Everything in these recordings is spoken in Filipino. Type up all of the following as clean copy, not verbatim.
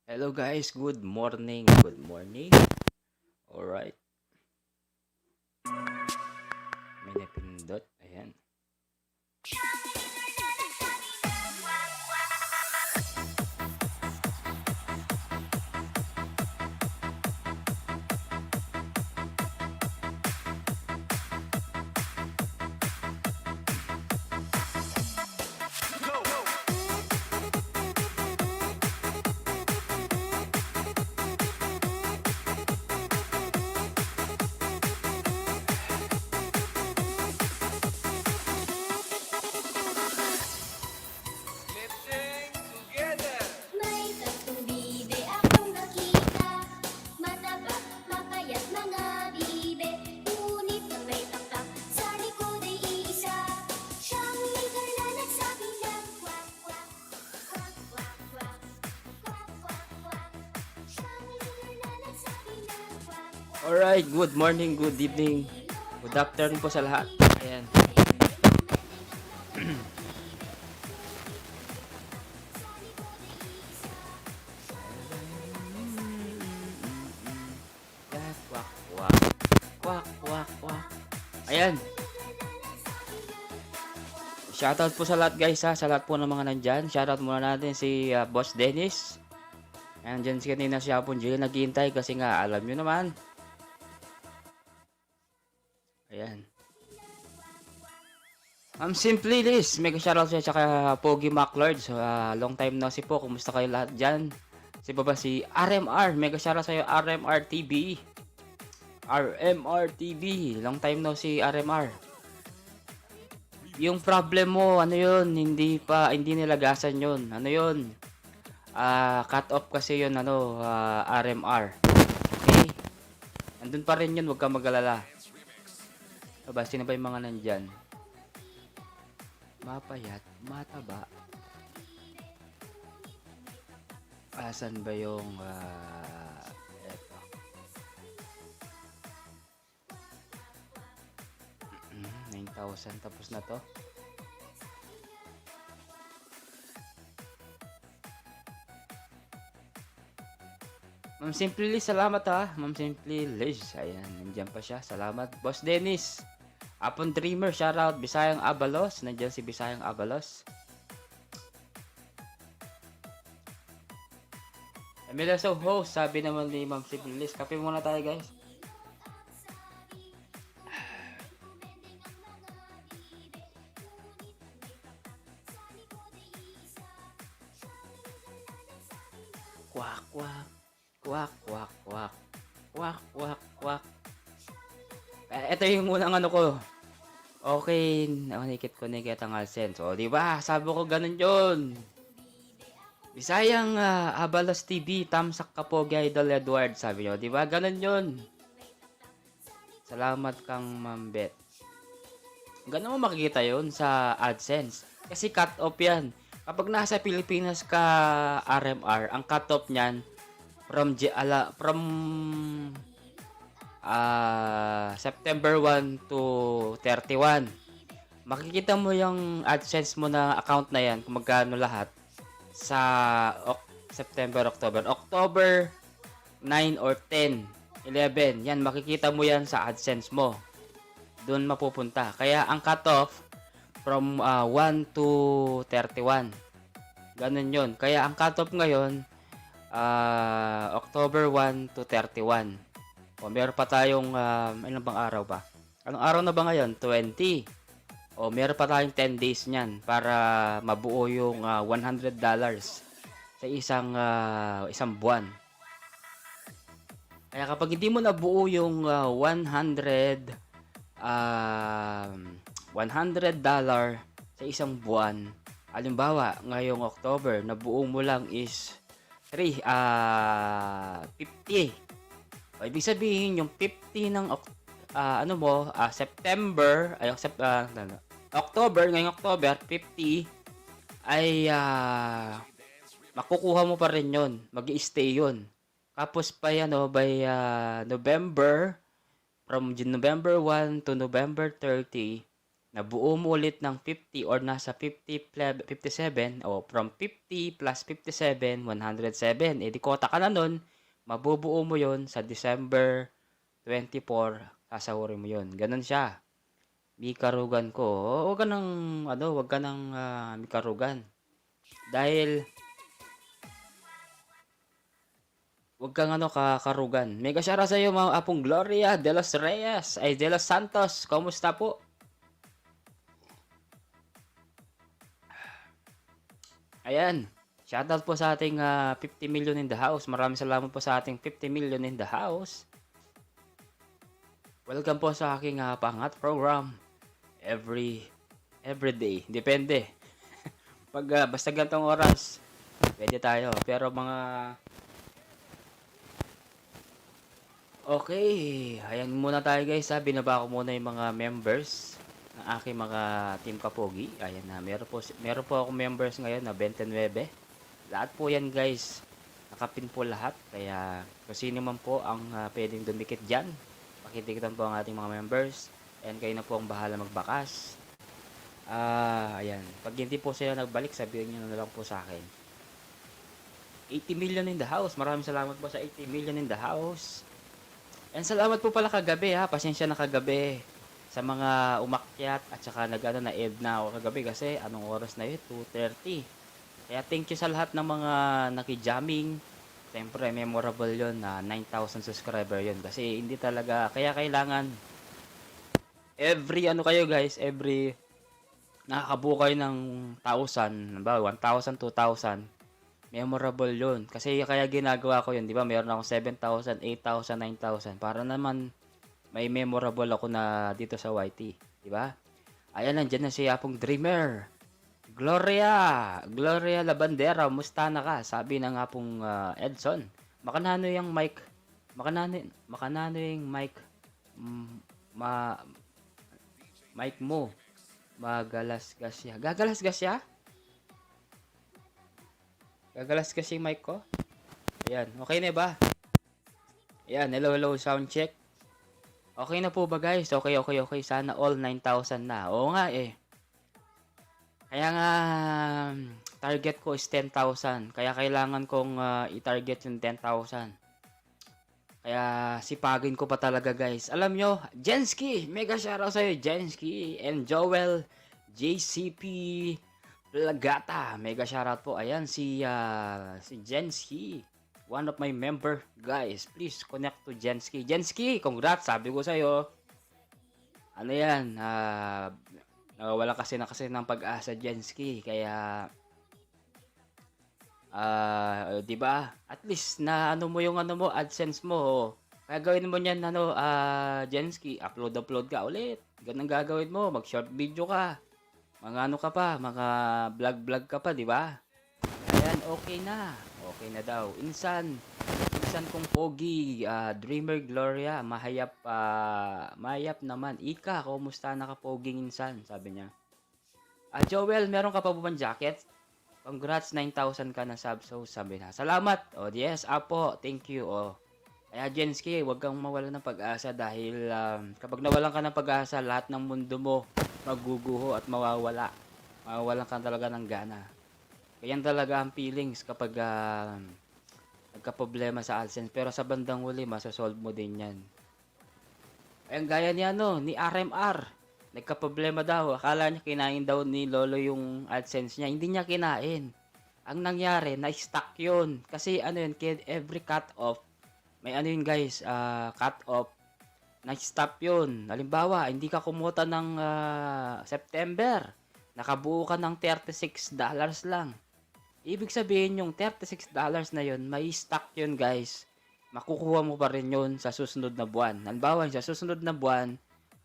Hello guys, good morning. Good morning. Alright, may napindot. Ayan. Lifting together. May tatlong bibe akong nakita. Mataba, mapayat mga bibe. Ngunit ang may taktak sa likod ay iisa. Siyang ligar na nagsabi ng kwak, kwak, kwak, kwak, kwak, kwak, kwak, kwak. Siyang ligar na nagsabi ng kwak, kwak. Alright, good morning, good evening, good afternoon po sa lahat. Ayan. Kwak, kwak, kwak. Kwak, kwak, kwak. Ayan. Shoutout po sa lahat guys ha, sa lahat po ng mga nandyan. Shoutout muna natin si Boss Dennis. Andyan si kanina si Apon Jill naghihintay kasi nga alam nyo naman. Ayan. Simply Liz, mega shoutout siya tsaka Pogi Maclord. So, long time no si po. Kumusta kayo lahat dyan? Si baba si RMR, mega shoutout sa'yo RMR TV. RMR TV, long time no si RMR. Yung problem mo, ano yun, hindi nilagasan yun. Ano yun? Cut off kasi yun, RMR. Okay? Andun pa rin yun, huwag kang mag-alala. Aba, sino ba yung mga nandyan? Mapayat, mataba. Asan ba yung, eto. 9,000 tapos na to. Ma'am Simply Liz, salamat ha. Ma'am Simply Liz, ayan, nandiyan pa siya. Salamat. Boss Dennis, Apon Dreamer, shoutout. Bisayang Abalos, nandiyan si Bisayang Abalos. Emilia so host, sabi naman ni Ma'am Simply Liz. Kape muna tayo guys. Kwak, kwak. Kwak, kwak, kwak. Kwak, kwak, kwak. Ito yung unang ano ko. Okay, nanikit ko na ang AdSense. O, di ba? Sabi ko ganun yun. Bisayang Abalos TV, Tamsak Kapogi Idol Edward, sabi nyo. Di ba? Ganun yun. Salamat kang Ma'am Bet. Ganun mo makikita yun sa AdSense. Kasi cut off yan. Kapag nasa Pilipinas ka RMR, ang cut off niyan from September 1 to 31. Makikita mo yung AdSense mo na account na yan kung magkano lahat sa September, October 9 or 10, 11. Yan, makikita mo yan sa AdSense mo. Doon mapupunta. Kaya ang cutoff from 1 to 31. Ganun yun. Kaya ang cutoff ngayon, October 1 to 31. O, meron pa tayong, ilang bang araw ba? Anong araw na ba ngayon? 20. O, meron pa tayong 10 days niyan para mabuo yung $100 sa isang buwan. Kaya kapag hindi mo nabuo yung $100 sa isang buwan, halimbawa, ngayong October, nabuo mo lang is 50. O, ibig sabihin, yung 50 ng September, October, ngayong October, 50, ay makukuha mo pa rin yun. Mag-i-stay yun. Tapos pa yan, by November, from November 1 to November 30, nabuo mo ulit ng 50 or nasa 57 o from 50 plus 57, 107. Eh di kota ka na nun, mabubuo mo yon sa December 24, sasahurin mo yon. Ganun siya. Mikarugan ko. Huwag ka nang, huwag ka nang mikarugan. Dahil, huwag kang kakarugan. Mega shara sa iyo mga apong Gloria de los Reyes, ay de los Santos. Kumusta po? Ayan. Shoutout po sa ating 50 million in the house. Maraming salamat po sa ating 50 million in the house. Welcome po sa aking pangat program. Every day. Depende. Pag basta gantong oras, pwede tayo. Pero mga okay, ayan muna tayo guys ha. Binaba ko muna yung mga members ng aking mga team kapogi. Ayan na, meron po ako members ngayon na 29. Lahat po yan guys, nakapin po lahat. Kaya kung sino man po ang pwedeng dumikit dyan, pakitikitan po ang ating mga members. And kayo na po ang bahala magbakas. Ayan. Pag hindi po sila nagbalik, sabihin nyo na lang po sa akin. 80 million in the house. Maraming salamat po sa 80 million in the house. And salamat po pala kagabi ha. Pasensya na kagabi sa mga umakyat at saka na-ed na ako kagabi kasi anong oras na yun? 2:30. Kaya thank you sa lahat ng mga nakijamming. Siyempre memorable yon na 9,000 subscriber yon kasi hindi talaga, kaya kailangan every kayo guys, every nakakabuo kayo ng 1,000, ba 1,000, 2,000, memorable yun. Kasi kaya ginagawa ko yun, di ba? Meron akong 7,000, 8,000, 9,000 para naman may memorable ako na dito sa YT, di ba? Ayan, nandiyan na si Apong Dreamer. Gloria Labandera, musta na ka? Sabi ng Apong Edson. Makanano yung mic? Makanano yung mic? Mic mo. Magalasgas siya. Gagalasgas siya? Gagalas kasi yung mic ko. Ayan. Okay na ba? Ayan. Hello. Sound check. Okay na po ba guys? Okay. Sana all 9,000 na. Oo nga eh. Kaya nga, target ko is 10,000. Kaya kailangan kong i-target yung 10,000. Kaya sipagin ko pa talaga guys. Alam nyo, Jensky. Mega shoutout sa'yo, Jensky. And Joel, JCP, Plagata, mega shoutout po. Ayan si Jensky, one of my member guys. Please connect to Jensky. Jensky, congrats, sabi ko sa iyo. Ano 'yan? Wala kasi ng pag-asa Jensky, kaya 'di ba? At least na mo yung AdSense mo. Kaya gawin mo niyan Jensky, upload ka ulit. Ganun gagawin mo, mag-short video ka. Mga ka pa, mga vlog ka pa, di ba? Ayan, okay na. Okay na daw. Insan kong pogi, Dreamer Gloria, mahayap naman. Ika, kumusta nakapoging insan? Sabi niya. Joel, meron ka pa ba bang jacket? Congrats, 9,000 ka na sub. So, sabi na. Salamat. Yes, apo. Thank you. Kaya Jensky, huwag kang mawala ng pag-asa dahil kapag nawalan ka ng pag-asa, lahat ng mundo mo maguguho at mawawala. Mawawalan ka talaga ng gana. Ganyan talaga ang feelings kapag nagka-problema sa AdSense. Pero sa bandang huli, masasolve mo din yan. Ayan, gaya ni RMR. Nagka-problema daw. Akala niya kinain daw ni Lolo yung AdSense niya. Hindi niya kinain. Ang nangyari, na-stuck yun. Kasi every cut-off, may yun guys, cut-off, nag-stop yun. Halimbawa, hindi ka kumuha ng September. Nakabuo ka ng $36 lang. Ibig sabihin yung $36 na yun, may stock yun guys. Makukuha mo pa rin yun sa susunod na buwan. Halimbawa, sa susunod na buwan,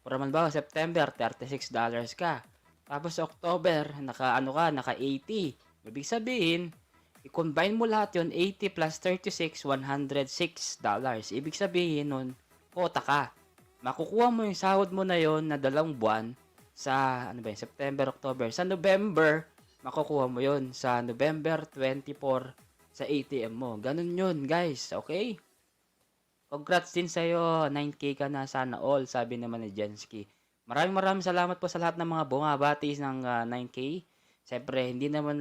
halimbawa September, $36 ka. Tapos October, naka 80. Ibig sabihin, i-combine mo lahat yun, 80 plus 36, $106. Ibig sabihin nun, kota ka. Makukuha mo yung sahod mo na yon na 2 buwan sa September, October. Sa November, makukuha mo yon sa November 24 sa ATM mo. Ganun yun, guys. Okay? Congrats din sa'yo. 9K ka na sana all, sabi naman ni Jensky. Maraming salamat po sa lahat ng mga bumabati ng 9K. Siyempre, hindi naman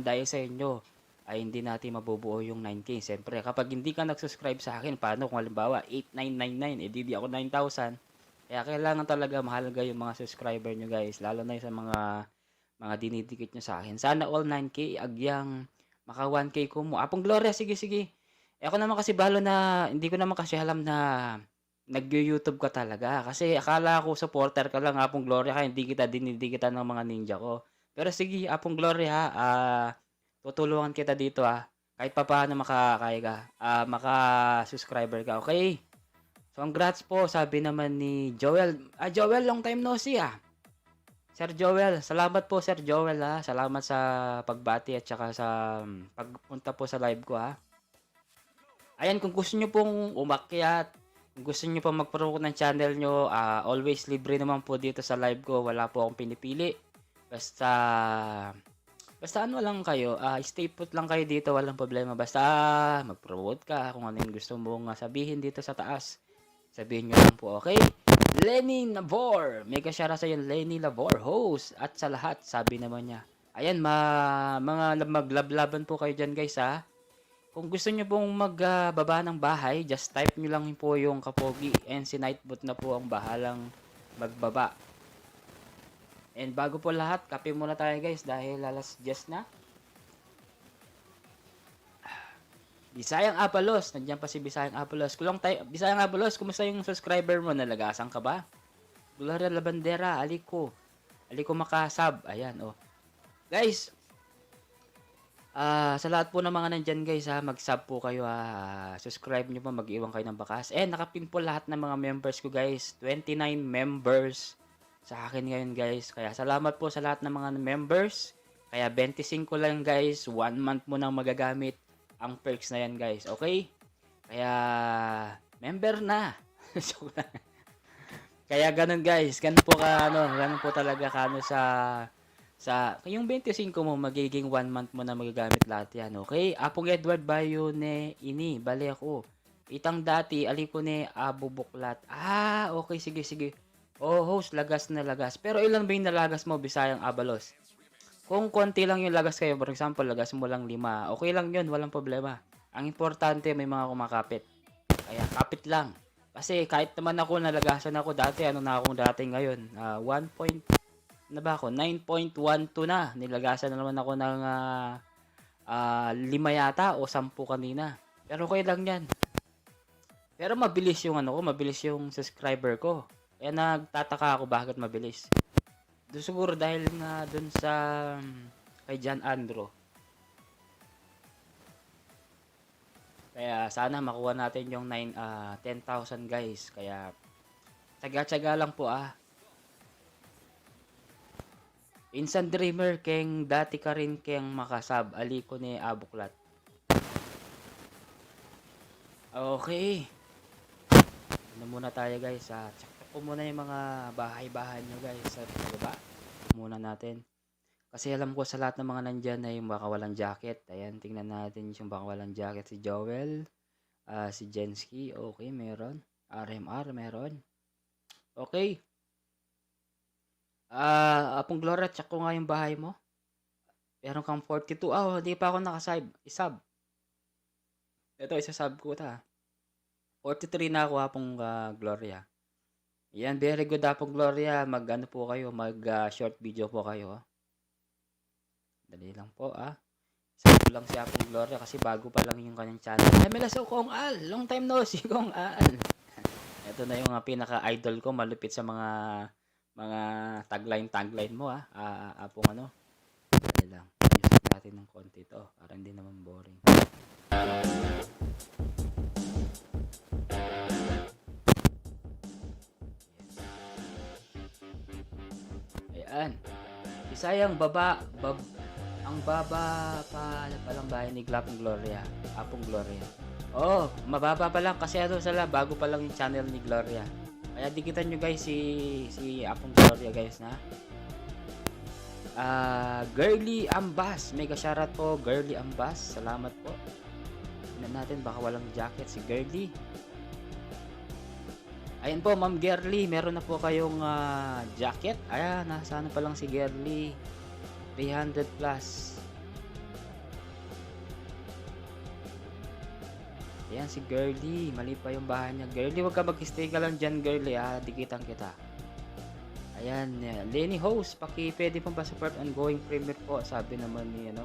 dahil sa inyo ay hindi natin mabubuo yung 9K. Siyempre, kapag hindi ka nag-subscribe sa akin, paano kung halimbawa 8999, di ako 9,000. Kaya kailangan talaga mahalaga yung mga subscriber nyo guys, lalo na yung sa mga dinidikit nyo sa akin. Sana all 9K, agyang maka 1K ko mo. Apong Gloria, sige sige. Ako naman kasi balo na, hindi ko naman kasi alam na nag-YouTube ka talaga. Kasi akala ko supporter ka lang, Apong Gloria, kaya hindi kita dinidikitan ng mga ninja ko. Pero sige, Apong Gloria ha, tutulungan kita dito ha. Kahit pa paano makakaya ka, maka-subscriber ka, okay? So, congrats po, sabi naman ni Joel. Joel, long time no see ah. Sir Joel, salamat po Sir Joel ha. Salamat sa pagbati at saka sa pagpunta po sa live ko ha. Ayan, kung gusto nyo pong umakyat, kung gusto nyo pong mag-promote ng channel nyo, always libre naman po dito sa live ko. Wala po akong pinipili. Basta ano lang kayo, stay put lang kayo dito, walang problema. Basta mag-promote ka kung ano yung gusto mong sabihin dito sa taas. Sabihin nyo lang po, okay? Lenny Navor, mega shoutout sa iyo, Lenny Navor, host, at sa lahat, sabi naman niya. Ayan, mga maglablaban po kayo dyan guys ha. Kung gusto nyo pong magbaba ng bahay, just type nyo lang po yung Kapogi and si Nightbot na po ang bahalang magbaba. And bago po lahat, kape muna tayo guys dahil alas 10 na. Bisayang Apalos, nandiyan pa si Bisayang Apalos. Bisayang Apalos, kumusta yung subscriber mo? Nalagasan ka ba? Gloria Labandera, Aliko Makasab. Ayan, oh. Guys, sa lahat po ng mga nandyan guys ha, mag-sub po kayo ha. Subscribe nyo po, mag-iwan kayo ng bakas. Nakapin po lahat ng mga members ko guys. 29 members sa akin ngayon guys. Kaya salamat po sa lahat ng mga members. Kaya 25 lang guys. 1 month mo nang magagamit ang perks na yan guys. Okay? Kaya member na. Kaya ganun guys. Ganun po talaga sa yung 25 mo magiging 1 month mo na magagamit lahat yan. Okay? Apong Edward Bayone ini bali ako. Itang dati aliko ni Abubuklat. Okay, sige. Host, lagas na lagas. Pero ilan ba yung nalagas mo, Bisayang Abalos? Kung konti lang yung lagas kayo, for example, lagas mo lang 5, okay lang yun, walang problema. Ang importante, may mga kumakapit. Kaya kapit lang. Kasi kahit naman ako, nalagasan ako dati, na akong dati ngayon? 9.12 na. Nilagasan na naman ako ng 5 yata o 10 kanina. Pero okay lang yan. Pero mabilis yung subscriber ko. Kaya nagtataka ako bakit mabilis. Siguro dahil nga dun sa kay John Andro. Kaya sana makuha natin yung 10,000 guys. Kaya tsaga-tsaga lang po Instant Dreamer keng dati ka rin keng makasab. Aliko ni Abuklat. Okay. Ano muna tayo guys. Check ko muna yung mga bahay-bahay nyo guys sa baba. Muna natin. Kasi alam ko sa lahat ng mga nandyan na yung baka walang jacket. Ayan, tingnan natin yung baka walang jacket. Si Joel. Si Jensky. Okay, meron. RMR, meron. Okay. Apong Gloria, check ko nga yung bahay mo. Meron kang 42. Hindi pa ako isab. Ito, isasab ko ta. 43 na ako Apong Gloria. Yan, very good Apong Gloria. Mag-ano po kayo, short video po kayo. Dali lang po Sabi lang si Apong Gloria kasi bago pa lang yung kanyang channel. Melaso Kong Al, long time no see Kong Al. Ito na yung pinaka-idol ko, malupit sa mga tagline mo Apong Dali lang. Ayusin natin ng konti to para hindi naman boring. Ayan. Bisayang ang baba palang bahay ni Apong Gloria. Mababa pa lang kasi bago pa lang yung channel ni Gloria. Kaya dikitan nyo guys si Apong Gloria guys na. Girly Ambas, mega shoutout po Girly Ambas. Salamat po. Tingnan natin baka walang jacket si Girly. Ayun po, Ma'am Gerly, meron na po kayong jacket. Ayan, nasa ano pa lang si Gerly. 300 plus. Ayan si Girly, mali pa yung bahay niya. Girly, wag ka mag-stay ka lang dyan, Girly, dikitan kita. Ayan, Lenny Host, pwede pong pa-support ongoing premiere po, sabi naman ni ano.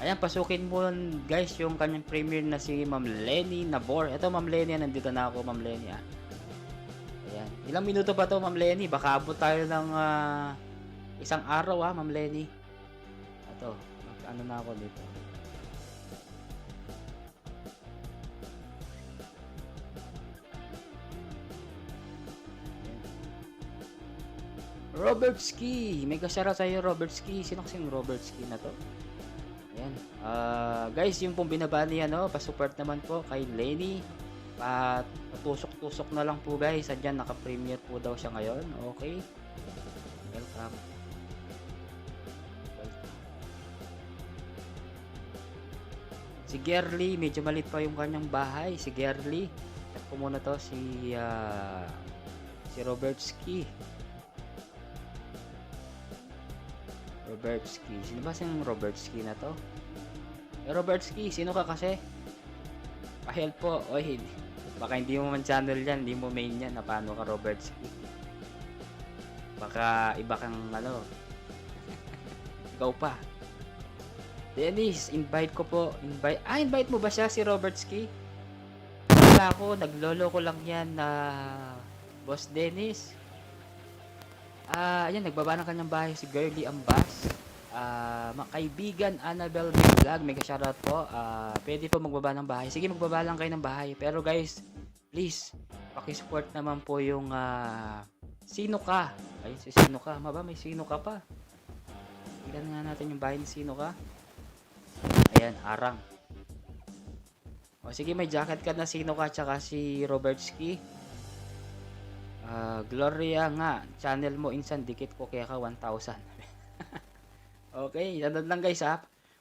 Ayan, pasukin mo guys yung kanyang premiere na si Ma'am Lenny Nabor. Ito Ma'am Lenny, nandito na ako Ma'am Lenny. Ayan, ilang minuto pa to Ma'am Lenny? Baka abot tayo ng isang araw Ma'am Lenny. Ito, ano na ako dito. Robert Ski, may kasara sa'yo Robert Ski. Sino kasing Robert Ski na to? Ayan. Guys, yung pong binabani pa-support naman po kay Lenny. Patusok-tusok na lang po guys. Andyan, naka-premiere po daw siya ngayon. Okay. Welcome. Si Gerly, medyo malit pa yung kanyang bahay. Si Gerly. Check ko muna to si Robert Ski. Robert Ski. Sino ba siyang Robert Ski na to? Robert Ski, sino ka kasi? Pa-help po. Oy, baka hindi mo man channel yan, hindi mo main yan. Na paano ka Robert Ski? Baka iba kang ikaw pa. Dennis, invite ko po. Invite mo ba siya si Robert Ski? Wala ko, naglolo ko lang yan na Boss Dennis. Ayan, nagbaba ng kanyang bahay si Girly Ambas. Kaibigan Annabelle Vlog, mega shoutout po. Pwede po magbaba ng bahay. Sige, magbaba lang kayo ng bahay. Pero guys, please, paki-support naman po yung Sino Ka. Ayun, si Sino Ka. May Sino Ka pa. Tignan nga natin yung bahay ni Sino Ka. Ayan, Arang. O sige, may jacket ka na Sino Ka tsaka si Robert Ski. Gloria nga, channel mo insan, dikit ko kaya ka 1,000. Okay, dandan lang guys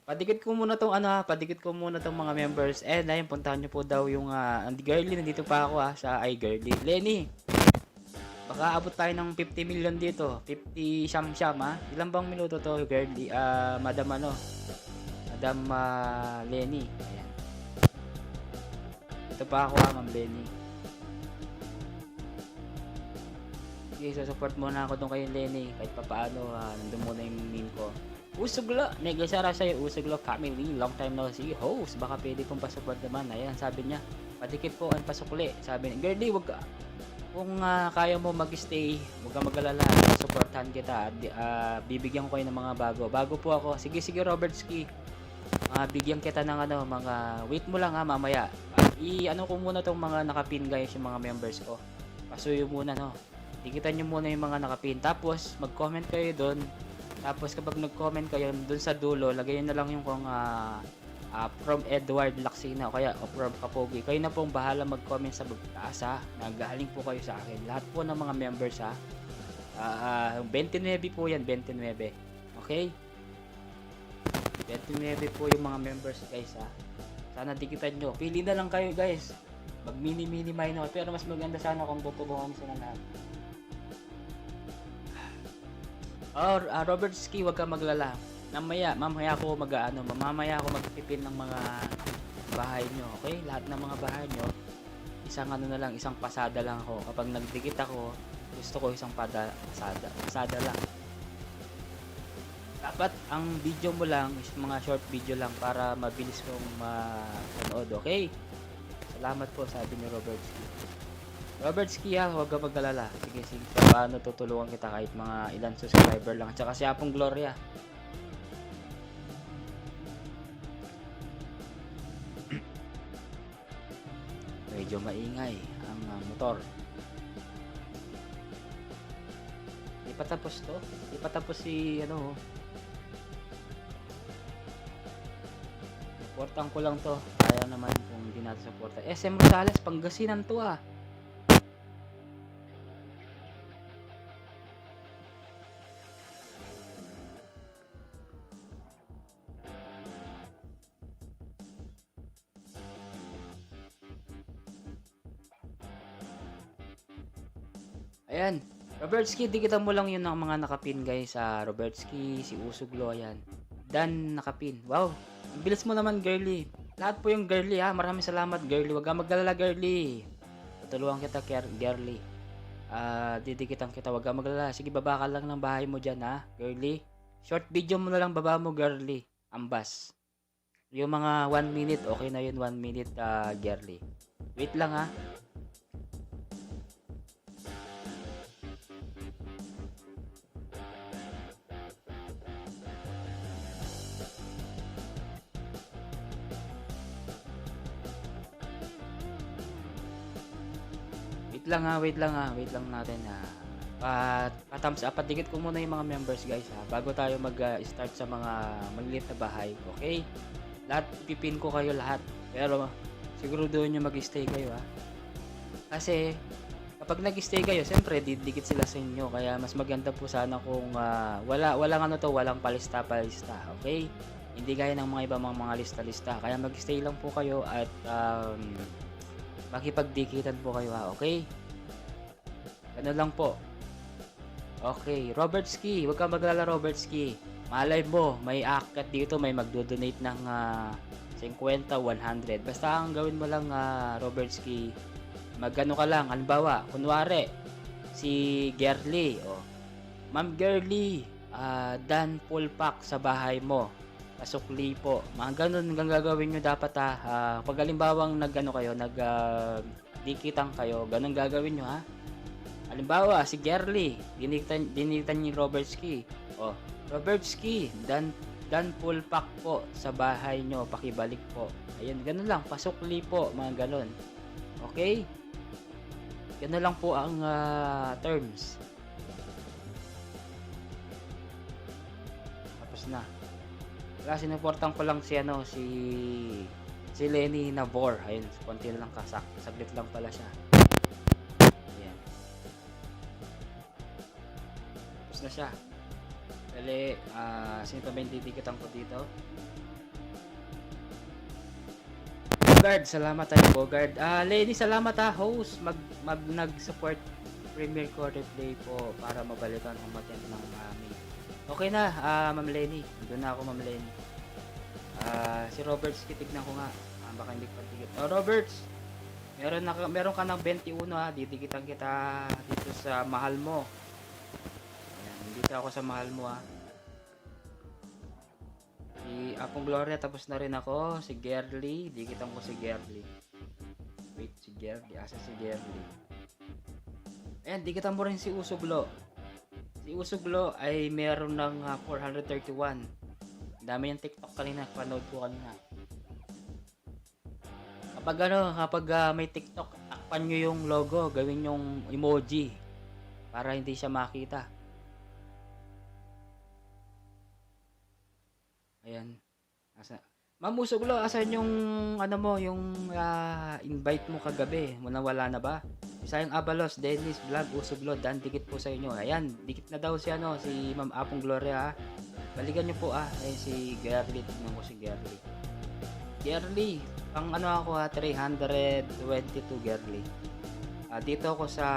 Padikit ko muna tong padikit ko muna tong mga members. Ayun, puntahan nyo po daw yung Girly, nandito pa ako sa Girly. Lenny, baka abot tayo ng 50 million dito. 50 siyam Ilan bang minuto to Girly? Madam Lenny. Ayan. Ito pa ako Ma'am Lenny. Sige, support muna ako doon kay Lenny. Kahit pa paano, nandun muna yung meme ko. Usuglo, mega shoutout sa'yo, Usuglo family. Long time no see. Host, baka pwede pong pa-support naman. Ayan, sabi niya, padikit po ang pasukli. Sabi niya, Girly, wag ka. Kung kaya mo mag-stay, huwag ka mag-alala. Supportan kita. Bibigyan ko kayo ng mga bago. Bago po ako. Sige, Robert Ski. Bigyan kita ng mga, wait mo lang mamaya. Ano ko muna tong mga nakapin guys, yung mga members ko. Pasuyo muna Tikitan nyo muna yung mga nakapin. Tapos, mag-comment kayo doon. Tapos, kapag nag-comment kayo doon sa dulo, lagay na lang yung kung from Edward Laksina o kaya from Kapogi. Kayo na pong bahala mag-comment sa taas Nagaling po kayo sa akin. Lahat po ng mga members 29 po yan, 29. Okay? 29 po yung mga members guys Sana dikitan nyo. Pili na lang kayo guys. Mag-mini minor. Pero mas maganda sana kung bupubuhan sila lahat. Robert Ski, wag ka maglala. Mamaya ako mamaya ako magpipin ng mga bahay nyo. Okay? Lahat ng mga bahay nyo, isang isang pasada lang ako. Kapag nagdikit ako, gusto ko isang pasada lang. Dapat ang video mo lang is mga short video lang para mabilis kong manood. Okay? Salamat po, sabi ni Robert Ski. Robert Ski huwag ka mag-alala. Sige, paano tutulungan kita kahit mga ilan subscriber lang. Tsaka si Apong Gloria. Medyo maingay ang motor. Di pa tapos to. Di pa tapos si supportan ko lang to. Kaya naman kung hindi natin supportan. SM Rosales, Pangasinan to Ayan. Robertski, dikitan mo lang yun ng mga nakapin guys. Robertski, si Usuglo, ayan. Dan nakapin. Wow. Ang bilis mo naman, girly. Lahat po yung girly ha. Maraming salamat, girly. Huwag kang maglalala, girly. Tutulungan kita, girly. Didikitan kita. Huwag kang maglalala. Sige, baba ka lang ng bahay mo dyan ha, girly. Short video mo na lang baba mo, girly. Ambas. Yung mga 1 minute, okay na yun. 1 minute, girly. Wait lang ha. Wait lang natin pa-thumbs up, patikit ko muna yung mga members guys bago tayo mag-start sa mga maliit na bahay, okay? Lahat ipipin ko kayo lahat, pero siguro doon yung mag-stay kayo kasi kapag nag-stay kayo, siyempre didikit sila sa inyo, kaya mas maganda po sana kung walang palista, okay? Hindi gaya ng mga ibang mga lista-lista, kaya mag-stay lang po kayo at makipagdikitan po kayo okay? Ganun lang po. Okay, Robertski, huwag kang maglala, Robertski. Malay mo, may aakyat dito, may magdo-donate ng 50, 100. Basta ang gawin mo lang, Robertski, magano ka lang, halimbawa, kunwari, si Gerly, Ma'am Gerly, dan full pack sa bahay mo. Pasukli po. Mga ganun ang gagawin nyo dapat pag halimbawang dikitan kayo, ganun gagawin nyo Halimbawa, si Gerly, dinikitan ni Robertski. Robertski, dan full pack po sa bahay nyo, pakibalik po. Ayun, ganun lang, pasukli po, mga ganun. Okay? Ganun lang po ang terms. Tapos na. Wala, sinuportan ko lang si Lenny Nabor. Ayun, konti lang saglit lang pala siya. Ayan. Tapos na siya. Dali, sino pa ba yung didikitan ko dito? Bogard, salamat Bogard. Lenny, salamat host. Nag-support Premier Core Replay po para mabalikan ang matent ng meet. Okay na, Ma'am Lenny. Doon na ako, Ma'am Lenny. Si Roberts, titignan ko nga. Baka hindi pa tigit. Roberts, meron ka ng 21 didikitan kita dito sa mahal mo. Ayan, dito ako sa mahal mo Si Apong Gloria, tapos na rin ako. Si Gerly, dikitan ko si Gerly. Wait, si Gerly. Asa si Gerly? Ayan, dikitan mo rin si Usuglo. Si Usuglo ay meron ng 431. Dami yung TikTok kanina, panood ko kanina. Kapag may TikTok, takpan nyo yung logo, gawin yung emoji para hindi siya makita. Ayan. Ma'am Usuglo, asan yung invite mo kagabi? Wala na ba? Isayang Abalos, Dennis, Vlog, Usuglo, Dan, dikit po sa inyo. Ayan, dikit na daw si Ma'am Apong Gloria Balikan nyo po Ayan si Gerly, tignan ko si Gerly. Gerly, pang ako 322 Gerly. Dito ako sa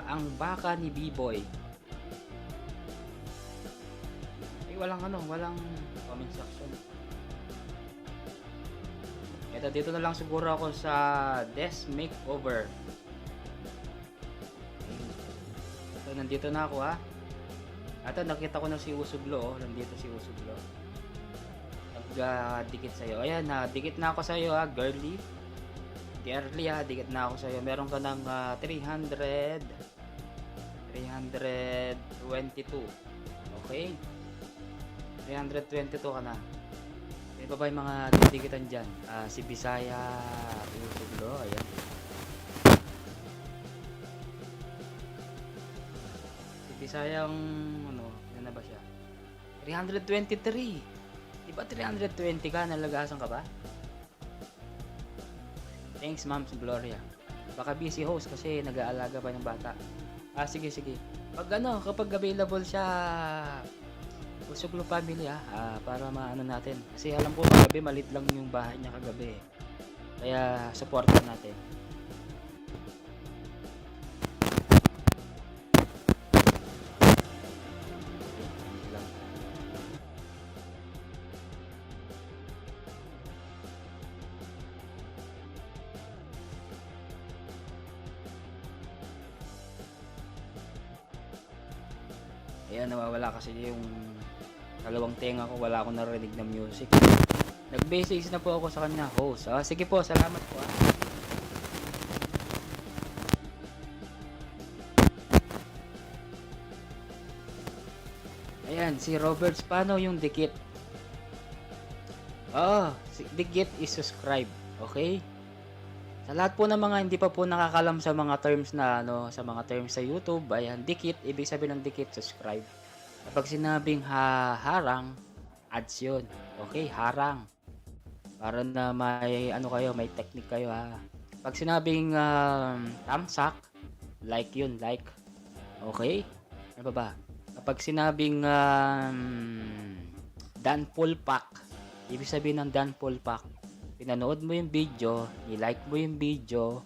Ang Baka ni B-Boy. Walang comment section. Dito na lang siguro ako sa Desk Makeover. So, nandito na ako nakita ko na si Usuglo nandito si Usuglo. Dikit sa'yo. Ayan dikit na ako sa'yo Girly. Girly dikit na ako sa'yo. Meron ka ng 322. Okay? 322 ka na. May pa ba yung mga didikitan dyan? Si Bisaya Usuglo. Ayan. Si Bisayang na ba siya? 323. Diba 320 ka? Nalagasan ka ba? Thanks Ma'am Gloria. Baka busy host kasi nag-aalaga pa ng bata. Sige. Kapag available siya, Usuglo family para maano natin. Kasi alam ko kagabi malit lang yung bahay niya kagabi. Kaya supportan natin. Ayan, nawawala kasi yung dalawang tenga ko, wala akong narinig na music. Nag-message na po ako sa kanya, host. Sige po, salamat po. Ayan, si Roberts, paano yung dikit? Si dikit is subscribe, okay? Sa lahat po ng mga hindi pa po nakakalam sa mga terms na sa mga terms sa YouTube, ayan, dikit, ibig sabihin ng dikit, subscribe. Kapag sinabing harang, ads yun. Okay, harang. Para na may kayo, may technique kayo ha. Pag sinabing tamsak, like yun, like. Okay? Ano ba? Kapag sinabing Dan Pack, ibig sabihin ng Dan Pack, pinanood mo yung video, i-like mo yung video,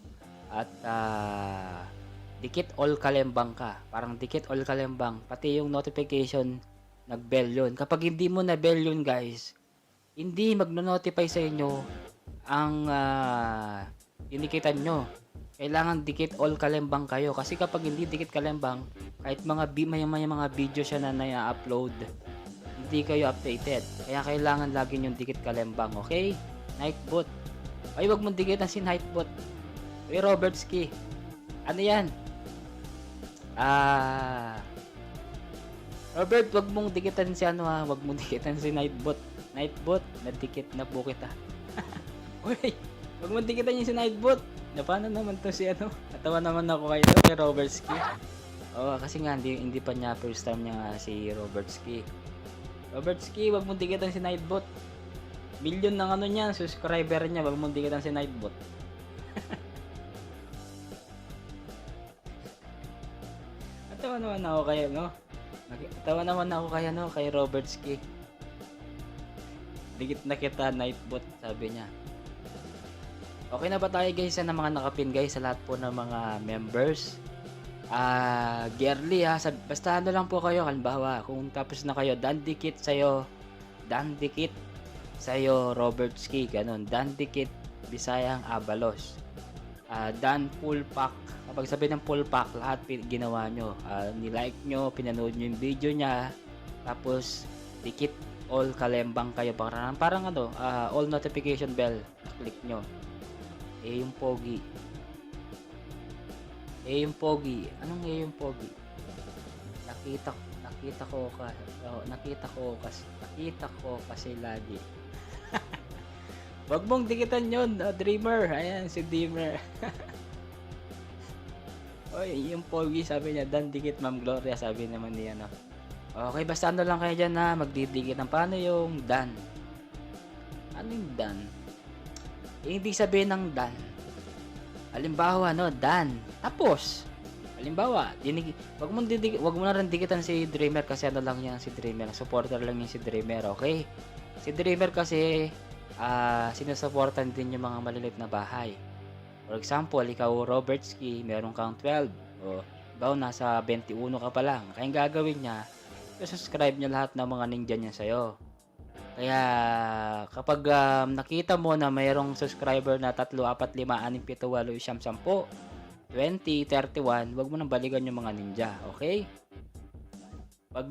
at dikit all kalembang ka. Parang dikit all kalembang. Pati yung notification, nag-bell yun. Kapag hindi mo na-bell yun guys, hindi magno-notify sa inyo ang inikitan nyo. Kailangan dikit all kalembang kayo. Kasi kapag hindi dikit kalembang, kahit may mga video siya na na-upload, hindi kayo updated. Kaya kailangan lagi yung dikit kalembang. Okay? Nightbot. Ay, wag mong dikitan si Nightbot. Uy, Robertski. Ano yan? Robert, wag mong dikitan si wag mong dikitan si Nightbot. Nightbot, nadikit na po kita. Uy, wag mong dikitan yung si Nightbot. Na paano naman to si Natawa naman ako kay Robertski. Kasi nga hindi pa niya first time niya si Robertski. Robertski, wag mong dikitan si Nightbot. Million ng niya, subscriber niya, wag mong dikitan si Nightbot. Natawa naman ako kay Natawa naman ako kay Robertski. Dikit na kita, Nightbot, sabi niya. Okay na ba tayo guys na mga nakapin guys sa lahat po ng mga members? Girly basta lang po kayo, halimbawa kung tapos na kayo, dan dikit sa'yo Robertski, ganun, dan dikit Bisayang Abalos, dan full pack. Kapag sabi ng full pack, lahat ginawa nyo, nilike nyo, pinanood nyo yung video nya, tapos dikit all kalembang kayo, parang all notification bell click nyo. Yung pogi. Yung pogi. Anong yung pogi? Nakita ko kasi lagi. Wag mong dikitan yun, Dreamer. Ayan, si Dreamer. Oy, yung pogi, sabi niya, dan dikit Ma'am Gloria, sabi naman niya, Okay, basta lang kayo dyan magdidikit. Paano yung dan? Ano yung dan? Ibig sabihin ng dan, halimbawa dan, tapos halimbawa wag mo na rin dikitan si Dreamer kasi lang yan si Dreamer, supporter lang yan si Dreamer, okay? Si Dreamer kasi sinusuportan din yung mga maliliit na bahay. For example, ikaw Robertski, meron kang 12 bawa nasa 21 ka pa lang, kaya yung gagawin niya, subscribe niya lahat ng mga ninja niya sa'yo. Kaya kapag nakita mo na mayroong subscriber na 3, 4, 5, 6, 7, 8, 9, 10, 20, 31, wag mo nang balikan yung mga ninja, okay? Pag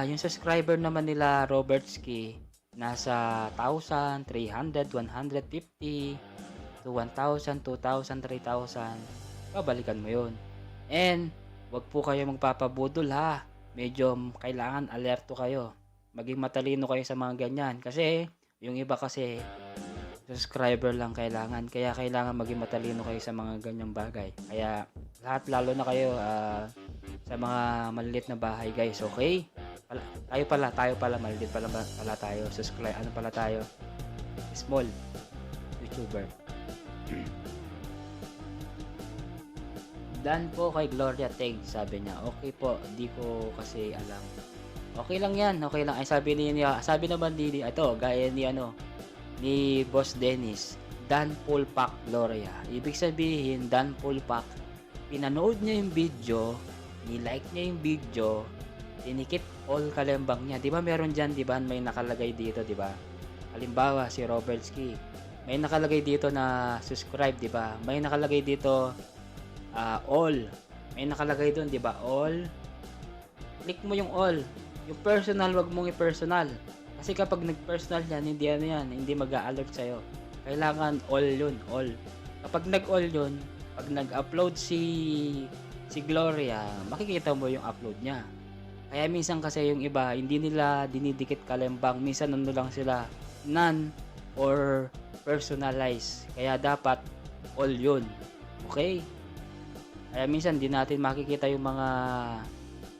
yung subscriber naman nila Robertski nasa 1,000, 300, 150 to 1,000, 2,000, 3,000, babalikan mo yun. And wag po kayo magpapabudol medyo kailangan alerto kayo. Maging matalino kayo sa mga ganyan. Kasi, yung iba kasi, subscriber lang kailangan. Kaya kailangan maging matalino kayo sa mga ganyang bagay. Kaya, lahat lalo na kayo sa mga malilit na bahay guys. Okay? Tayo pala, malilit pala tayo. Subscribe, pala tayo? Small YouTuber. Dan po kay Gloria Teg, sabi niya. Okay po, di ko kasi alam. Okay lang yan, okay lang. Ay sabi naman gaya ni Boss Dennis, Dan Full Pack Gloria. Ibig sabihin, Dan Full Pack, pinanood niya yung video, ni-like niya yung video, tinikit all kalembang niya. Di ba meron dyan, di ba may nakalagay dito, di ba? Halimbawa, si Robertski, may nakalagay dito na subscribe, di ba? May nakalagay dito all. May nakalagay doon, di ba? All Click mo yung all. Yung personal, wag mong i-personal. Kasi kapag nag-personal yan, hindi ano yan, hindi mag-a-alert sa'yo. Kailangan all yun, all. Kapag nag-all yun, pag nag-upload si Gloria, makikita mo yung upload niya. Kaya minsan kasi yung iba, hindi nila dinidikit kalembang. Minsan ano lang sila, none or personalized. Kaya dapat all yun. Okay? Kaya minsan hindi natin makikita yung mga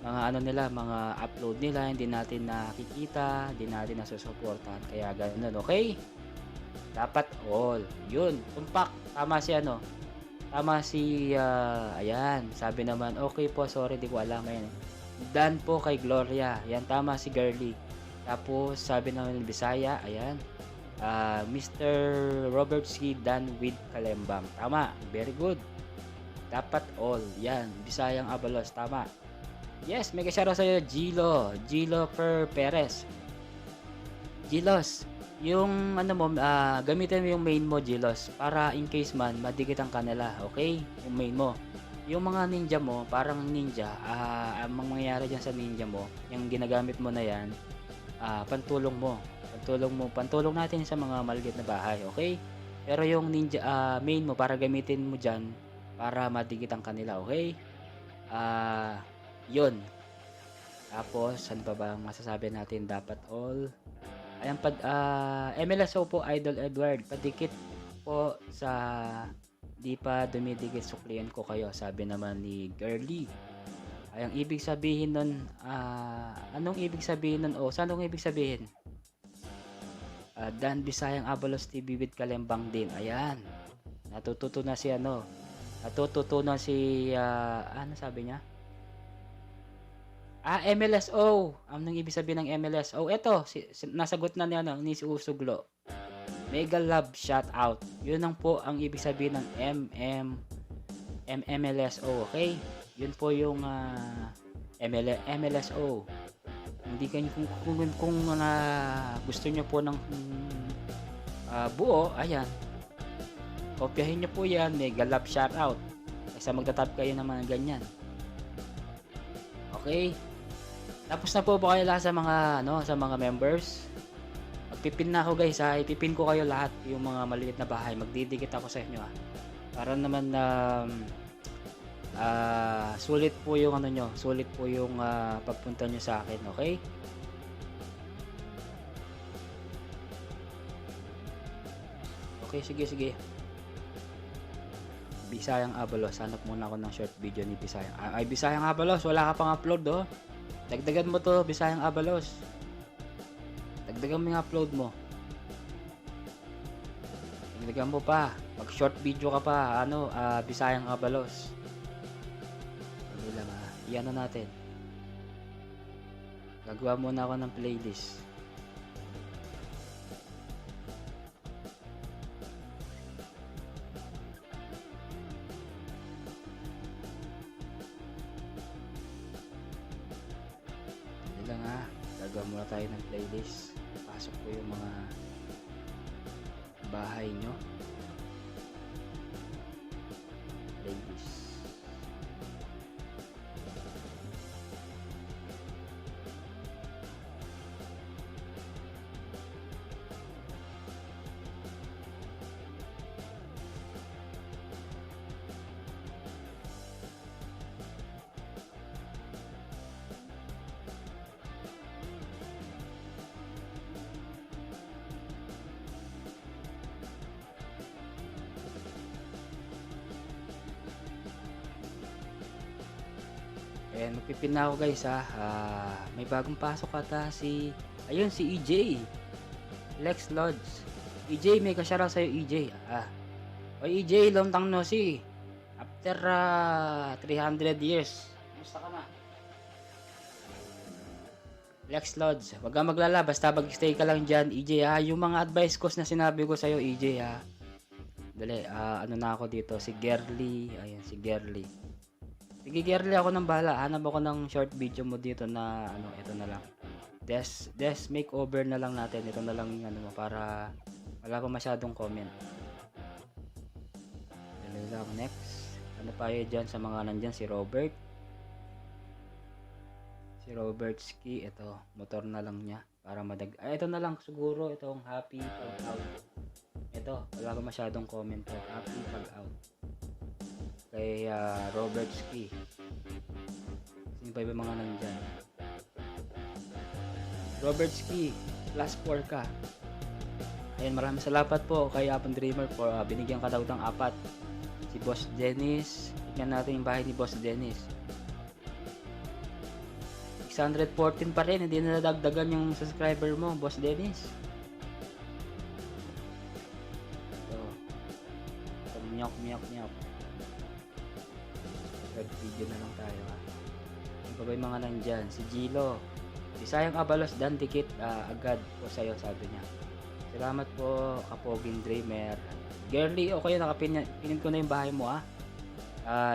ano nila, mga upload nila, hindi natin nakikita, hindi natin nasusuportahan. Kaya ganun, okay? Dapat all. Yun, tumpak. Tama si ano, tama si, ayan, sabi naman, okay po, sorry, di ko alam ngayon. Dan po kay Gloria. Yan, tama si Girly. Tapos, sabi naman ni Bisaya, ayan, Mr. Robert C. Dan with Kalembang. Tama, very good. Dapat all. Yan, Bisayang Abalos, tama. Yes, may kasyara sa'yo, Gilo Perez. Gilos, yung ano mo, gamitin mo yung main mo, Gilos, para in case man, madikitan ka nila, okay? Yung main mo. Yung mga ninja mo, parang ninja, ang mangyayari dyan sa ninja mo, yung ginagamit mo na yan, pantulong mo. Pantulong natin sa mga maliit na bahay, okay? Pero yung ninja, main mo, para gamitin mo dyan, para madikitan ka nila, okay? Yun. Tapos, ano pa ba ang masasabi natin? Dapat all. Ayan, MLSO po, Idol Edward. Padikit po sa di pa dumidikit suklian ko kayo. Sabi naman ni Girly. Ay, ang ibig sabihin nun, anong ibig sabihin nun? Saan anong ibig sabihin? Dan Bisayang Abalos TV with Kalembang din. Ayan. Natututo na si ano sabi niya? MLSO. Anong ibig sabihin ng MLSO? Ito, nasagot na niya ni si Usuglo. Mega love shout out. Yun ang po ang ibig sabihin ng MLSO, okay? Yun po yung MLSO. Hindi kayo kung gusto niyo po ng buo, ayan. Kopyahin niyo po 'yan, mega love shout out. Kasi magta-type kayo ng mga ganyan. Okay? Tapos na po ba kayo lahat sa mga members? Magpipin na ako guys ha. Ipipin ko kayo lahat yung mga maliit na bahay. Magdidikit ako sa inyo ha. Para naman sulit po yung sulit po yung pagpunta nyo sa akin, okay? Okay, sige. Bisayang Abalos. Hanap muna ako ng short video ni Bisayang. Bisayang Abalos, wala ka pang upload Dagdagan mo to, Bisayang Abalos. Dagdagan mo yung upload mo. Dagdagan mo pa. Mag short video ka pa, Bisayang Abalos. Hindi lang iyan na natin. Gagawa muna ako ng playlist. Gagawa muna tayo ng playlist. Pasok ko yung mga bahay nyo. Playlist. Ayan, magpipin na ako guys ha. May bagong pasok ata si EJ. Lex Lodge. EJ, may kasyara sa'yo EJ. O EJ, long time no see. After 300 years. Kumusta ka na? Lex Lodge, wag kang maglala. Basta mag-stay ka lang dyan EJ ha. Yung mga advice ko na sinabi ko sa'yo EJ ha. Dali, na ako dito. Si Girly. Ayan, si Girly. Sige, Girly, ako nang bahala. Hanap ako ng short video mo dito na ito na lang. Desk makeover na lang natin. Ito na lang yung para wala ko masyadong comment. Dali lang, next. Ano pa yun dyan sa mga nandyan? Si Robert. Si Robert Ski, ito, motor na lang niya para ito na lang siguro, itong happy pag out. Ito, wala pa masyadong comment to. Happy pag out. Kay Robert Ski. Sino pa yung mga nandyan? Robert Ski, plus 4 ka. Ayan, maraming salamat po kay Apon Dreamer for binigyan ka daw ng 4. Si Boss Dennis, tingnan natin yung bahay ni Boss Dennis. 614 pa rin, hindi na nadagdagan yung subscriber mo, Boss Dennis. So, miyok. Third video na lang tayo ha. Yung pa ba yung mga nandyan? Si Gilo. Isayang Abalos, dan dikit agad po sa'yo, sabi niya. Salamat po, Kapoging Dreamer. Girly, okay, nakapinin ko na yung bahay mo ha.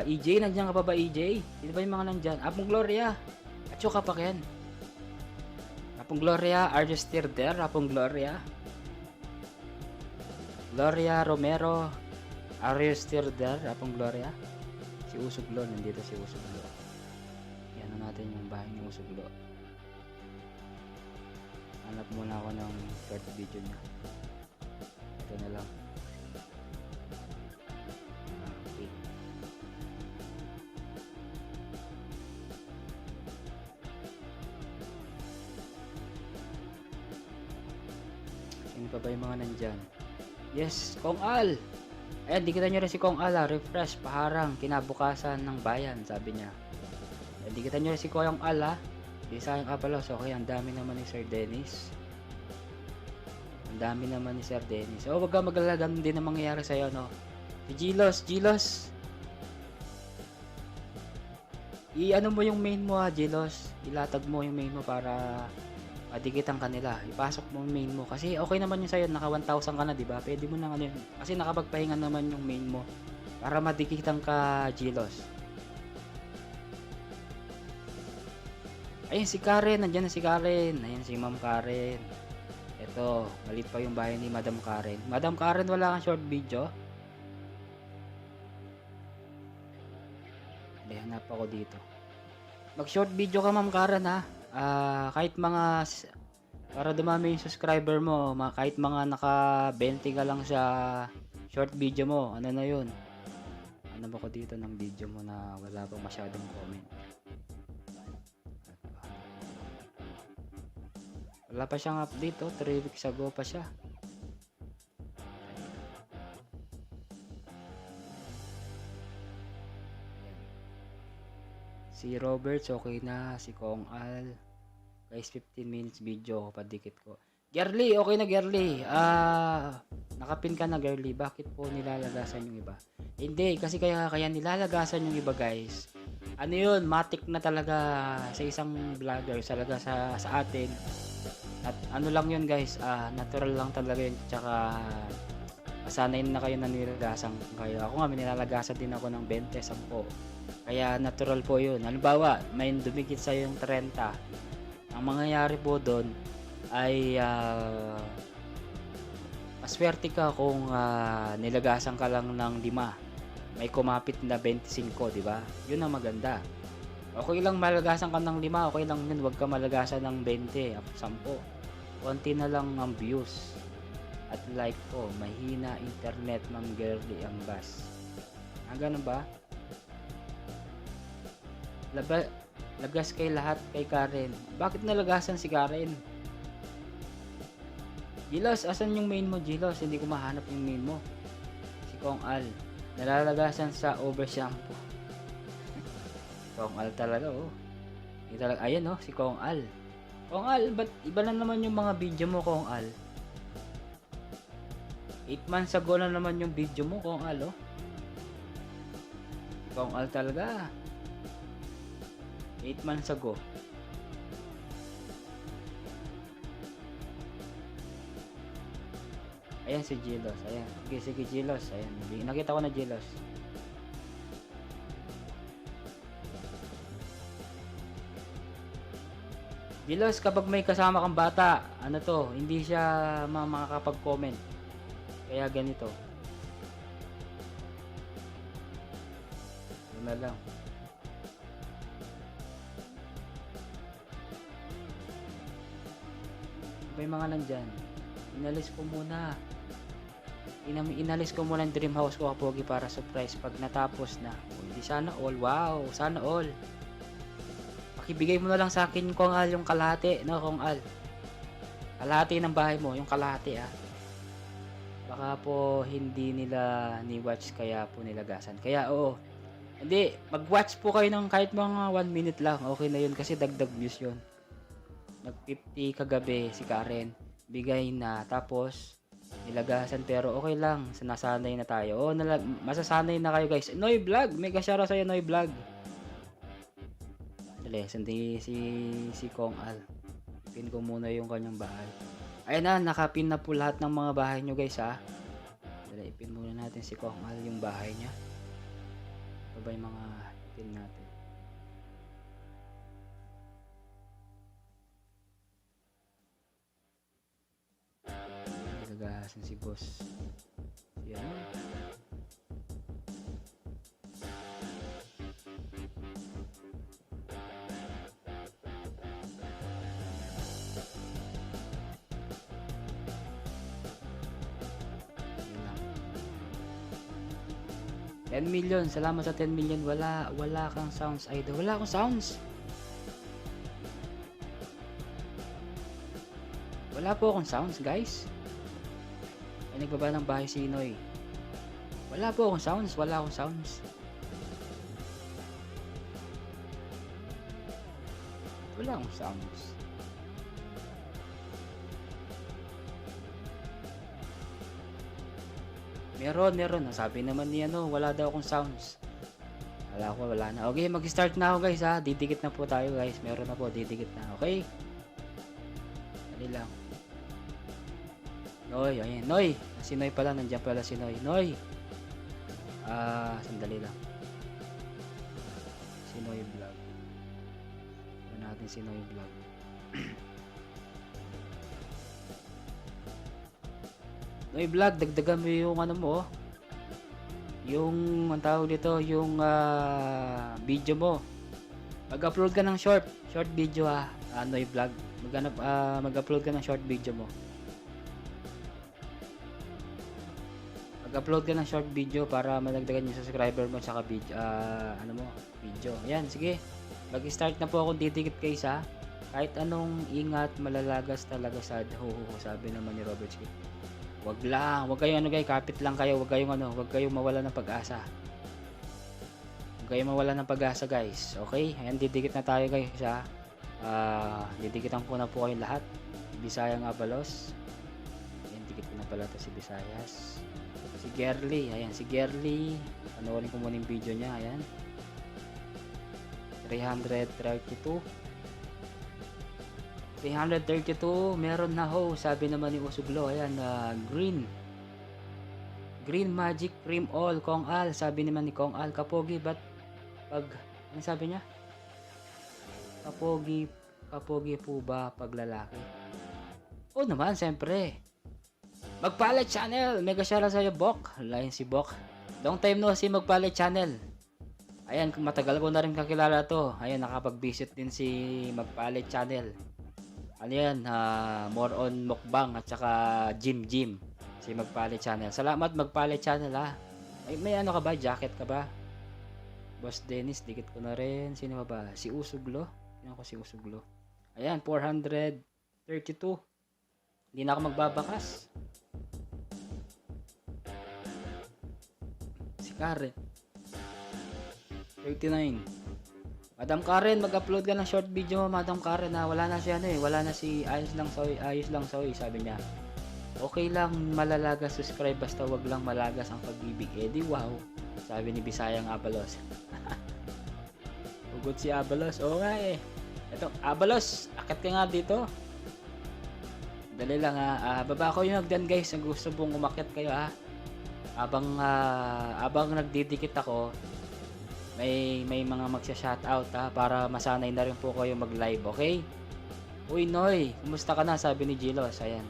EJ, nandiyan ka pa ba EJ? Sino ba yung mga nandyan? Apong Gloria. Atso ka pa yan. Apong Gloria, are you still there? Apong Gloria. Gloria Romero, are you still there? Apong Gloria. Si Usuglo, nandito si Usuglo. Yan na natin yung bahay ni Usuglo. Hanap muna ako ng short video niya. Ito na lang. Okay. Sino pa ba yung mga nandyan? Yes, Kong Al! Ayan, di kita nyo rin si Kong Al ha. Refresh, paharang, kinabukasan ng bayan, sabi niya. Ayan, di kita nyo rin si Kong Al ha. Di sayang Abalos, okay, ang dami naman ni Sir Dennis. Ang dami naman ni Sir Dennis. So, wag ka magalala, ganun din ang mangyayari sa'yo, no? Si Gilos. I-ano mo yung main mo ha, Gilos. Ilatag mo yung main mo para madikitan kanila. Ipasok mo yung main mo. Kasi okay naman yung sa'yo, naka 1,000 ka na, diba? Pwede mo na ano yun. Kasi nakapagpahinga naman yung main mo para madikitan ka, Gilos. Ayun si Karen, nandiyan na si Karen. Ayun si Ma'am Karen. Ito, malit pa yung bahay ni Madam Karen. Madam Karen, wala kang short video? Hindi, hanap ako dito. Mag short video ka, Ma'am Karen ha. Kahit mga, para dumami yung subscriber mo, kahit mga naka 20 ka lang sa short video mo, ano na yun? Ano ba ko dito ng video mo na wala pang masyadong comment? Wala pa siyang update, 3 weeks ago pa siya. Si Roberts, okay na. Si Kong Al. Guys, 15 minutes video, padikit ko. Girly, okay na Girly. Nakapin ka na Girly. Bakit po nilalagasan yung iba? Hindi, kasi kaya nilalagasan yung iba guys. Ano yun, matik na talaga sa isang vlogger, talaga sa atin. At ano lang yun guys, natural lang talaga yun. Tsaka masanay na kayo na nilagasan kayo. Ako nga, nilalagasan din ako ng 20, 10. Kaya natural po yun. Halimbawa, may dumikit sa yung 30. Ang mangyayari po doon ay maswerte ka kung nilagasan ka lang ng 5. May kumapit na 25, di ba? Yun ang maganda. Okay lang malagasan ka ng 5, okay lang yun. Huwag ka malagasan ng 20, 10. Konti na lang ang views. At like ko, mahina internet, Ma'am Girly ang bus. Ganun ba? Lagas kay lahat kay Karen. Bakit nalagasan si Karen? Gilos, asan yung main mo, Gilos? Hindi ko mahanap yung main mo. Si Kong Al. Nalalagasan sa over shampoo. Kong Al talaga, oh. Ayan, oh, si Kong Al. Kong Al, ba't iba na naman yung mga video mo, Kong Al? 8 months ago na naman yung video mo, Kong Al, oh. Kong Al talaga. 8 months ago. Ayan si Gilos. Ayan. Sige Gilos. Ayan. Nakita ko na Gilos. Gilos, kapag may kasama kang bata, ano to, hindi siya makakapag-comment. Kaya ganito. Yun na lang. May mga nandyan. Inalis ko muna. Inalis ko muna yung dream house ko, Kapogi, para surprise pag natapos na. Hindi, sana all. Wow, sana all. Pakibigay mo na lang sa akin, Kong Al, yung kalahati, no, Kong Al. Kalahati ng bahay mo, yung kalahati, ah. Baka po hindi nila ni-watch, kaya po nilagasan. Kaya, oo. Hindi, mag-watch po kayo ng kahit mga 1 minute lang. Okay na yun kasi dagdag views yun. Nag-50 kagabi si Karen. Bigay na. Tapos, nilagasan. Pero okay lang. Nasanay na tayo. Oo, masasanay na kayo, guys. Noy Vlog. Mega shoutout sa'yo, Noy Vlog. Dali, sandi si Kong Al. Pin ko muna yung kanyang bahay. Ayun na, nakapin na po lahat ng mga bahay nyo, guys, ha. Dali, ipin muna natin si Kong Al yung bahay niya. Ito ba yung mga pin natin? Nilagasan si boss. Yan. Yan lang. 10 million. Salamat sa 10 million. Wala kang sounds, idol. Wala akong sounds. Wala po akong sounds, guys. Ay, nagbaba ng bahay si Noy. Wala po akong sounds. Wala akong sounds. Wala akong sounds. Meron. Sabi naman niya, no, wala daw akong sounds. Wala na. Okay, mag-start na ako, guys, ha. Didikit na po tayo, guys. Meron na po, didikit na. Okay? Dali lang. Noy, ayun. Noy! Si Noy pala, nandiyan pala si Noy. Noy! Sandali lang. Si Noy Vlog. Ano natin si Noy Vlog. Noy Vlog, dagdagan mo yung ano mo, oh. Yung, ang tawag dito, yung video mo. Mag-upload ka ng short video, ha. Noy Vlog. Mag-upload ka ng short video mo. Mag-upload ka ng short video para madagdagan yung subscriber mo tsaka video, video. Ayan, sige. Mag-start na po ako, didikit kayo sa kahit anong ingat, malalagas talaga sa sabi naman ni Robert Ski. Wag kayong guys, kapit lang kayo, wag kayong mawala ng pag-asa. Huwag kayong mawala ng pag-asa, guys. Okay? Ayan, didikit na tayo, guys, ha. Didikitan ko na po kayo lahat. Bisayang Abalos. Ayan, dikit ko na pala to si Visayas. Si Gerly, ayan si Gerly. Panoorin ko muna yung video niya, ayan. 332. Meron na ho, sabi naman ni Usuglo. Ayan, Green Magic Cream All, Kong Al. Sabi naman ni Kong Al, Kapogi, but pag, ano sabi niya? Kapogi po ba pag lalaki? Oo naman, siyempre. Magpalit channel, mega shoutout sa'yo, Bok. Lain si Bok. Long time no si Magpalit channel. Ayan, matagal ko na rin kakilala to. Ayan, nakapag-visit din si Magpalit channel. Ano yan, more on mukbang at saka gym. Si Magpalit channel. Salamat Magpalit channel, ha. May ano ka ba? Jacket ka ba? Boss Dennis, dikit ko na rin. Sino ba? Si Usuglo. Yan ko si Usuglo. Ayan, 432. Hindi na ako magbabakas. Si Karen. 39. Madam Karen, mag-upload ka ng short video, Madam Karen, ha. Wala na si wala na si ayos lang soy, sabi niya. Okay lang malalaga subscribe basta wag lang malagas ang pag-ibig. Di wow. Sabi ni Bisayang Abalos. Hugot si Abalos. Oo nga eh. Ito, Abalos, akit ka nga dito. Dali lang, ha. Baba ko yung nagdan, guys. Ang gusto pong umakyat kayo, ha. Abang nagdidikit ako, may mga magsha-shoutout, ha, para masanay na rin po kayo mag-live, okay? Uy, Noy, kumusta ka na? Sabi ni Jilos, ayan.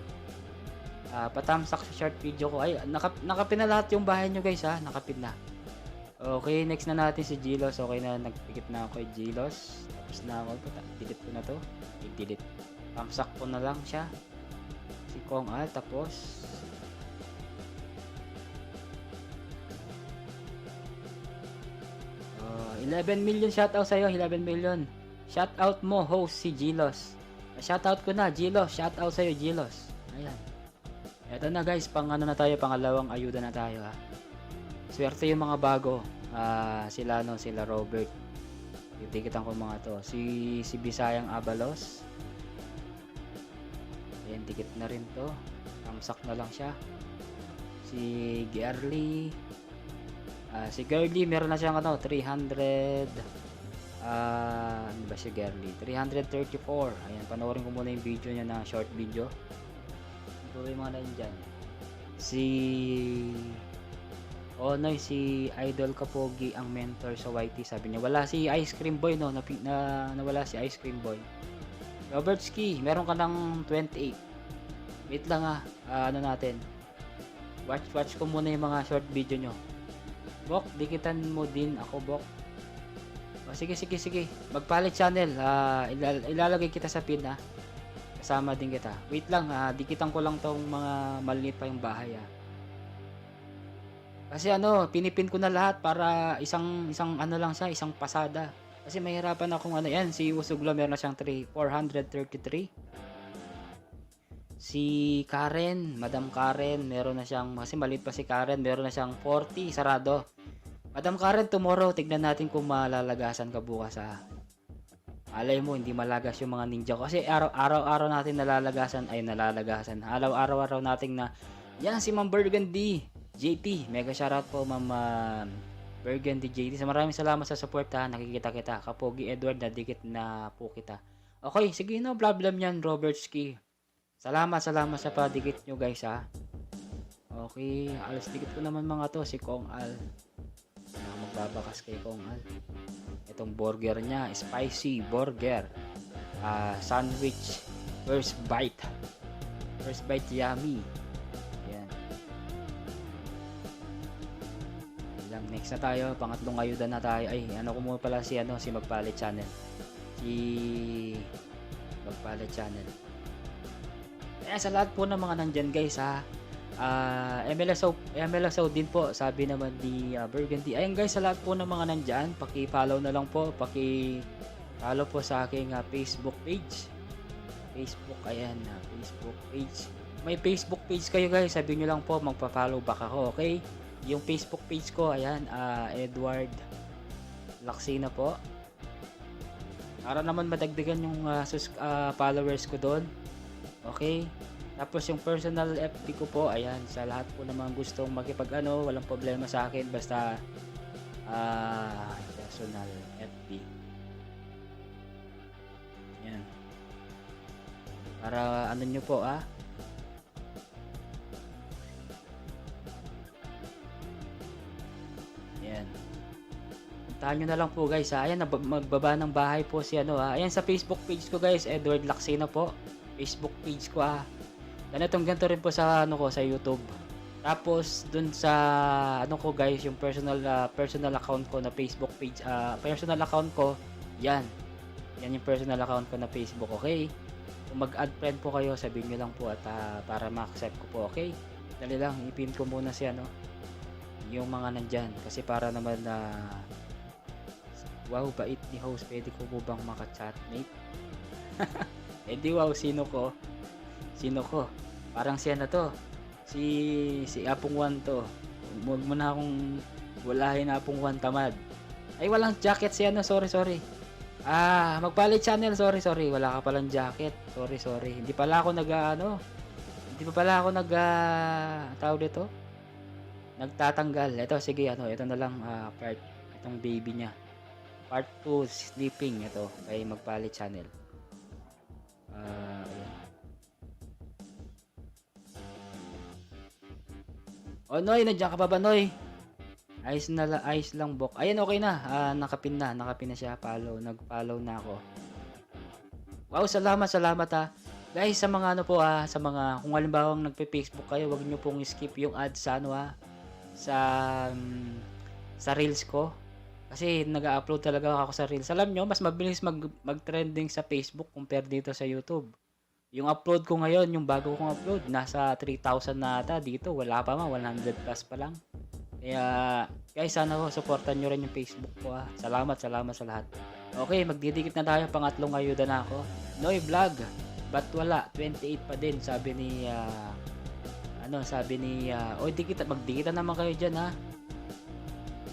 Patamsak sa short video ko. Ay, nakapin na lahat yung bahay nyo, guys, ha. Nakapin na. Okay, next na natin si Jilos. Okay na, nagpikit na ako kay Jilos. Tapos na ako. Delete ko na to. I-delete. Tamsak ko na lang siya. Kong Al, tapos 11 million shoutout sa'yo, 11 million. Shoutout mo, host, si Gilos. Shoutout ko na, Gilos. Shoutout sa'yo, Gilos. Ayan. Eto na guys, pang ano na tayo, pangalawang ayuda na tayo ha. Swerte yung mga bago. Sila Robert. Titikitan ko mga to. Si Bisayang Abalos. Ayan, tikit na rin to. Tamsak na lang siya. Si Gerly. Si Gerly, meron na siyang 300. Ano ba si Gerly? 334. Ayan, panoorin ko muna yung video niya na short video. Ito yung mga nandyan. Si Idol Kapogi ang mentor sa YT. Sabi niya, wala si Ice Cream Boy, no? Nawala si Ice Cream Boy. Robert Ski, meron ka ng 28. Wait lang ano natin. Watch ko muna yung mga short video nyo. Bok, dikitan mo din ako, Bok. Sige. Magpalit channel. Ilalagay kita sa pin, Kasama din kita. Wait lang, dikitan ko lang tong mga maliit pa yung bahay, Kasi pinipin ko na lahat para isang ano lang siya, isang pasada. Kasi mahirapan akong yan, si Usuglo meron na siyang 433. Si Karen, Madam Karen, meron na siyang, kasi maliit pa si Karen, meron na siyang 40, sarado. Madam Karen, tomorrow, tignan natin kung malalagasan ka bukas, Alay mo, hindi malagas yung mga ninja ko. Kasi araw-araw natin nalalagasan. Araw-araw natin na, yan si Ma'am Burgundy, JT. Mega shoutout po, Ma'am Burgundy JT. Maraming salamat sa support, nakikita kita. Kapogi Edward, nadikit na po kita. Okay, sige no, problem yan, Robert Ski. Salamat sa padikit nyo guys, Okay, alas dikit ko naman mga to, si Kong Al. Magbabakas kay Kong Al. Itong burger niya, spicy burger. Sandwich. First bite yummy. Yan. Next na tayo, pangatlong ayuda na tayo. Ay, ano ko muna pala si Magpalit Channel. Magpalit Channel. Sa lahat po ng mga nandyan guys, MLSO din po, sabi naman ni Burgundy. Ayun guys, sa lahat po ng mga nandyan, paki-follow na lang po, paki-follow po sa aking Facebook page. Facebook page. May Facebook page kayo guys, sabi nyo lang po, magpa-follow back ako, okay? Yung Facebook page ko, ayan, Edward Laksina po. Para naman madagdagan yung followers ko doon. Okay? Tapos yung personal FB ko po, ayan, sa lahat po ng mga gustong walang problema sa akin, basta personal FB. Ayan. Para ano nyo po, Ayan. Puntahan nyo na lang po guys, Ayan, magbaba ng bahay po si Ayan sa Facebook page ko guys, Edward Laksina po. Facebook page ko, ganito rin po sa sa YouTube. Tapos dun sa ko guys, yung personal account ko na Facebook page, personal account ko, yan yung personal account ko na Facebook, okay? Kung mag-add friend po kayo, sabihin niyo lang po at para ma-accept ko po, okay? Dali lang, ipin ko muna si yung mga nandyan, kasi para naman wow, bait ni host, pwede ko po bang maka-chatmate? Di wow, sino ko? Parang siya na to. Si Apong Juan to. Huwag mo na akong walahin Apong Juan tamad. Ay, walang jacket siya sorry. Magpalit channel, sorry. Wala ka palang jacket. Sorry. Hindi pala ako tawag dito. Nagtatanggal. Ito, sige, ito na lang part. Itong baby niya. Part 2, sleeping. Ito, kay Magpalit channel. Ayan. Noy, nandiyan ka pa ba, Noy? Ayos lang, Bok. Ayan, okay na. Nakapin na siya. Nag-follow na ako. Wow, salamat Guys, sa mga sa mga, kung halimbawang nagpe-Facebook kayo, wag niyo pong skip yung ads sa Reels ko. Kasi nag-upload talaga ako sa Reels. Alam nyo, mas mabilis mag-trending sa Facebook compare dito sa YouTube. Yung upload ko ngayon, yung bago kong upload, nasa 3,000 na ata. Dito, wala pa, 100 plus pa lang. Kaya, guys, sana ho, supportan nyo rin yung Facebook ko, ha. Salamat, salamat sa lahat. Okay, magdidikit na tayo. Pangatlong ayuda na ako. Noy Vlog, ba't wala? 28 pa din, sabi ni, oy, magdikitan naman kayo dyan, ha.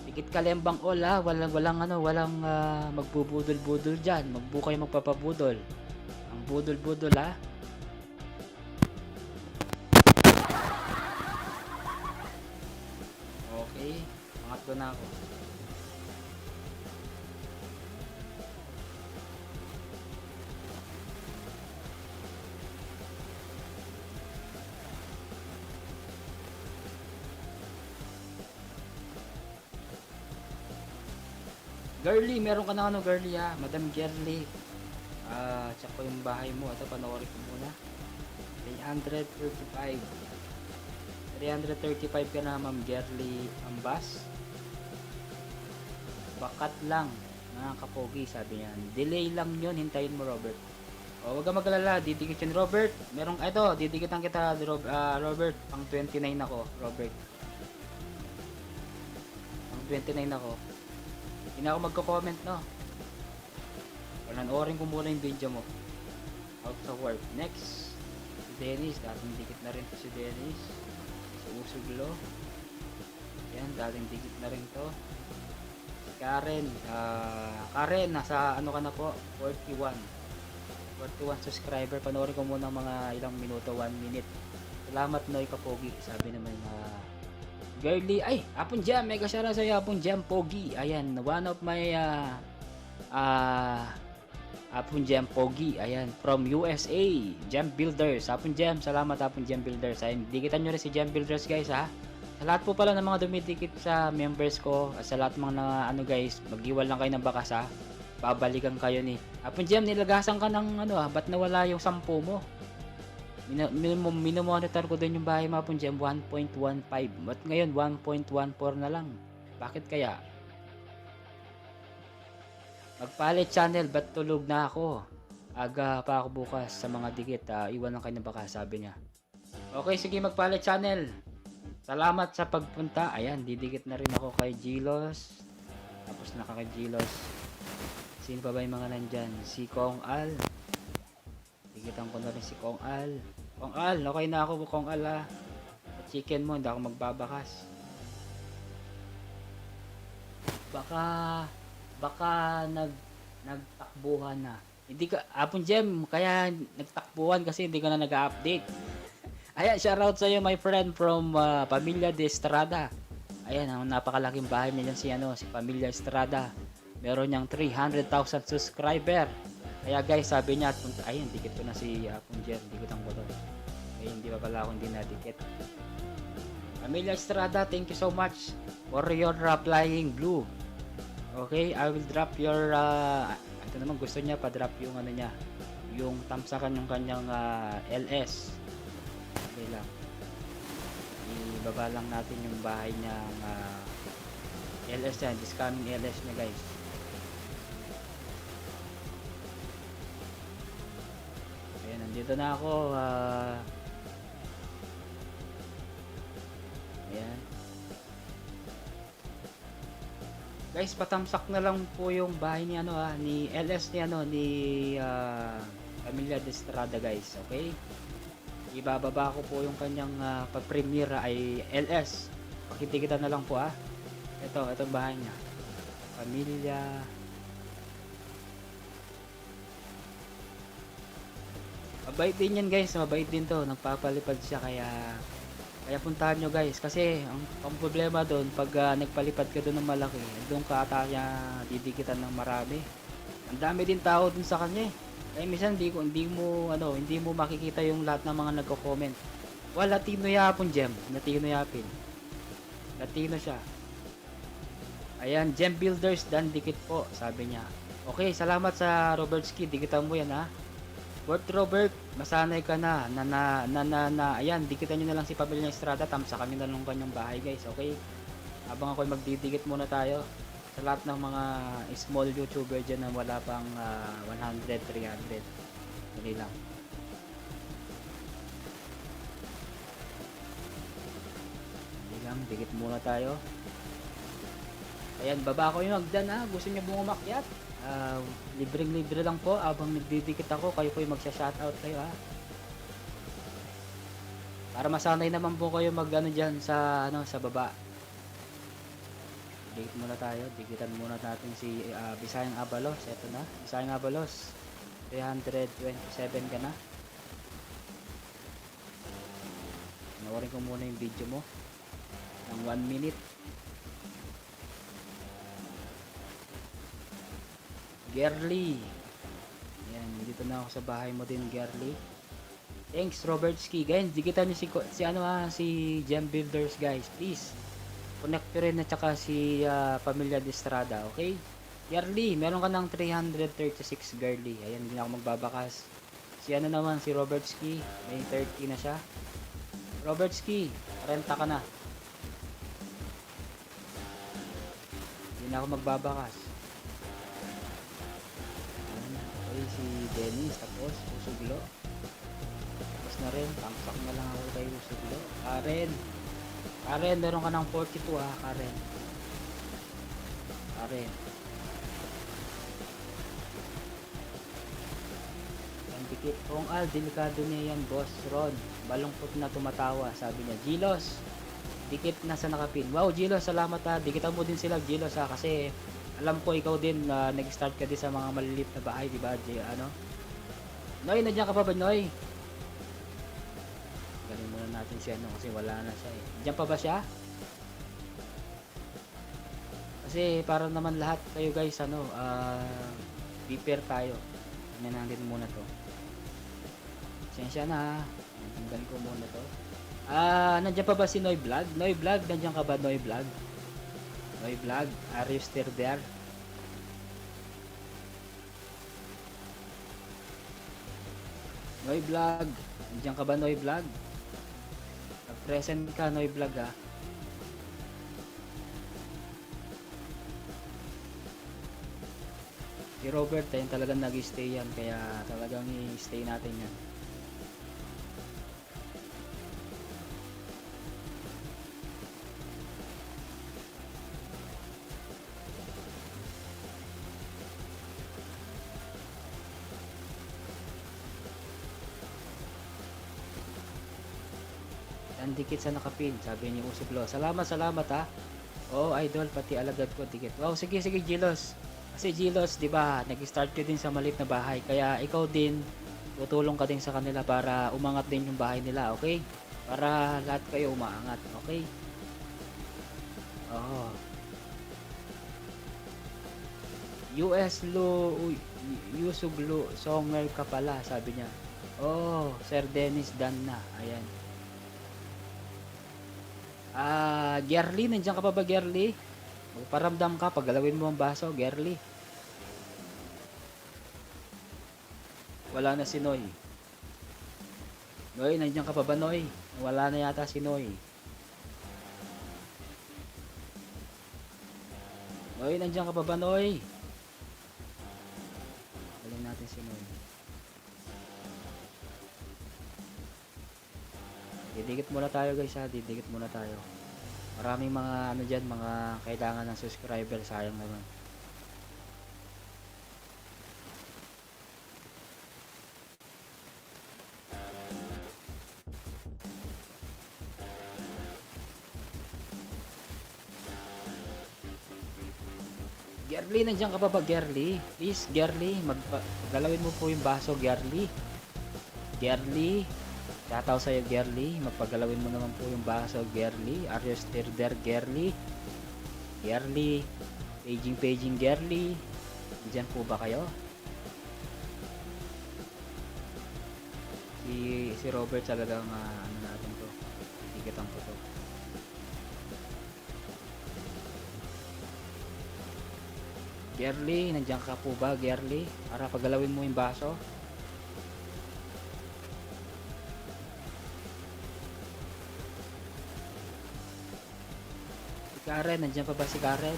Dikit kalembang all, ha. Walang magbubudol-budol dyan. Kayo magpapabudol. Ang budol-budol, ha. Okay, pangatlo na ako. Girly, meron ka na ano, girly, ha? Madam Girly. Check ko yung bahay mo. Ito, panoorin ko muna. 335. 335 ka na, Ma'am Girly Ambas. Bakat lang, mga kapogi, sabi niya. Delay lang yun, hintayin mo, Robert. O, wag kang magalala, didikit yun, Robert. Didikitan kita, Robert. Pang 29 ako, Robert. Pang 29 ako. Hindi na ako magko-comment, no? Panoorin ko muna yung video mo. Out sa work. Next, si Dennis. Dating dikit na rin to si Dennis. Si Usuglo. Yan, dating dikit na rin to. Si Karen. Karen, nasa ano ka na po? 41 subscriber. Panoorin ko muna mga ilang minuto, 1 minute. Salamat, Noy Kapogi. Sabi naman Girly, ay, Apon Jam, mega shoutout sa'yo, Apon Jam, Pogi. Ayan, one of my Apon Jam Pogi, ayan, from USA, Jam Builders. Apon Jam, salamat Apon Jam Builders. Ayan, dikitan nyo rin si Jam Builders, guys, ha. Sa lahat po pala ng mga dumidikit sa members ko, sa lahat ng mga guys, mag-iwal lang kayo ng bakas, ha. Babalikan kayo ni Apon Jam, nilagasan ka ng ba't nawala yung 10 mo? Minomonitor ko din yung bahay mo, Apon Jam, 1.15. But ngayon, 1.14 na lang. Bakit kaya? Magpalit channel, ba't tulog na ako? Aga pa ako bukas sa mga dikit. Iwan lang kayo ng baka, sabi niya. Okay, sige, magpalit channel. Salamat sa pagpunta. Ayan, didikit na rin ako kay Gilos. Tapos na kay Gilos. Sino pa ba yung mga nandyan? Si Kong Al. Dikitan ko na rin si Kong Al. Kong Al, okay na ako, Kong Al, ha. Chicken mo, hindi ako magbabakas. Baka nagtakbuhan na. Hindi ka, Apon Gem, kaya nagtakbuhan kasi hindi ka na nag-update. Ayan, shoutout sa'yo, my friend from Pamilya de Estrada. Ayan, ang napakalaking bahay niyan si Pamilya Estrada. Meron niyang 300,000 subscriber. Kaya guys, sabi niya, ayun, dikit ko na si Apon Gem, dikitan ko doon. Ay, hindi pa pala ako hindi nadikit. Pamilya Estrada, thank you so much for your flying blue. Okay, I will drop your ito naman gusto niya pa-drop yung niya, yung tamsakan yung kanyang LS. Okay lang. Ibaba lang natin yung bahay niyang LS yan, this coming LS niya, guys. Ayan, nandito na ako. Ayan. Guys, patamsak na lang po yung bahay ni ni LS ni Pamilya de Estrada, guys. Okay? Ibababa ko po yung kanyang pa-premiere ay LS. Pakita na lang po, itong bahay niya. Pamilya. Mabait din yan, guys. Mabait din to. Nagpapalipad siya, kaya puntahan nyo, guys, kasi ang problema doon pag nagpalipad ka doon ng malaki, doon ka ata niya didikitan ng marami. Ang dami din tao doon sa kanya, kaya minsan hindi mo makikita yung lahat ng mga nagko-comment. Latino yapon, Gem, Latino yapin, Latino siya. Ayan, Gem Builders, dan dikit po, sabi niya. Okay, salamat sa Robertski, dikitan mo yan, ha. Robert, masanay ka na, ayan, dikitan nyo na lang si Pamilya Estrada, tamsakan nyo na lang kanyang bahay, guys, okay? Habang ako'y magdidikit muna tayo sa lahat ng mga small YouTuber dyan na wala pang 100, 300, hindi lang. Yan, dikit muna tayo. Ayan, baba ko yung hagdan ha. Gusto niyo bang umakyat? Libreng-libre lang po. Habang nagdidikit ako, kayo po yung magsha-shoutout kayo ha. Para masanay naman po kayo mag-ano dyan sa, sa baba. Dikit muna tayo. Dikitan muna natin si Bisayang Abalos. Ito na. Bisayang Abalos. 327 ka na. Panoorin ko muna yung video mo. Ng 1 minute. Gerly. Ayan, dito na ako sa bahay mo din, Gerly. Thanks, Robert Ski. Guys, dikitan niyo si Gem Builders, guys. Please. Connect nyo rin at saka si Pamilya de Estrada, okay? Gerly, meron ka ng 336 Gerly. Ayan, hindi na ako magbabakas. Si naman, si Robert Ski. May 30 na siya. Robert Ski, renta ka na. Hindi na ako magbabakas. Ayan, okay, si Dennis. Tapos, Usuglo. Tapos na rin, pangsak na lang ako kay Usuglo. Karen, meron ka ng 42 ha, Karen. Ang dikit. Kung delikado niya yan, Boss Ron. Balungkot na tumatawa, sabi niya. Gilos, dikit na sa nakapin. Wow, Gilos, salamat ha. Dikitan mo din sila, Gilos ha, kasi alam ko ikaw din nag-start ka din sa mga maliliit na bahay, di ba? Noy, nandiyan ka pa ba, Noy? Galing muna natin siya kasi wala na siya eh. Diyan pa ba siya? Kasi para naman lahat kayo guys be fair tayo. Tingnan natin muna to. Sensya na. Tanggal ko muna to. Nandiyan pa ba si Noy Vlog? Noy Vlog, nandiyan ka ba, Noy Vlog? Noy Vlog, are you still there? Noy Vlog, nandiyan ka ba, Noy Vlog? Present ka, Noy Vlog ha. Si Robert ayun talagang nag-stay yan, kaya talagang i-stay natin yan. Dikit sa nakapin, sabi ni Usuglo. Salamat ha. Oo, idol, pati alagad ko dikit. Wow, sige Gilos. Kasi Gilos, 'di ba, nag-start ka din sa maliit na bahay, kaya ikaw din tutulong ka din sa kanila para umangat din yung bahay nila, okay? Para lahat kayo umaangat, okay? Oo. Usuglo, songer ka pala, sabi niya. Oh, Sir Dennis Dan na. Ayan. Gerly, nandiyan ka pa ba, Gerly? Magparamdam ka, paggalawin mo ang baso, Gerly. Wala na si Noy. Noy, nandiyan ka pa ba, Noy? Wala na yata si Noy. Noy, nandiyan ka pa ba, Noy? Galing natin si Noy. Didikit muna tayo guys ha, didikit muna tayo. Maraming mga dyan, mga kailangan ng subscriber, sayang naman. Gerly, nandiyan ka pa ba, Gerly? Please, Gerly, galawin mo po yung baso, Gerly. Gerly, shoutout sa'yo, Gerly. Magpagalawin mo naman po yung baso, Gerly. Are you still there, Gerly? Gerly. Paging, Gerly. Diyan po ba kayo? Si Robert talagang natin to. Tikitan ko to. Gerly, nandiyan ka po ba, Gerly? Para pagalawin mo yung baso. Karen, nandiyan pa ba si Karen?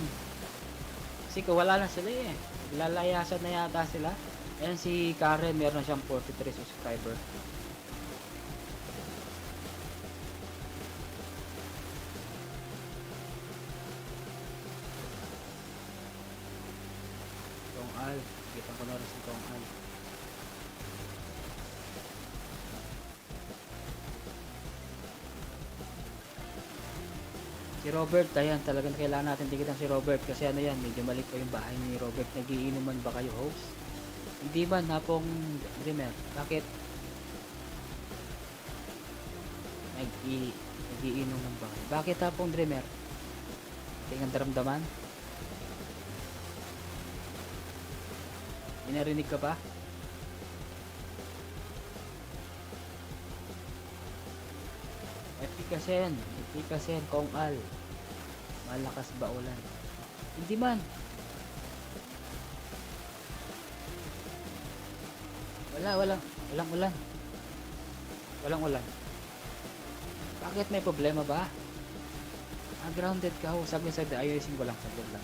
Kasi wala na sila eh. Lalayasan na yata sila. Ayan si Karen, meron siyang 43 subscriber. Kong Al. Kita ko na rin si Kong Al. Si Robert, ayan, talagang kailangan natin dikitan si Robert kasi ano yan, medyo mali pa yung bahay ni Robert. Nagiinuman ba kayo, host? Hindi ba, Napong Dreamer? Bakit? Nagiinuman ba kayo? Bakit, Napong Dreamer? Tingnan daramdaman? May narinig ka ba? Epikasen, Kong Al. Malakas ba ulan? Hindi man. Walang ulan. Walang ulan. Bakit may problema ba? Grounded ka ho. Sabi ayusin ko lang. Saglit lang.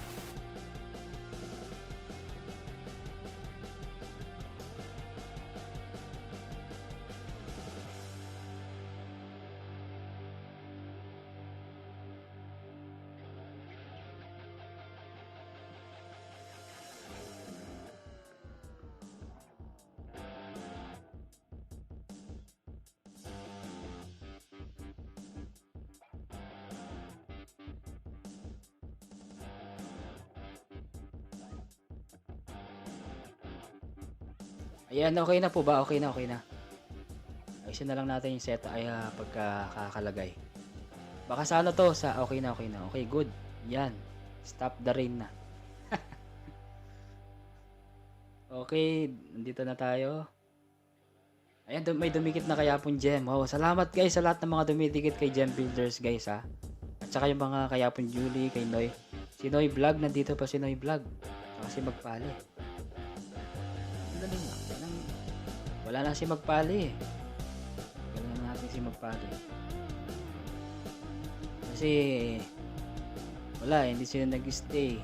Ayan, okay na po ba? Okay na. Ayusin na lang natin yung set ay pagkakakalagay. Baka sa ano to? Sa okay na. Okay, good. Yan. Stop the rain na. Okay, nandito na tayo. Ayan, may dumikit na kayapon gem. Oh, salamat guys sa lahat ng mga dumidikit kay Gem Builders guys ha. At saka yung mga kayapon Julie, kay Noy. Si Noy Vlog, nandito pa si Noy Vlog. Kasi magpali. Wala na si Magpali. Galing na natin si Magpali. Kasi wala, hindi sila nag-stay.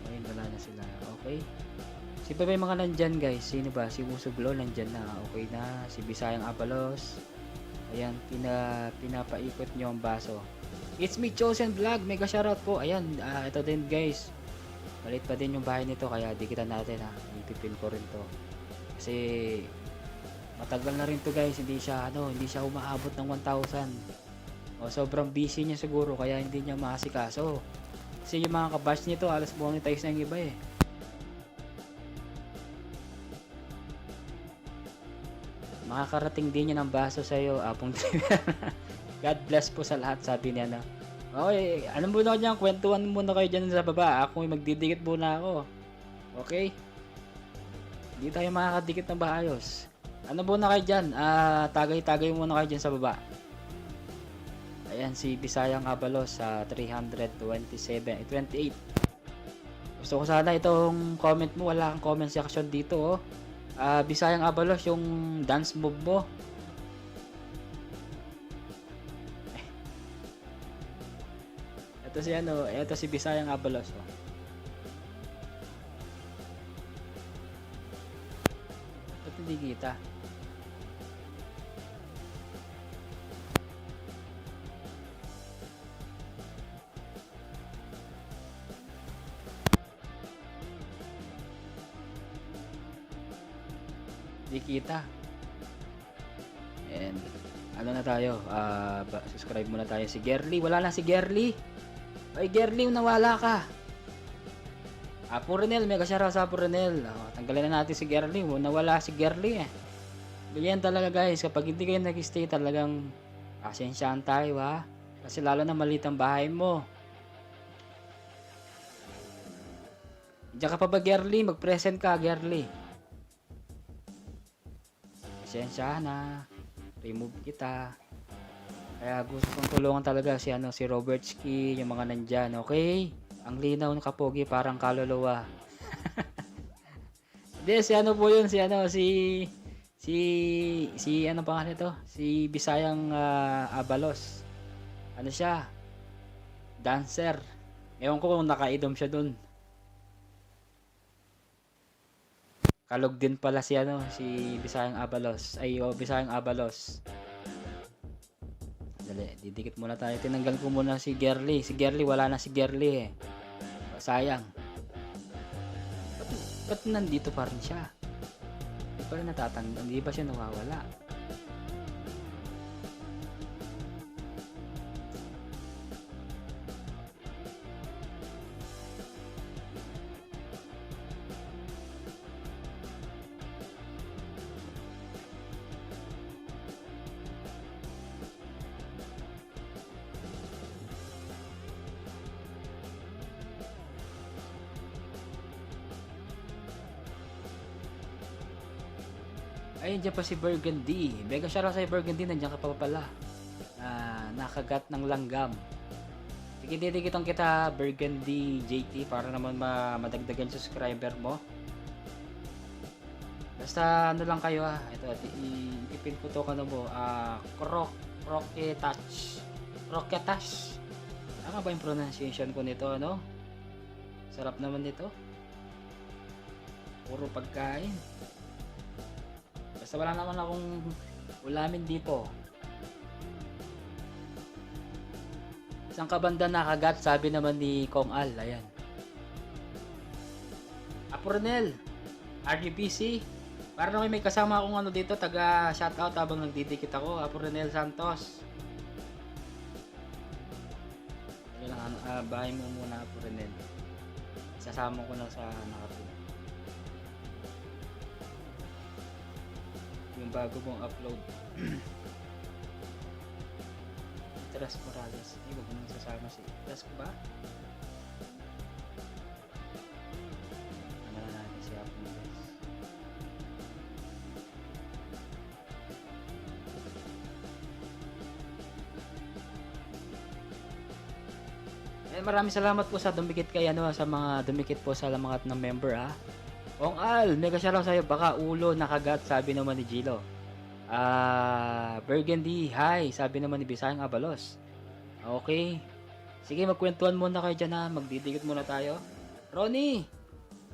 Ayun, wala na sila. Okay. Si pa yung mga nandyan guys. Sino ba? Si Usuglo nandyan na. Okay na. Si Bisayang Abalos. Ayan, pinapaikot nyo ang baso. It's me, Chosen Vlog. Mega shoutout po. Ayan, ito din guys. Malit pa din yung bahay nito kaya dikitan natin ha. Ipipin ko rin to. Kasi matagal na rin to guys. Hindi siya umaabot ng 1,000. O sobrang busy niya siguro kaya hindi niya maasikaso. Kasi yung mga kabash nito alas monetize na yung iba eh. Makakarating din yan ng baso sa iyo, Apong Dreamer. God bless po sa lahat, sabi niya na. Okay, ano muna niyan, kwentuhan muna kayo dyan sa baba. Ako may magdidikit muna ako. Okay? Hindi tayo makakadikit ng maayos. Ano muna kayo dyan? Tagay muna kayo dyan sa baba. Ayan, si Bisayang Abalos sa 328. Gusto ko sana itong comment mo. Wala kang comment section dito, oh. Bisayang Abalos, yung dance move mo. Ito si Bisayang Abalos, oh. Ba't hindi kita? Hindi kita. And ano na tayo? Subscribe muna tayo si Gerly. Wala na si Gerly. Ay, Gerly, nawala ka. Purinel, mega shoutout sa Purinel. Tanggalin na natin si Gerly. Nawala si Gerly eh. Ganyan talaga guys. Kapag hindi kayo nag-stay talagang pasensyahan tayo ha. Kasi lalo na maliit ang bahay mo. Diyan ka pa ba Gerly? Mag-present ka Gerly. Pasensyahan na. Remove kita. Kaya gusto kong tulungan talaga si Robert Ski, yung mga nandyan, okay? Ang linaw ng kapogi parang kaluluwa. Hindi, si ano pangalan ito? Si Bisayang Abalos. Ano siya? Dancer. Ewan ko kung nakaidom siya dun. Kalog din pala si Bisayang Abalos. Bisayang Abalos. Dali, didikit muna tayo. Tinanggal ko muna si Gerly. Si Gerly, wala na si Gerly eh. Sayang. Ba't nandito pa rin siya? Hindi pa rin natatanda, hindi ba siya nawawala? Ay, nandiyan pa si Burgundy. Mega shoutout sa'yo, Burgundy. Nandiyan ka pa pala. Nakagat ng langgam. Sige, didikitang kita, Burgundy JT, para naman madagdagan yung subscriber mo. Basta ano lang kayo Ito, ipipin ko to mo. Croquetas. Croquetas. Tama ba yung pronunciation ko nito, ano? Sarap naman nito. Puro pagkain. Basta wala naman akong ulamin dito. Isang kabanda nakagat, sabi naman ni Kong Al. Ayan. Apronel, RGPC. Para naman may kasama akong ano dito, taga shoutout habang nagdidikit ako. Apronel Santos. Ayan lang, bahay mo muna, Apronel. Sasama ko na sa nakapin. Yung bago mong upload. Tras Morales. Ay, wag mo nang sasama si Tras ko ba? Ano na natin si Apple guys. Maraming salamat po sa dumikit kay sa mga dumikit po sa lamangat ng member Kong Al, mega shoutout sa'yo. Baka ulo nakagat, sabi naman ni Gilo. Burgundy, hi, sabi naman ni Bisayang Abalos. Okay. Sige, magkwentuhan muna kayo dyan magdidikit muna tayo. Ronnie,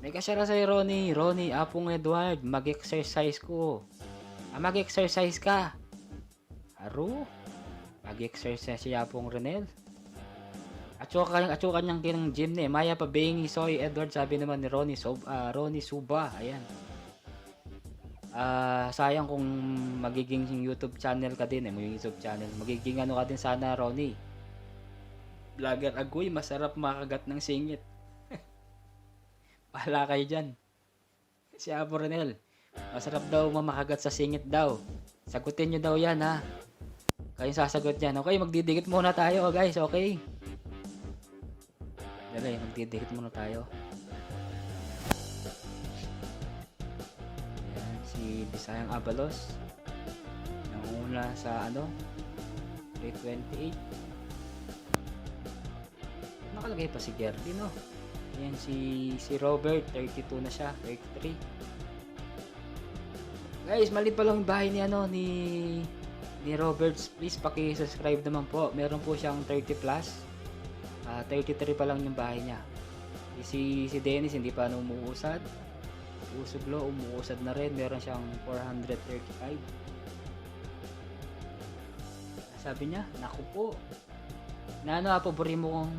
mega shoutout sa'yo, Ronnie. Ronnie, Apong Edward, mag-exercise ko. Mag-exercise ka. Aro, mag-exercise si Apong Renel. Atsukan niyang kinang gym Maya pa Bengi Soy Edward, sabi naman ni Ronnie Suba. Ayan. Sayang kung magiging YouTube channel ka din may YouTube channel. Magiging ano ka din sana, Ronnie. Vlogger Agoy, masarap makagat ng singit. Pahala kayo dyan. Si Apo Renel, masarap daw mamakagat sa singit daw. Sagutin nyo daw yan Kayo sasagot yan. Okay, magdidikit muna tayo guys, okay? Dali, magdidikit muna tayo. Ayan, si Bisayang Abalos. Nanguna sa 328. Nakalagay pa si Gerdy, no? Ayan, si Robert, 32 na siya, 33. Guys, mali pa lang yung bahay ni Roberts. Please, paki-subscribe naman po. Meron po siyang 30 plus. 33 pa lang yung bahay niya. Si Dennis hindi pa umuusad. Usuglo umuusad na rin. Meron siyang 435. Sabi niya, naku po. Pabori mo kong...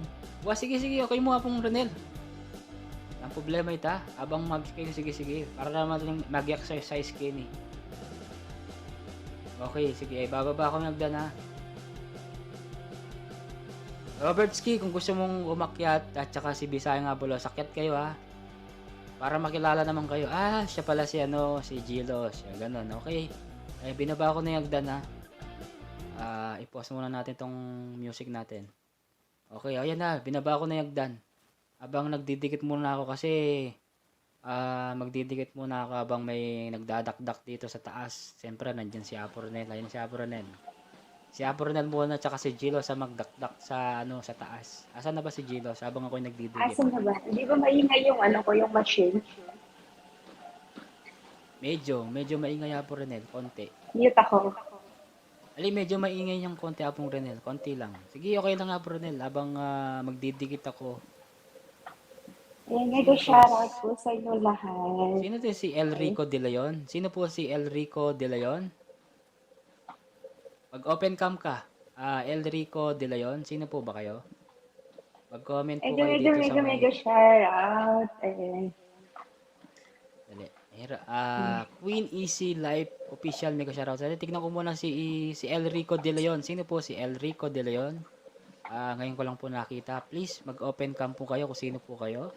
sige, okay mo pong Renel. Ang problema ita, abang sige. Para naman mag-exercise kayo Okay, sige. Bababa ako nagdan Robertski, kung gusto mong umakyat at saka si Bisayang Abalos, akyat kayo para makilala naman kayo. Siya pala si Gilo, siya ganun. Okay. Binaba ko na yung hagdan i-pause muna natin tong music natin. Okay, ayan binaba ko na yung hagdan. Abang nagdidikit muna ako kasi magdidikit muna ako habang may nagdadakdak dito sa taas. Siyempre nandiyan si Apo Renel. Ayun si Apo Renel. Si Apo Renel muna tsaka si Gilo sa magdakdak sa sa taas. Asan na ba si Gilo? Habang ako'y nagdidikit. Asan na ba? Hindi ba maingay yung yung machine? Medyo maingay Apo Renel, konti. Mute ako. Medyo maingay yung konti Apong Renel, konti lang. Sige, okay lang Apo Renel habang magdidikit ako. Mega shoutout po sa inyo lahat. Sino to si Elrico De Leon? Sino po si Elrico De Leon? Mag-open cam ka. Elrico De Leon, sino po ba kayo? Mag-comment po kayo dito sa Mega shoutout. Queen Easy Life Official Mega Shoutout. Tignan ko muna si Elrico De Leon. Sino po si Elrico De Leon? Ngayon ko lang po nakita. Please, mag-open cam po kayo kung sino po kayo.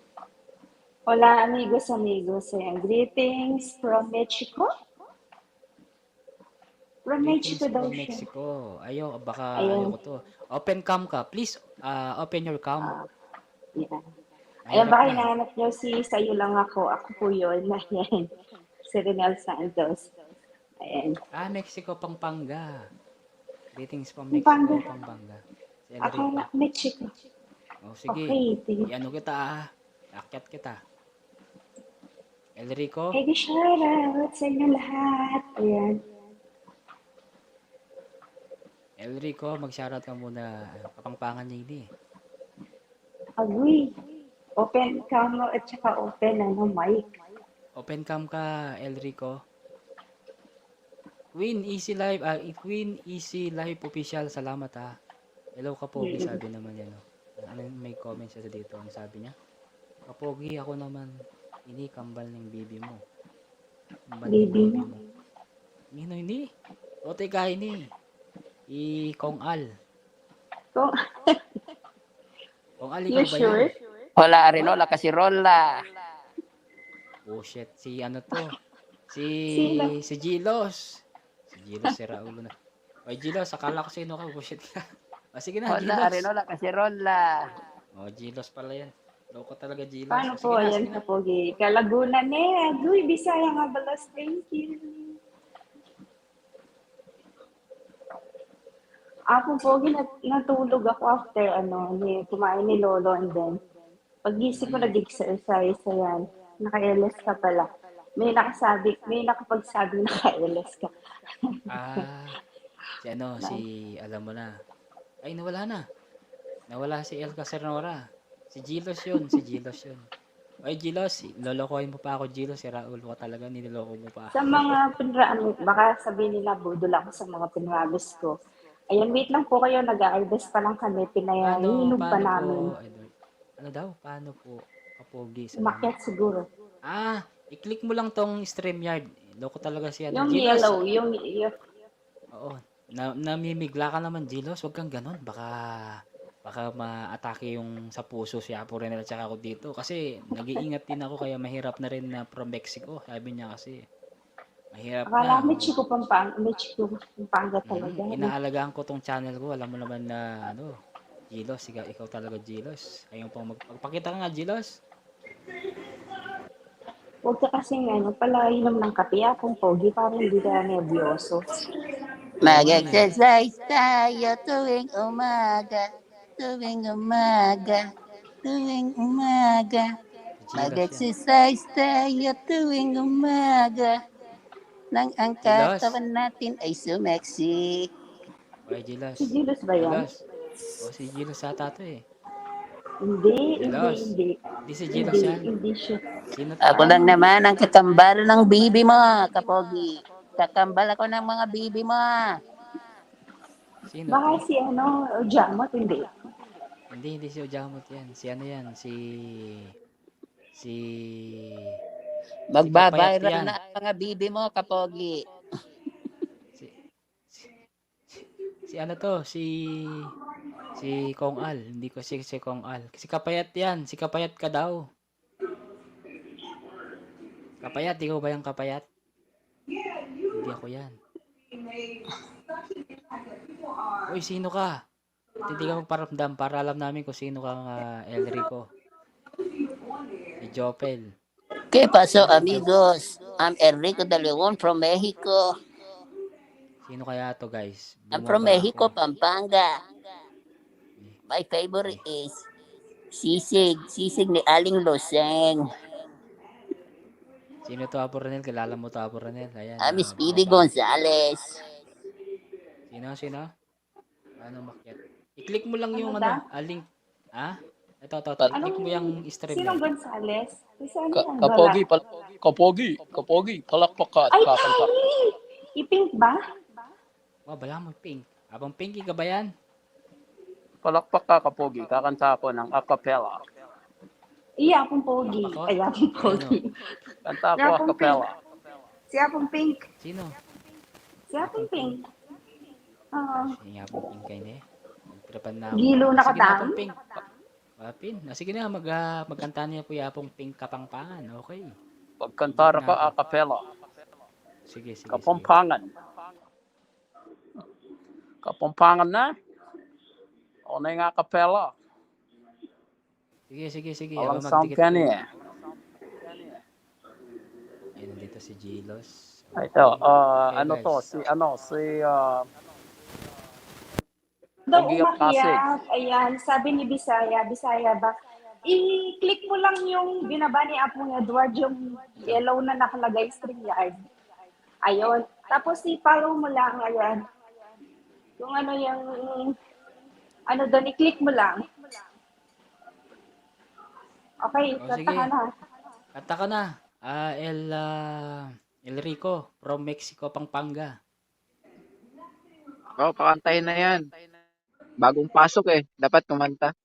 Hola, amigos. Ayan. Greetings from Mexico. From Greetings Mexico daw from siya. Mexico. Baka Ayun. ayoko to. Open cam ka. Please, open your cam. Yan. Ayan, Mahirap baka na. hinahanap nyo sa'yo lang ako. Ako po yun. Ayan. Si Renel Santos. Ayan. Mexico, Pampanga. Greetings from Pampanga. Mexico, Pampanga. Si Akala Elrico. Mexico. Sige. Okay. Iano kita. Akyat kita. Elrico. Hey, shoutout sa inyo lahat. Ayan. Elrico, mag-shoutout ka muna. Kapangpangan niya ini. Agoy. Open cam at saka open mic. Open cam ka, Elrico. Queen Easy Life, Queen Easy Life Official, salamat ha. Hello Kapogi, sabi naman yan. May comment siya dito, ano sabi niya? Kapogi, ako naman, ini kambal ng bibi mo. Kambal ng Bibi mo. mo. Nino ini? Ote ka ini. Kong Al. Kung, Kong Al, you ikaw ba sure? yan? Hola, Arenola, Kasirola. Oh shit, si ano to? Sino? Si Gilos. Si Gilos, si Raulo na. Oy Gilos, akala ko sino ka, bullshit ka. Sige na, Hola, Gilos. Arenola, Kasirola. Gilos pala yan. Loko talaga, Gilos. Paano Sige po? na, Ayan sige na. na po. Kalagunan eh. Agoy, Bisaya nga balas. Thank you. Ako po, natulog ako after kumain ni Lolo and then pag-gising ko nag-exercise, ayan. Naka-LS ka pala. May nakapagsabi naka-LS ka. Alam mo na. Ay, nawala na. Nawala si El Casernora. Si Gilos yun. Oy, Gilos, lolokohin mo pa ako, Gilos. Si Raul ko talaga, niloloko mo pa. Sa mga baka sabihin nila, budol ako sa mga pinramis ko. Ayan, wait lang po kayo, nag-a-harvest pa lang kami, pinahinog pa namin. po, Idol? Ano daw? Paano po, Kapogi? Umakyat siguro. I-click mo lang tong StreamYard. Loko talaga si Yung Gilos. yellow, Oo. Namimigla ka naman, Gilos. Huwag kang ganun. Baka ma-atake yung sa puso si Apo Renel at saka ako dito. Kasi nag-iingat din ako kaya mahirap na rin na from Mexico. Sabi niya kasi mahirap akala na. Mexico, Pampanga talaga. Inaalagaan ko tong channel ko. Alam mo naman na Gilos, ikaw talaga Gilos. Ayaw pang magpakita ka nga, Gilos. Huwag ka kasing palainom ng kape, akong pogi, parang hindi ka nervyoso. Mag-exercise tayo tuwing umaga. Mag-exercise tayo tuwing umaga. Nang ang Gilos. katawan natin ay sumeksi. Oy, Gilos. Si Julius ba yan? Gilos. Si Gilos ata to eh. Hindi. Hindi si Gilos yan. Hindi siya. Sino to? Ako lang naman ang kakambal ng bibi mo, Kapogi. Kakambal ako ng mga bibi mo. Sino Baka to? si Jamot, hindi. Hindi si Ojamot yan. Si ano yan? Si Magbabiral yan. na ang mga bibi mo, Kapogi. si ano to? Si Kong Al. Hindi ko si Kong Al. Si Kapayat yan. Si Kapayat ka daw. Kapayat, ikaw ba yung Kapayat? Hindi ako yan. Uy, sino ka? Hindi ka magparamdam para alam namin kung sino kang Elrico. Si Jopel. ¿Qué pasó, amigos? I'm Enrico de Leon from Mexico. Sino kaya to, guys? I'm from Bumaba Mexico, ako. Pampanga. My favorite is sisig ni Aling Loseng. Sino to, Apo Ranel? Kilala mo to, Apo Ranel? Ayan. I'm Speedy bumaba. Gonzales. Sino? Ano makyat? I-click mo lang yung Ano link. Ito. I-click mo yung stream. Sinong yan. Gonzales? Kapogi, palakpak ka at Ay, kakanta. I-pink ba? Bala mo, pink. Abang pinky ka ba yan? Palakpak ka, Kapogi, kakanta ako ng acapella. Iya, akong pogi. Ako? Ay, akong pogi. Kanta Si ako a Apong Pink. cappella. Si Apong Pink. Sino? Si Apong Pink. Oo. Sige nga pong pink kayo na eh. Nagtripan na ako. Gilo na Sige na katang. pong pink. Wapin. Sige na, magkanta niya po yapong pink kapangpangan. Okay. Pagkantar ko a cappella. Sige, sige, sige. Kapampangan. Kapampangan na? O na yung a cappella. Sige, sige, sige. Walang Ako sound magdikit ka po. niya. Ayun, nandito si Gilos. Ito, Okay, ano guys. to, si Daw Pag-iyak umakyat. Ayan, sabi ni Bisaya ba? I-click mo lang yung binaba ni Apong Edward, yung yellow na nakalagay StreamYard. Ayun. Tapos i-follow mo lang, ayan. Yung ano yung, ano doon, i-click mo lang. Okay, Oh, kata sige. ka na. Kanta ka na. El Rico from Mexico, Pampanga. Oh, pakantahin na yan. Bagong pasok eh. Dapat kumanta.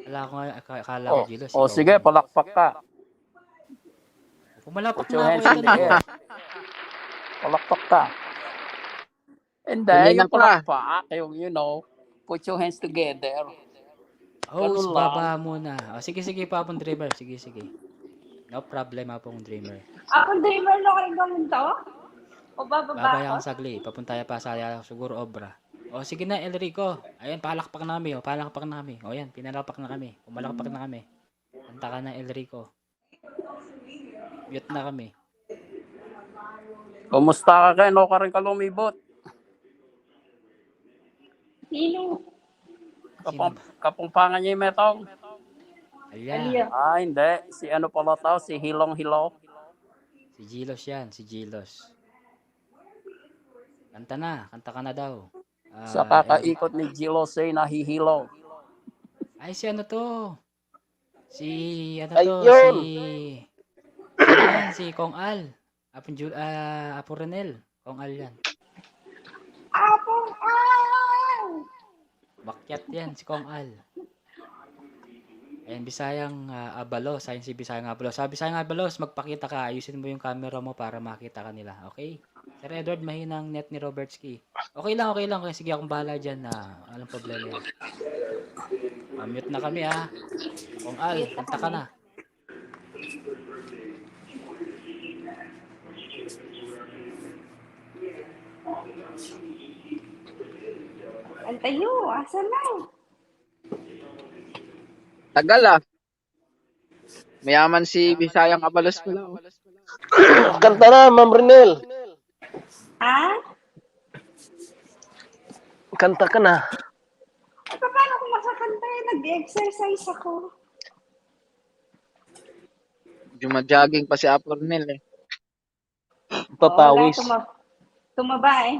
Akala ko Gilos. oh ikaw sige, yun. palakpak ka. Pumalapak Put your na ako hands ito in the na. air. Palakpak ka. Hindi, Hingin yung ako palakpak, yung put your hands together. Host, Ganun lang. baba muna. Oh, sige, sige, Papong Dreamer. Sige, sige. No problem, Papong Dreamer. Apong Dreamer na kayo ganun to? O bababa Babaya ako? akong sagli. Papuntaya pa sa siguro obra. O, sige na, El Rico. Ayan, palakpak na kami. O, palakpak na kami. O, yan, pinalakpak na kami. Pumalakpak na kami. Kanta ka na, El Rico. Mute na kami. Kumusta ka kayo? No ka rin ka lumibot. Sino? Kapampangan niya yung metong. Ayan. Aliya. Hindi. Si ano pala tao? Si Hilong Hilo. Si Gilos yan. Si Gilos. Kanta na. Kanta ka na daw. Sa kakaikot ni Gilo say nahihilo. Ay, si ano to? Si, ano Ay, to? yun! Ayan, si Kong Al. Apo Renel. Kong Al yan. Apong Al! Bakyat yan, si Kong Al. Ayan, Bisayang Abalos. Ayan si Bisayang Abalos. Sabi Bisayang Abalos, magpakita ka. Ayusin mo yung camera mo para makita ka nila. Okay? Sir Edward, mahinang net ni Robertski. Okay lang, okay lang. Sige, akong bahala dyan na walang problema yan. Mute na kami ha. Kong Al, kanta ka na. Antayo, asan na? Tagal ah. Mayaman si Bisayang Abalos pala. Oh. Kanta na, Ma'am Renel. Ha? Kanta ka na. Ay, paano ko makakanta eh? Nag-exercise ako. Jumajogging pa si Apurnel eh. Papawis. Tumaba eh.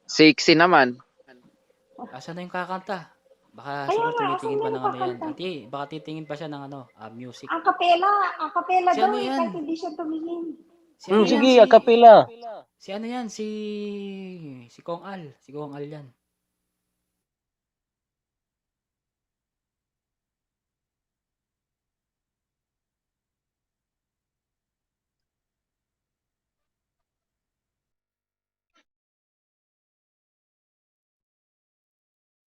Sexy naman. Asan na yung kakanta? Baka Kaya siguro nga, tumitingin asan pa na ng yung ano yan. kakanta? Ati, baka titingin pa siya ng ano, music. Ang kapela Si daw ano eh, yan? kahit hindi siya tumingin. Si ano yan? Sige, akapila. Si ano yan? Si Kong Al. Si Kong Al yan.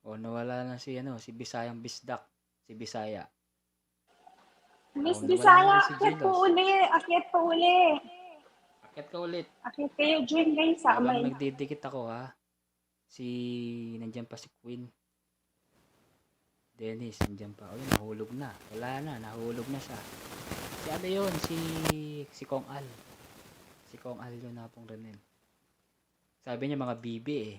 O, nawala na si Bisayang Bisdak. Si Bisaya. Miss nawala Bisaya, na si akyat Gilos. po uli. Akyat po uli. Akit ka ulit. Akyat kayo, join kayo sa Habang amin. nagdidikit ako ha. Nandiyan pa si Queen. Dennis, nandiyan pa. Uy, nahulog na. Wala na, nahulog na siya. Si ano yun? Si Kong Al. Si Kong Al yun na pong Renel. Sabi niya mga bibi eh.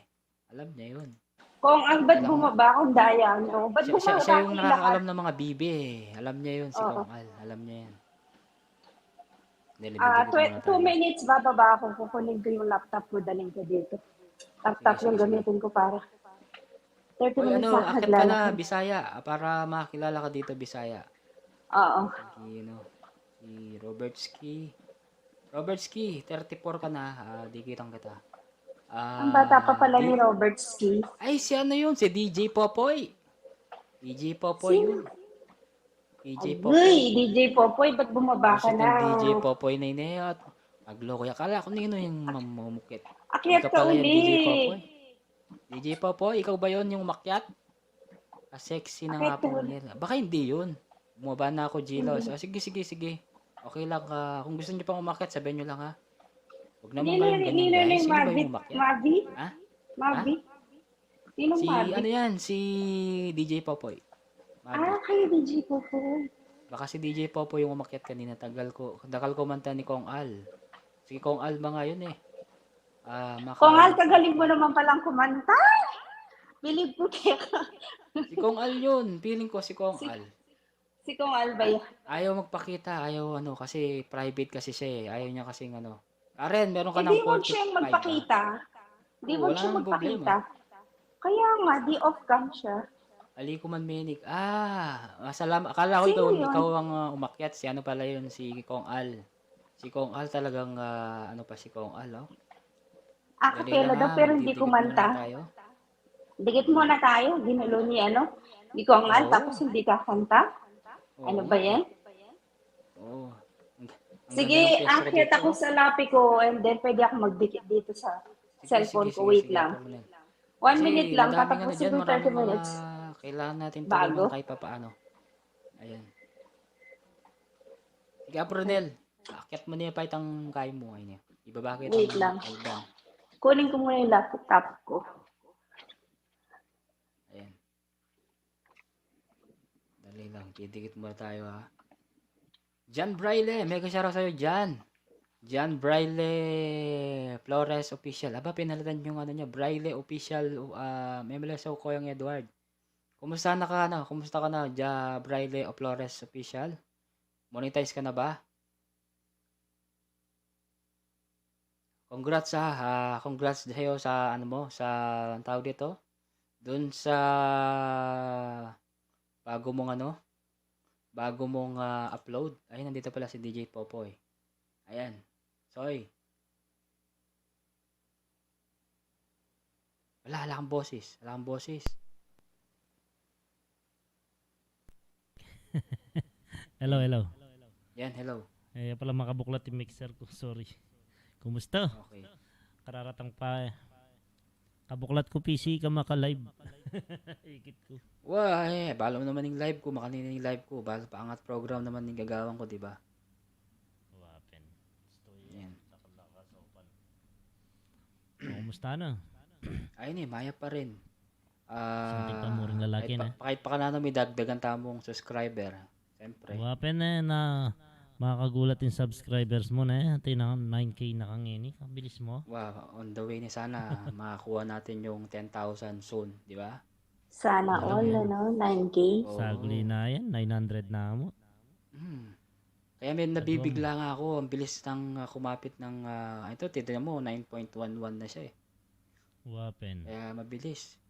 Alam niya yun. Kung ang ba't Alam- bumaba akong daya, no? Ba't bumaba Siya yung akong nakakaalam lahat? ng mga bibi eh. Alam niya yun, si Oo. Kong Al. Alam niya yan. Dili, Ah, bibigyan muna 2 tayo. minutes bababa ako. Kukunin ko yung laptop ko, daling ko dito. Laptop Sige, yung sige, gamitin ko para 30 Uy, minutes ano, na akit ka na, naglalakad. Bisaya. Para makilala ka dito, Bisaya. Oo. Si Robertski, 34 ka na. Di kitang kita. Ang bata pa pala ni Robert Ski. Ay, si ano yun? Si DJ Popoy. DJ Popoy Sino? yun. DJ Agoy, Popoy. DJ Popoy, ba't bumaba ka Buset na? yung DJ Popoy na inayat. Magloko. Akala ko nino yung mamumukit. Akyat Ikaw ka pala yan, DJ Popoy. ulit. DJ Popoy, ikaw ba yon yung umakyat? Sexy na nga Akyat ka po, ulit. Nel. Baka hindi yun. Bumaba na ako, Gilos. Hindi. Sige, sige, sige. Okay lang. Kung gusto niyo pang umakyat, sabihin niyo lang ha. Huwag naman Nino, kayong ganyan, Nino na guys. yung Sino ba Mavi. yung umakyat? Mavi? Ha? Mavi? Sinong Si, Mavi? ano yan? Si DJ Popoy. Mabi. Kayo DJ Popoy. Baka si DJ Popoy yung umakyat kanina. Tagal ko manta ni Kong Al. Si Kong Al ba nga yun eh? Kung al, kagaling mo naman palang kumanta. Believe ko kaya. Si Kong Al yun. Feeling ko si Kong Al. Si Kung Al ba yun? Ayaw magpakita. Ayaw kasi private kasi siya eh. Ayaw niya kasing Aren, meron ka Hindi ng mo siyang 45 magpakita. Hindi mo wala siya nang magpakita. Kaya nga, di off cam siya. Ali ko man menig. Salamat. Akala ko Sino yun? ikaw ang umakyat. Si ano pala yun? Si Kong Al. Si Kong Al talagang, ano pa si Kong Al, oh. Acapella daw, pero hindi kumanta. Dikit muna tayo. Ginulo ni ni Kung Al, Oo. tapos hindi ka kanta. Ano ba yan? Oo. Sige, akyat ako sa lapi ko and then pwede ako magdikit dito sa cellphone ko. Wait lang. 1 minute lang, tatapusin ko 30 minutes. Kailangan natin Bago? tulungan kahit pa paano. Ayan. Sige, Apronel. Akyat mo niya pa itang kaya mo. Ayun, ibaba kita. Wait lang. Kunin ko muna yung laptop ko. Ayan. Dali lang. Didikit muna tayo ha. Jan Braille. Mega shoutout sa'yo, Jan. Jan Braille Flores Official. Aba, pinalitan yung niya. Braille Official. MLS o Koyang Edward. Kumusta ka na, Braille o Flores Official? Monetize ka na ba? Congrats congrats sa'yo sa sa tawag dito. Doon sa bago mong upload. Ay, nandito pala si DJ Popoy. Ayan. Soy. Wala kang boses. Hello, hello. Yan, hello. Pala makabuklat yung mixer ko. Sorry. Kumusta? Okay. Kararatang pa. Kabuklat ko PC ka maka-live. Ikit ko. Wah, bala mo naman yung live ko. Makanina yung live ko. Bala paangat program naman yung gagawin ko, di ba? Wapen. Yan. Kumusta na? Ayun maya pa rin. Sintik pa mo rin lalaki na. Kahit pa ka na may dagdagan tamong subscriber. Siyempre. Wapen na makakagulat yung subscribers mo na. Ito na 9K na kang ini. Bilis mo. Wow, on the way ni sana makakuha natin yung 10,000 soon, di ba? Sana Wala all, yan. 9K. Oo. Sagli na yan. 900 na mo. Kaya may nabibigla nga ako. Ang bilis ng kumapit ng ito, titignan mo 9.11 na siya eh. Wapen. Kaya mabilis.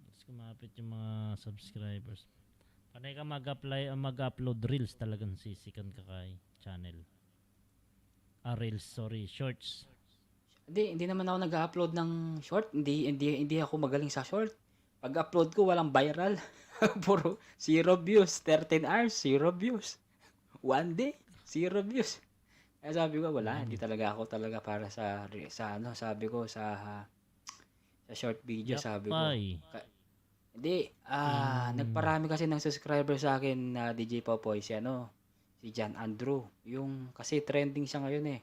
Mas kumapit yung mga subscribers. Panay ka mag-upload reels talagang sisikan ka kay channel. Reels, sorry, shorts. Hindi naman ako nag-upload ng short. Hindi ako magaling sa short. Pag-upload ko walang viral. Puro 0 views, 13 hours, 0 views. One day, 0 views. Kaya sabi ko wala, hindi talaga ako para sa sabi ko sa short video, sabi ko. Hindi, nagparami kasi ng subscriber sa akin na DJ Popoy si John Andrew. Yung kasi trending siya ngayon eh.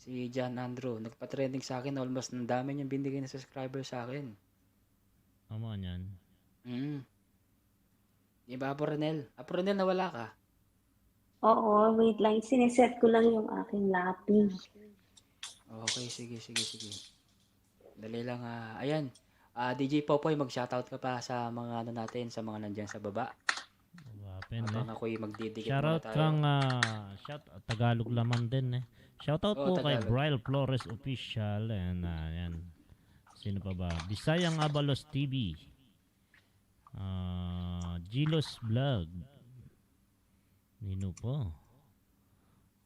Si John Andrew, nagpa-trending sa akin, almost ang dami niyang binigay na subscriber sa akin. Tama yan. Di ba, Apronel? Apronel, nawala ka. Oo, wait lang. Sineset ko lang yung aking lapi. Okay, sige. Dali lang, ayan. DJ Popoy, mag-shoutout ka pa sa mga natin, sa mga nandyan sa baba. Wapen Habang ako'y magdidikit shoutout muna tayo. kang Tagalog laman din eh. Shoutout po kay Tagalog. Braille Flores Official and yan. Sino pa ba? Bisayang Abalos TV. Gilos Vlog. Nino po.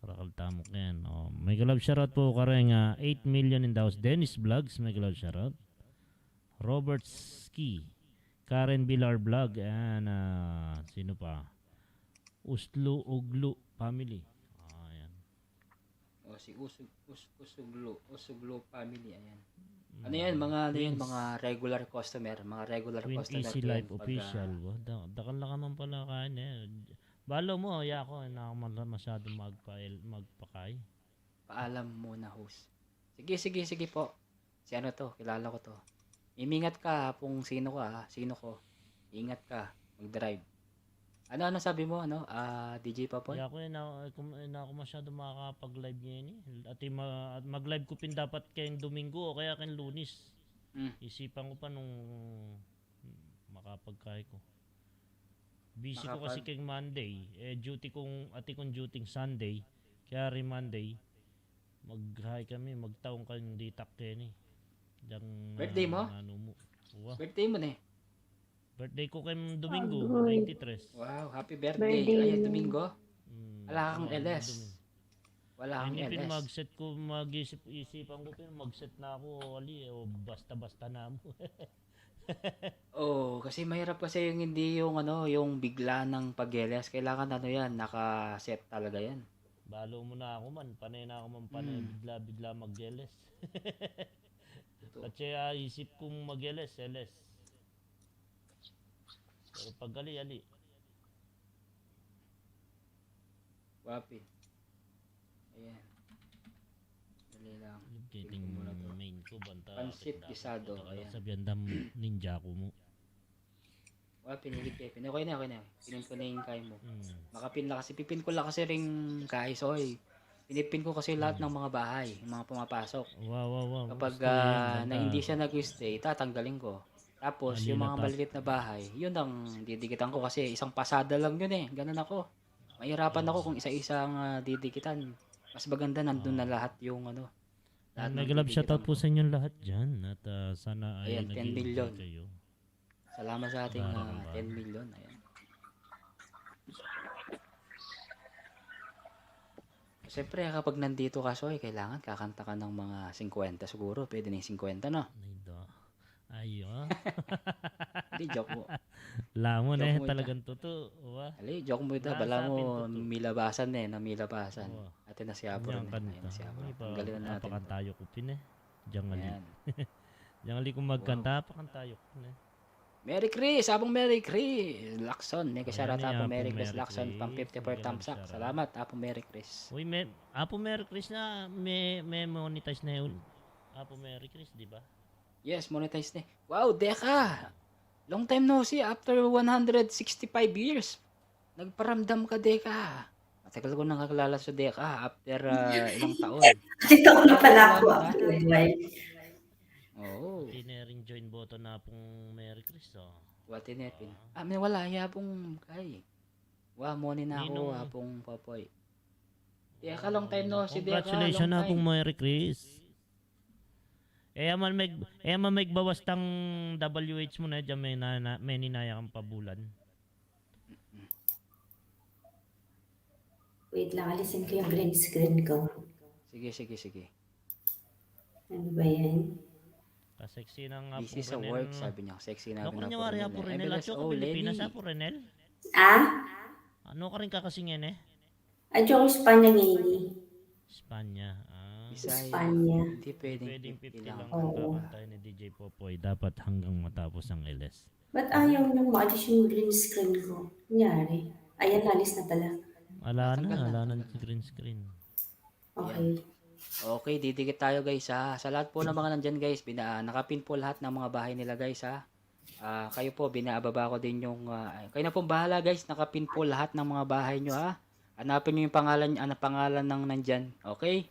Karakal tamok yan. May galab shoutout po kareng 8 million in the house. Dennis Vlogs, may galab shoutout. Robert Ski. Karen Villar Vlog. Ayan, sino pa? Uglu family. Ayan. O si Usuglo family, ayan. Ano yan, mga regular customer, Twin customer Easy ko yan Life pag, Official. Dakal na ka man pala kain eh. Balo mo, ya ako, na ako masyado magpakay. paalam muna host. Sige po. Si ano to, kilala ko to. Imingat ka kung sino ko. Ingat ka, mag-drive. Ano sabi mo, DJ Papoy? Kaya ako na ako masyado makakapag-live ngayon eh. At mag-live ko pin dapat kayong Domingo o kaya kayong Lunes. Isipan ko pa nung makapagkay ko. Busy ko kasi kayong Monday. Duty kong duty Sunday. Kaya rin Monday, mag-hi kami, magtaong kayong ditak kayo eh. Birthday mo? Birthday mo na eh. Birthday ko kayong Domingo, Agoy. 23. Wow, happy birthday. Birthday. Ay, Domingo. Wala kang LS. Wala kang Hindi pin LS. mag-set ko, isipan ko pin mag-set na ako ali o basta-basta na mo. Oh, kasi mahirap kasi yung bigla ng pag-LS. Kailangan naka-set talaga yan. Balo mo na ako man, panay na ako man panay, bigla mag-LS. Kasi isip kong mag-LS, LS. Pero pag ali. Wapi. Ayan. Dali lang. Getting main ko banta. Pansit Pisado, ayan. Sa Vietnam ninja ko mo. Wapi, nilipin. Okay na. Pinin ko na yung kay mo. Makapin lang kasi. Pipin ko lang kasi ring kay soy. Pinipin ko kasi lahat ng mga bahay, yung mga pumapasok. Wow. Kapag Gusto yan, na hindi siya nag-stay, tatanggalin ko. Tapos yung mga maliit na bahay, yun ang didikitan ko kasi isang pasada lang yun eh. Ganun ako. Mahirapan ako kung isa-isang didikitan. Mas maganda nandun na lahat yung lahat ng Nag-love didikitan shoutout po ko. sa inyong lahat dyan. At sana ay Ayan, 10 million. kayo. Salamat sa ating Barang. 10 million. Ayan. Siyempre, kapag nandito ka, Soy, kailangan kakanta ka ng mga 50 siguro. Pwede na yung 50, no? Ayo. Hindi, joke mo. Lamon Joke eh, mo talagang totoo. Wa. Ali, joke mo ito. Nasa Bala mo, akin, totoo. milabasan namilabasan. Oo. Atin na siya po rin. Yang Ayan kanta. na siya po. Ay, Ang galing na natin. napakantayo ko pin eh. Diyan ali. Ayan. Diyan ali kung magkanta, pakantayo ko pin eh. Merry Chris! Abong Merry Chris! Lakson. Mega Ayan shoutout niya, Apo Apo Merry Chris. Merry Lakson, Chris. pang 50 per Magalang thumbs up. shoutout. Salamat, Apo Merry Chris. Uy, Apo Merry Chris na may monetize na yun. Apo Merry Chris, di ba? Yes, monetize na. Wow, Deka! Long time no see. After 165 years. Nagparamdam ka, Deka. Matagal ko nakakilala sa Deka after ilang taon. Dito ko na pala ako. Salamat, ha? Oo. Hindi na rin join button na pong Merry Chris. Oh. What inepin? May wala. Yapong kay. Moni na ako. Ninong- Apong Popoy. Deka, long time no see, Deka. Congratulations long na pong time. Merry Chris. Man magbawas tang WH mo na dyan may ninaya kang pabulan. Wait lang, alisin ko yung green screen ko. Sige. Ano ba yan? Kasexy na nga Busy po sa Renel, work, no? sabi niya. Sexy na Ako na niya po wari rin po na. Renel. At MLS, ko Pilipinas Lenny. po Renel. Ano ka rin kakasingin eh? At yung Espanya ngayon. Spanya. Bisaya. Espanya. Hindi pwedeng Pwedeng 50 lang lang. kung Oo. kakantay ni DJ Popoy. Dapat hanggang matapos ang LS. Ba't ayaw nang maalis yung green screen ko? Nangyari. Ayan, alis na pala. Wala Tanggal na green screen. Okay. Okay, didikit tayo guys ha. Sa lahat po ng mga nandyan guys, nakapin po lahat ng mga bahay nila guys ha. Kayo po, binaababa ko din yung, kayo na po bahala guys, nakapin po lahat ng mga bahay nyo ha. Hanapin nyo yung pangalan ng nandyan. Okay?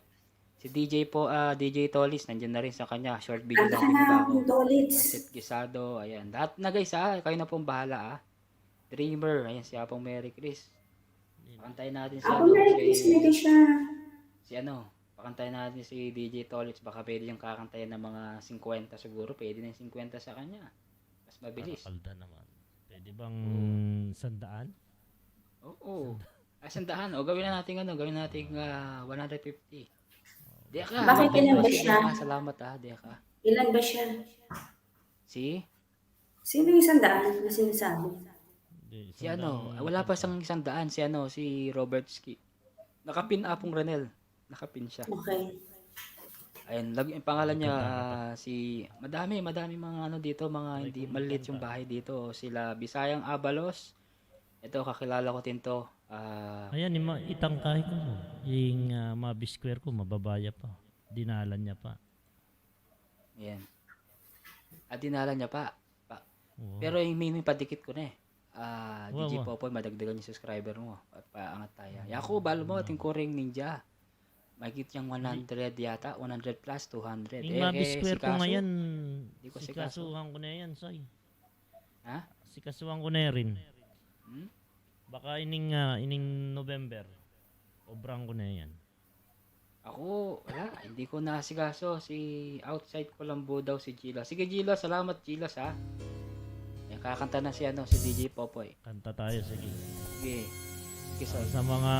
Si DJ po, DJ Tolis, nandyan na rin sa kanya. Short video Ang lang pinaba hanap ko. ng dolits. Pansit Gisado, ayan. Lahat na guys ha, kayo na pong bahala ha. Dreamer, ayan si Apong Merry Chris. Pakantayin natin si Ako na rin, siya. Pakantayin natin si DJ Tolits. Baka pwede yung kakantayin ng mga 50 siguro. Pwede na yung 50 sa kanya. Mas mabilis. Palda naman. Pwede bang 100? Oo. 100. O gawin na natin gawin natin 150. Deka. Bakit long time ilan no ba see, siya? Deka. Salamat Deka. Ilan ba siya? Si? Sino yung 100 na sinasabi? Hindi, Si ano, wala pa siyang 100, si ano, si Robert Ski. Nakapin apong Renel. Nakapin siya. Okay. Ayun, yung pangalan niya si madami mga ano dito, mga hindi maliit yung bahay dito. Sila Bisayang Abalos. Ito kakilala ko din to. Ayan, itangkay ko. Yung mabisquare ko, mababaya pa. Dinalan niya pa. Ayan. Dinala niya pa. Oo. Pero yung may padikit ko na eh. Wow, DJ wow. Popoy, madagdagan yung subscriber mo. At paangat tayo. Yako, balo mo, ating kuring ninja. Mahigit yung 100 yata, 100 plus 200. Yung mabisquare ko ngayon, Di ko sikaso. sikasuhan ko na yan, Soy. Ha? Sikasuhan ko na rin. Hmm? Baka ining November, obrang ko na yan. Ako, wala. Hindi ko nasikaso. Si outside ko lang daw si Gila. Sige Gila, salamat Gila ha. Yan, kakanta na si DJ Popoy. Kanta tayo, sige. Sige. Sige, Soy. Sa mga,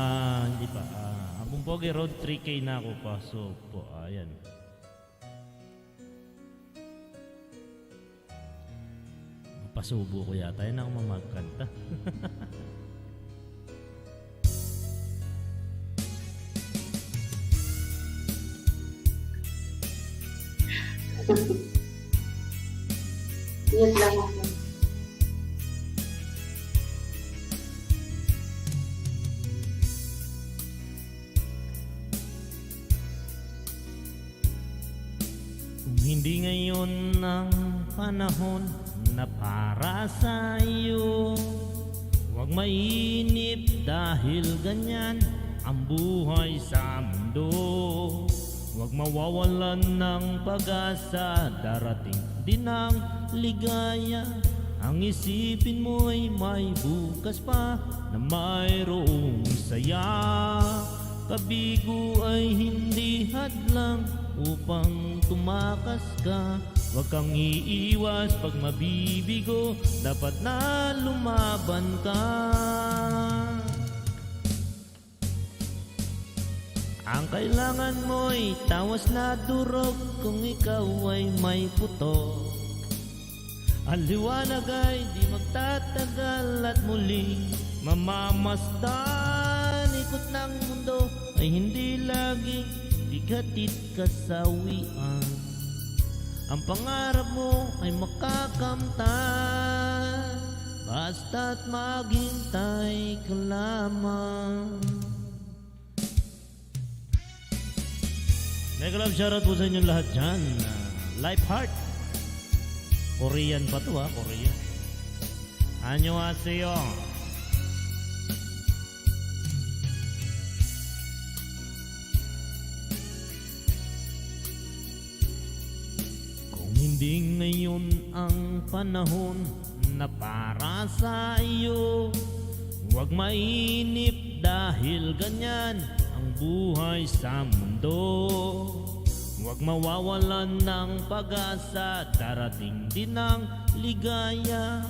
hindi pa, Abong Pogi Road 3K na ako pa. So, po, ayan. Pasubo ko yata. Yan ako mamagkanta. Yan lang ako. Kung hindi ngayon ang panahon na para sa iyo, huwag mainip dahil ganyan ang buhay sa mundo. Huwag mawawalan ng pag-asa, darating din ang ligaya. Ang isipin mo'y may bukas pa na mayroong saya. Kabigo ay hindi hadlang upang tumakas ka. Huwag kang iiwas pag mabibigo, dapat na lumaban ka. Ang kailangan mo'y tawas na durog kung ikaw ay may puto. Ang liwanag ay di magtatagal at muling mamamasdan. Ikot ng mundo ay hindi laging bigatit kasawian. Ang pangarap mo ay makakamtan, basta't maghintay ka lamang. Mega love shoutout po sa inyong lahat dyan. Life Heart. Korean pa to ha, Korean. Annyeonghaseyo. Kung hindi ngayon ang panahon na para sa iyo, huwag mainip dahil ganyan ang buhay sa mundo. Huwag mawawalan ng pag-asa, darating din ang ligaya.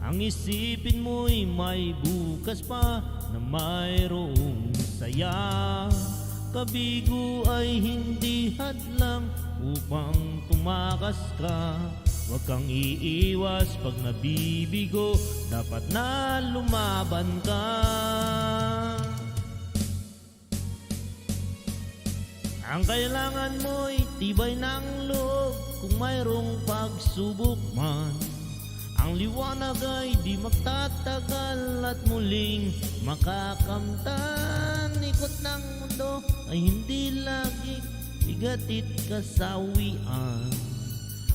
Ang isipin mo'y may bukas pa na mayroong saya. Kabigo ay hindi hadlang upang tumakas ka. Huwag kang iiwas pag nabibigo, dapat na lumaban ka. Ang kailangan mo'y tibay ng loob kung mayroong pagsubok man. Ang liwanag ay di magtatagal at muling makakamtan. Ikot ng mundo ay hindi lagi bigatit kasawian.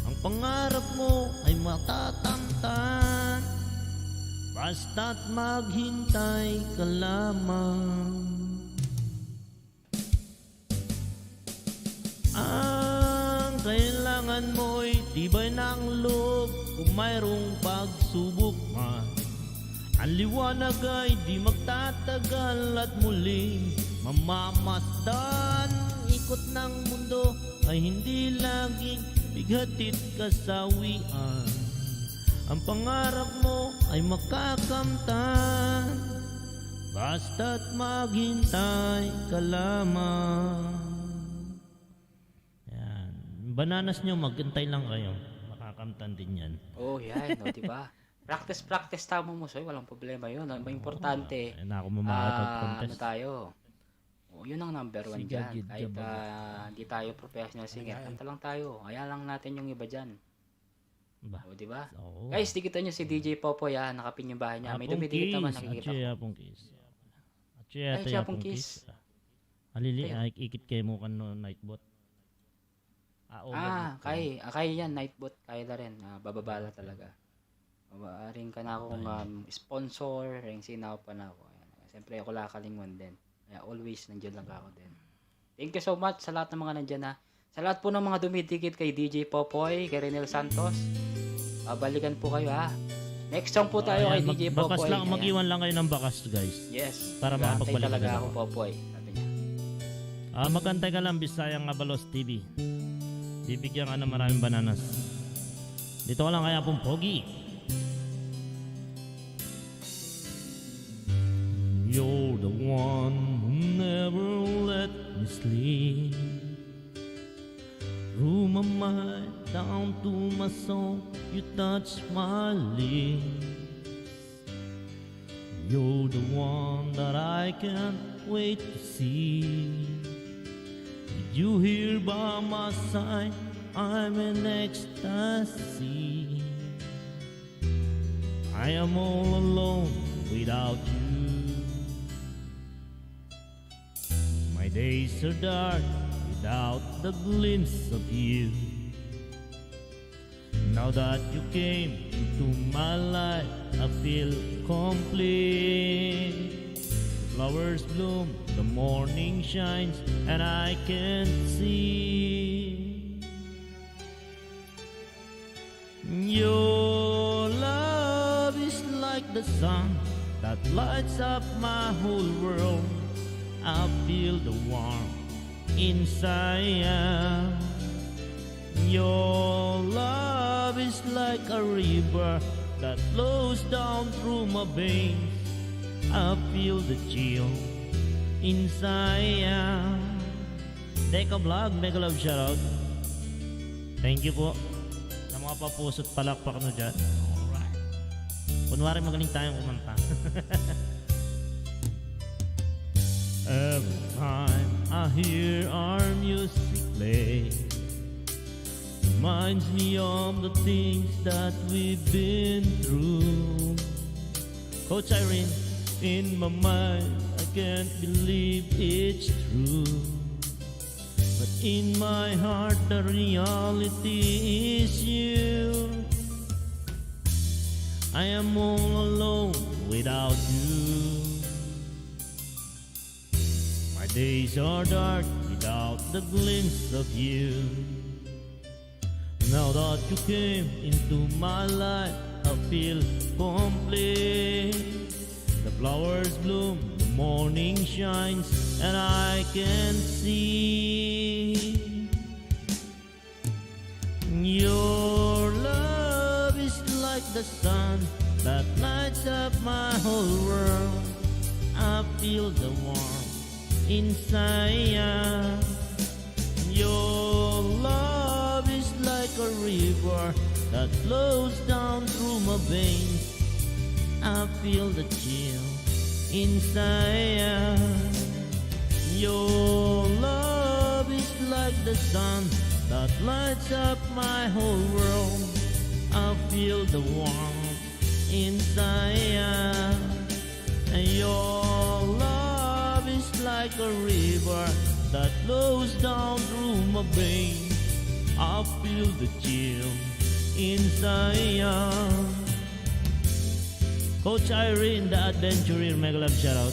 Ang pangarap mo ay matatamtan, basta't maghintay ka lamang. Ang kailangan mo'y tibay ng loob kung mayroong pagsubok man. Ang liwanag ay di magtatagal at muling mamamasdan. Ikot ng mundo ay hindi laging bigatit kasawian. Ang pangarap mo ay makakamtan, basta't maghintay ka lamang. Bananas nyo, maghintay lang kayo. Kamtan din yan. Oh, yan, no, di ba? Practice tamo mo, soy, walang problema yun. Ang importante, Ayun na ako ano mamakapag-contest. tayo? Oh, yun ang number one Siga, dyan. gid, Kahit jabag. hindi tayo professional singer, kanta lang tayo. Kaya lang natin yung iba dyan. Ba? O, di ba? Oo. Guys, dikitan nyo si DJ Popoy, nakapin yung bahay niya. May Apong dumidikit naman, kiss. nakikita Ache, ko. apong kiss. Ache, Ay, ate, siya apong apong kiss. kiss. Halili, Ayun. ay, ikit kayo mo kan no, Nightbot. Overbook ko. Kaya yan, Nightbot, kaya na rin. Bababala talaga. Ring ka na akong sponsor, ring sinaw pa na ako. Ayan. Siyempre, ako lakalingon din. Kaya always, nandiyan lang ako din. Thank you so much sa lahat ng mga nandiyan na. Sa lahat po ng mga dumidikit kay DJ Popoy, kay Renel Santos. Balikan po kayo ha. Next song po tayo kay Ayan, DJ bakas Popoy. lang, Ayan. mag-iwan lang kayo ng bakas, guys. Yes. Para Mag-aantay makapagbalik talaga agad ako, ako. Popoy. Sabi niya. Magantay ka lang, Bisayang Abalos TV. Bibigyan ka ng maraming bananas. Dito ka lang kaya pong pogi. You're the one who never let me sleep. Through my mind, down to my soul, you touch my lips. You're the one that I can't wait to see. With you here by my side, I'm in ecstasy. I am all alone without you. My days are dark without the glimpse of you. Now that you came into my life, I feel complete. The flowers bloom, the morning shines, and I can see your love is like the sun that lights up my whole world. I feel the warmth inside. Your love is like a river that flows down through my veins. I feel the chill inside. Teka Vlog, mega love shoutout. Thank you po sa mga papuso't palakpak nyo dyan. Alright. Kunwari magaling tayong kumanta. Every time I hear our music play, reminds me of the things that we've been through. Coach Irene, in my mind, I can't believe it's true. But in my heart, the reality is you. I am all alone without you. My days are dark without the glimpse of you. Now that you came into my life, I feel complete. The flowers bloom, the morning shines, and I can see your love is like the sun that lights up my whole world. I feel the warmth inside. Your love is like a river that flows down through my veins. I feel the chill inside. Your love is like the sun that lights up my whole world. I feel the warmth inside. Your love is like a river that flows down through my veins. I feel the chill inside. Coach Irene, the adventurer, mega love shoutout.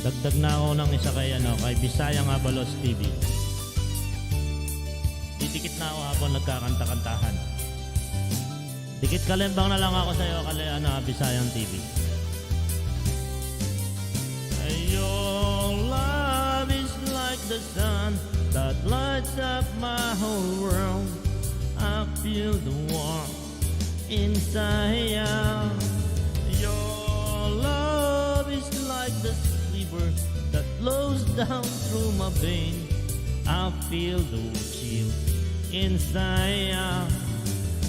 Dagdag na ako ng isa kay Bisayang Abalos TV. Didikit na ako habang nagkakanta-kantahan. Dikit kalimbang na lang ako sa iyo Bisayang TV. lights up my whole world. I feel the warmth inside. Your love is like the river that flows down through my veins. I feel the chill inside.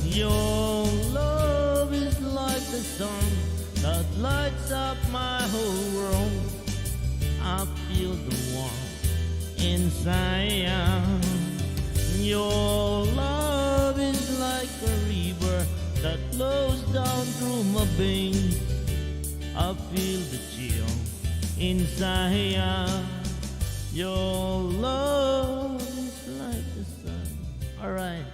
Your love is like the sun that lights up my whole world. I feel the warmth inside. Your love is like a river that flows down through my veins. I feel the chill inside. Your love is like the sun. Alright.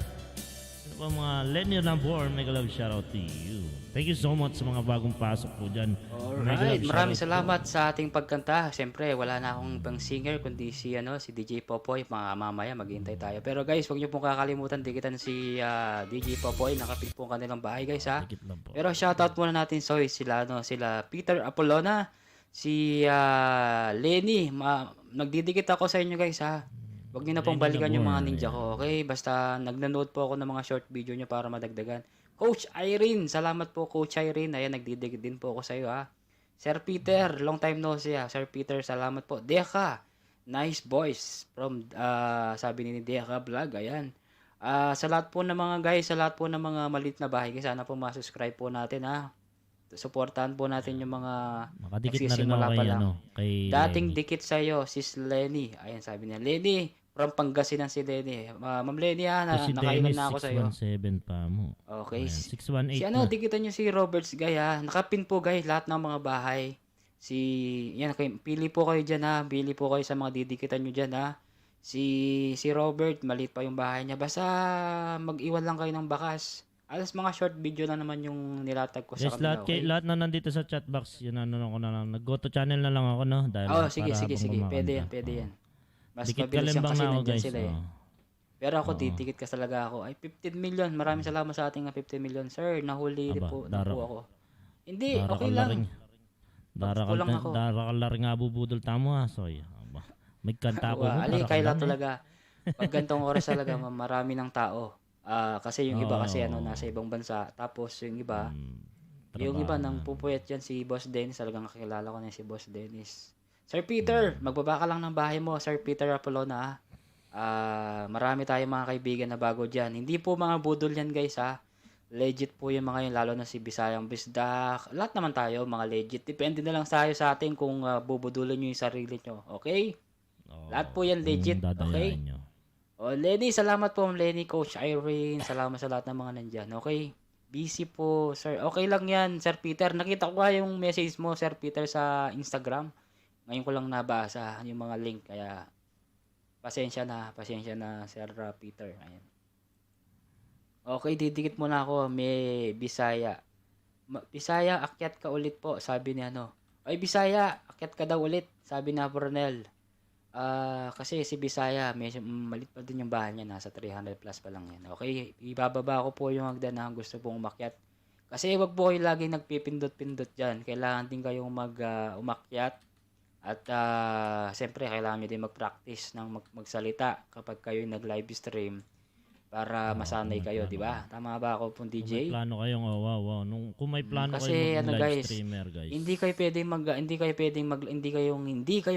So, mga Lenny Lambor, mega love shoutout to you. Thank you so much sa mga bagong pasok po dyan. Alright, maraming salamat sa ating pagkanta. Siyempre, wala na akong ibang singer kundi si DJ Popoy. Mamaya maghihintay tayo. Pero guys, huwag niyo pong kakalimutan dikitan si DJ Popoy. Nakapit po ang kanilang bahay guys ha. Dikit lang po. Pero shoutout muna natin sila Peter Apolona, si Lenny. Nagdidikit ako sa inyo guys ha. Huwag niyo na pong Lenny balikan yung Labor, mga ninja ko. Okay, basta nagnanood po ako ng mga short video niyo para madagdagan. Coach Irene, salamat po Coach Irene. Ayan, nagdidikit din po ako sa iyo ha. Sir Peter, long time no see ha. Sir Peter, salamat po. Deka, nice boys from sabi ni Deka Vlog. Ayan. Sa lahat po ng mga guys, sa lahat po ng mga maliit na bahay, sana po ma-subscribe po natin ha. Suportahan po natin yung mga Makadikit na rin nagsisimula ako pa kay, lang. kay Dating Lenny. dikit sa iyo, sis Lenny. Ayan, sabi niya, Lenny, from Pangasinan si Lenny. Ma'am Lenny ha, So, si nakailan Dennis, na ako sa iyo. 617 pa mo. Okay. Ayan, 618 Si na. dikitan niyo si Roberts guy ha. Nakapin po guys lahat ng mga bahay. Pili po kayo diyan ha. Pili po kayo sa mga didikitan niyo diyan ha. Si Robert, maliit pa yung bahay niya. Basta mag-iwan lang kayo ng bakas. Alas mga short video na naman yung nilatag ko sa Yes, kanila. Okay? lahat na nandito sa chat box, yun ko na lang. Nag-go to channel na lang ako, no? Dahil Sige. Pwede yan. Mas Dikit mabilis yan kalembang kasi na ako, nandyan guys. sila eh. Pero ako, titikit ka talaga ako. Ay, 15 million. Maraming salamat sa ating 15 million. Sir, nahuli Aba, po dara- ako. Hindi, okay lang. Kulang ako. Dara ka laring abubudol tamo ha, soy. Aba, may kanta ko. Ali, kailan talaga. Pag gantong oras talaga, marami ng tao. Kasi yung iba kasi nasa ibang bansa. Tapos yung iba, yung iba nang pupuyat dyan si Boss Dennis. Talagang kakilala ko na si Boss Dennis. Sir Peter, magbaba ka lang ng bahay mo. Sir Peter Apolona marami tayong mga kaibigan na bago dyan. Hindi po mga budol yan guys ha. Legit po yung mga yun, lalo na si Bisayang Bisdak. Lahat naman tayo, mga legit. Depende na lang tayo sa atin kung bubudulin nyo yung sarili nyo. Okay? Lahat po yan legit. Okay? Lenny, salamat po Lenny, Coach Irene. Salamat sa lahat ng mga nandyan. Okay? Busy po, sir. Okay lang yan, Sir Peter. Nakita ko yung message mo, Sir Peter, sa Instagram. Ngayon ko lang nabasa yung mga link. Kaya, pasensya na, Sir Peter. Ayan. Okay, didikit muna ako. May Bisaya. Bisaya, akyat ka ulit po. Sabi ni Ay, Bisaya, akyat ka daw ulit. Sabi na Brunel. Kasi si Bisaya, malit pa din yung bahay niya. Nasa 300 plus pa lang yan. Okay, ibababa ko po yung hagdan na gusto pong umakyat. Kasi wag po kayo laging nagpipindot-pindot dyan. Kailangan din kayong umakyat. At siyempre, kailangan nyo din mag-practice ng magsalita kapag kayo nag-live stream. Para masanay kayo, di ba? Tama ba ako pong DJ? Kung may plano kayong, kung may plano Kasi kayong guys, live streamer, guys. hindi kayo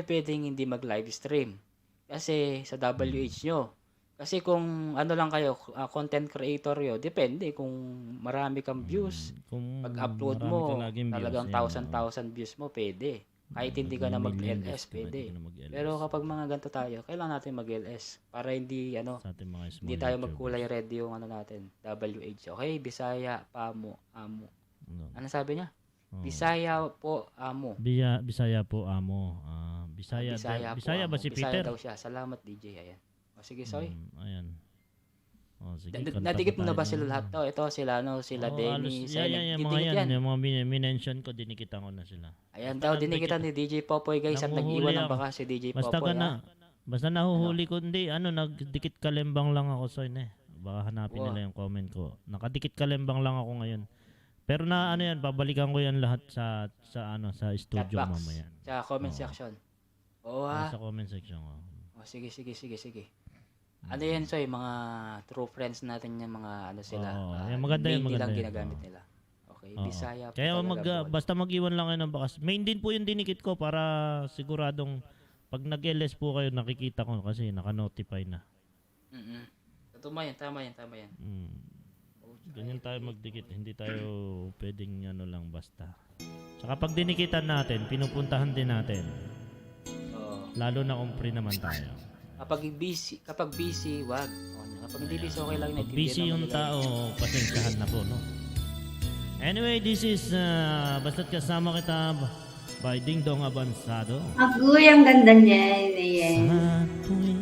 pwedeng hindi mag-live stream. Kasi sa WH nyo. Kasi kung lang kayo, content creator yo, depende kung marami kang views. Kung Pag-upload marami mo, ka laging views, talagang yan, 1,000 views mo, pwede. Kahit hindi ka na mag-LS, pwede. Pero kapag mga ganito tayo, kailangan natin mag-LS para hindi sa ating mga small hindi tayo YouTubers. magkulay red yung natin, WH. Okay, Bisaya, Pamo, Amo. Ano sabi niya? Bisaya po, Amo. Bisaya po, Amo. Bisaya po, ba si Bisaya Peter? daw siya. Salamat, DJ. Ayan. Sige, sorry. Ayan. Sige, Nadikit mo na ba sila lahat to? Ito, sila Dennis. Yan, mga yan. Yung mga minention ko, dinikitan ko na sila. Ayan daw, dinikitan ni DJ Popoy, guys. At nag-iwan ng baka si DJ Popoy. Basta nahuhuli ko, hindi, nagdikit kalembang lang ako, so baka hanapin nila yung comment ko. Nakadikit kalembang lang ako ngayon. Pero babalikan ko yan lahat sa studio Chatbox. mamaya. Sa comment section. Sa comment section. Sige. Ano yan, Soy, mga true friends natin yung mga ano sila. Oo, yan, maganda yan, Main maganda lang yan. ginagamit Oo. nila. Okay, Oo. Bisaya po Kaya talaga. basta mag-iwan lang kayo ng bakas. Main din po yung dinikit ko para siguradong pag nag-LS po kayo nakikita ko kasi naka-notify na. Tama yan. Mm. Ganyan tayo magdikit, hindi tayo pwedeng ano lang basta. Tsaka pag dinikitan natin, pinupuntahan din natin. Oo. Lalo na kung free naman tayo. Kapag busy, wag. Kapag hindi busy, okay lang. Pag naiintindihan busy naman yung nila. tao, pasensyahan na po, no? Anyway, this is basta't kasama kita by Ding Dong Abansado. Agoy, ang ganda niya. Ayan. Sa tuwing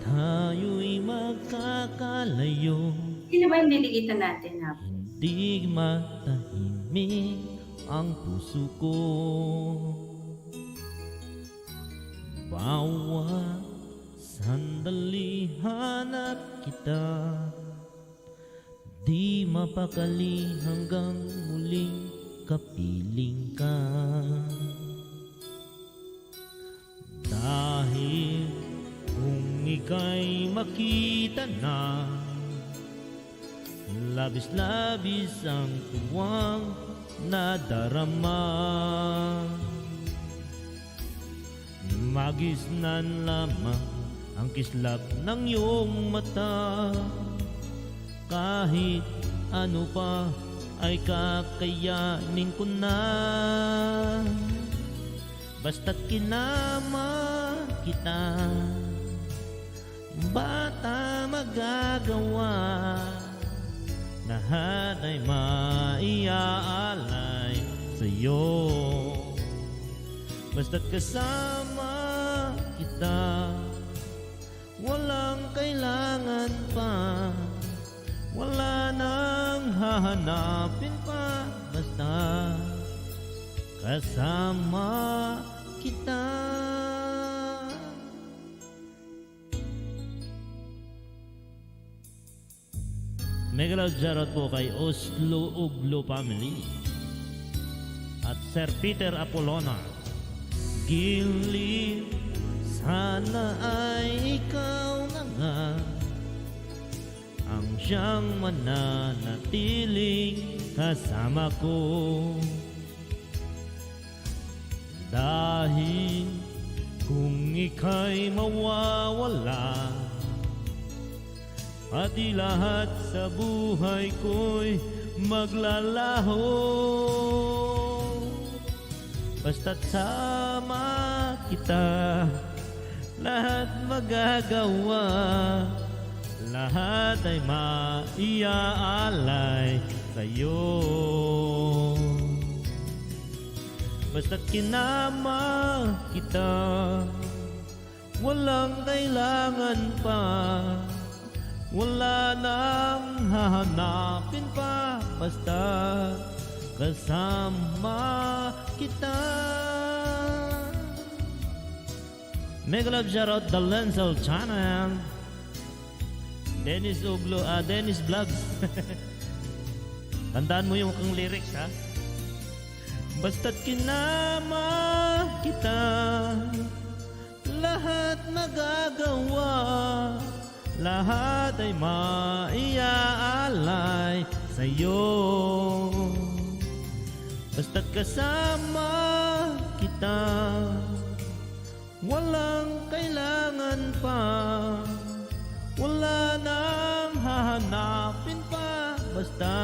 tayo'y magkakalayo, Sino ba yung diligitan natin, ha? hindi matahimik ang puso ko. Bawat sandali hanap kita, di mapakali hanggang muling kapiling ka. Dahil kung ika'y makita na, labis-labis ang tuwang nadarama. Magisnan lamang ang kislap ng iyong mata, kahit ano pa ay kakayanin ko na. Basta't kinama kita, bata magagawa, lahat ay maiaalay sa'yo. Basta't kasama kita, walang kailangan pa, wala nang hahanapin pa, basta kasama kita. Mega love shoutout po kay Oslo Uglo family at Sir Peter Apolona. Gilid, sana ay ikaw na nga ang siyang mananatiling kasama ko. Dahil kung ika'y mawawala, pati lahat sa buhay ko'y maglalaho. Basta't sama kita, lahat magagawa, lahat ay maiaalay sa'yo. Basta't kinama kita, walang kailangan pa, wala nang hahanapin pa, basta kasama kita. Mega love shoutout the Lensel Channel, Dennis Uglo, Dennis Vlogs. Tandaan mo yung kang lyrics, ha? Basta't kinama kita, lahat magagawa, lahat ay maiaalay sa'yo. Basta't kasama kita, walang kailangan pa, wala nang hahanapin pa, basta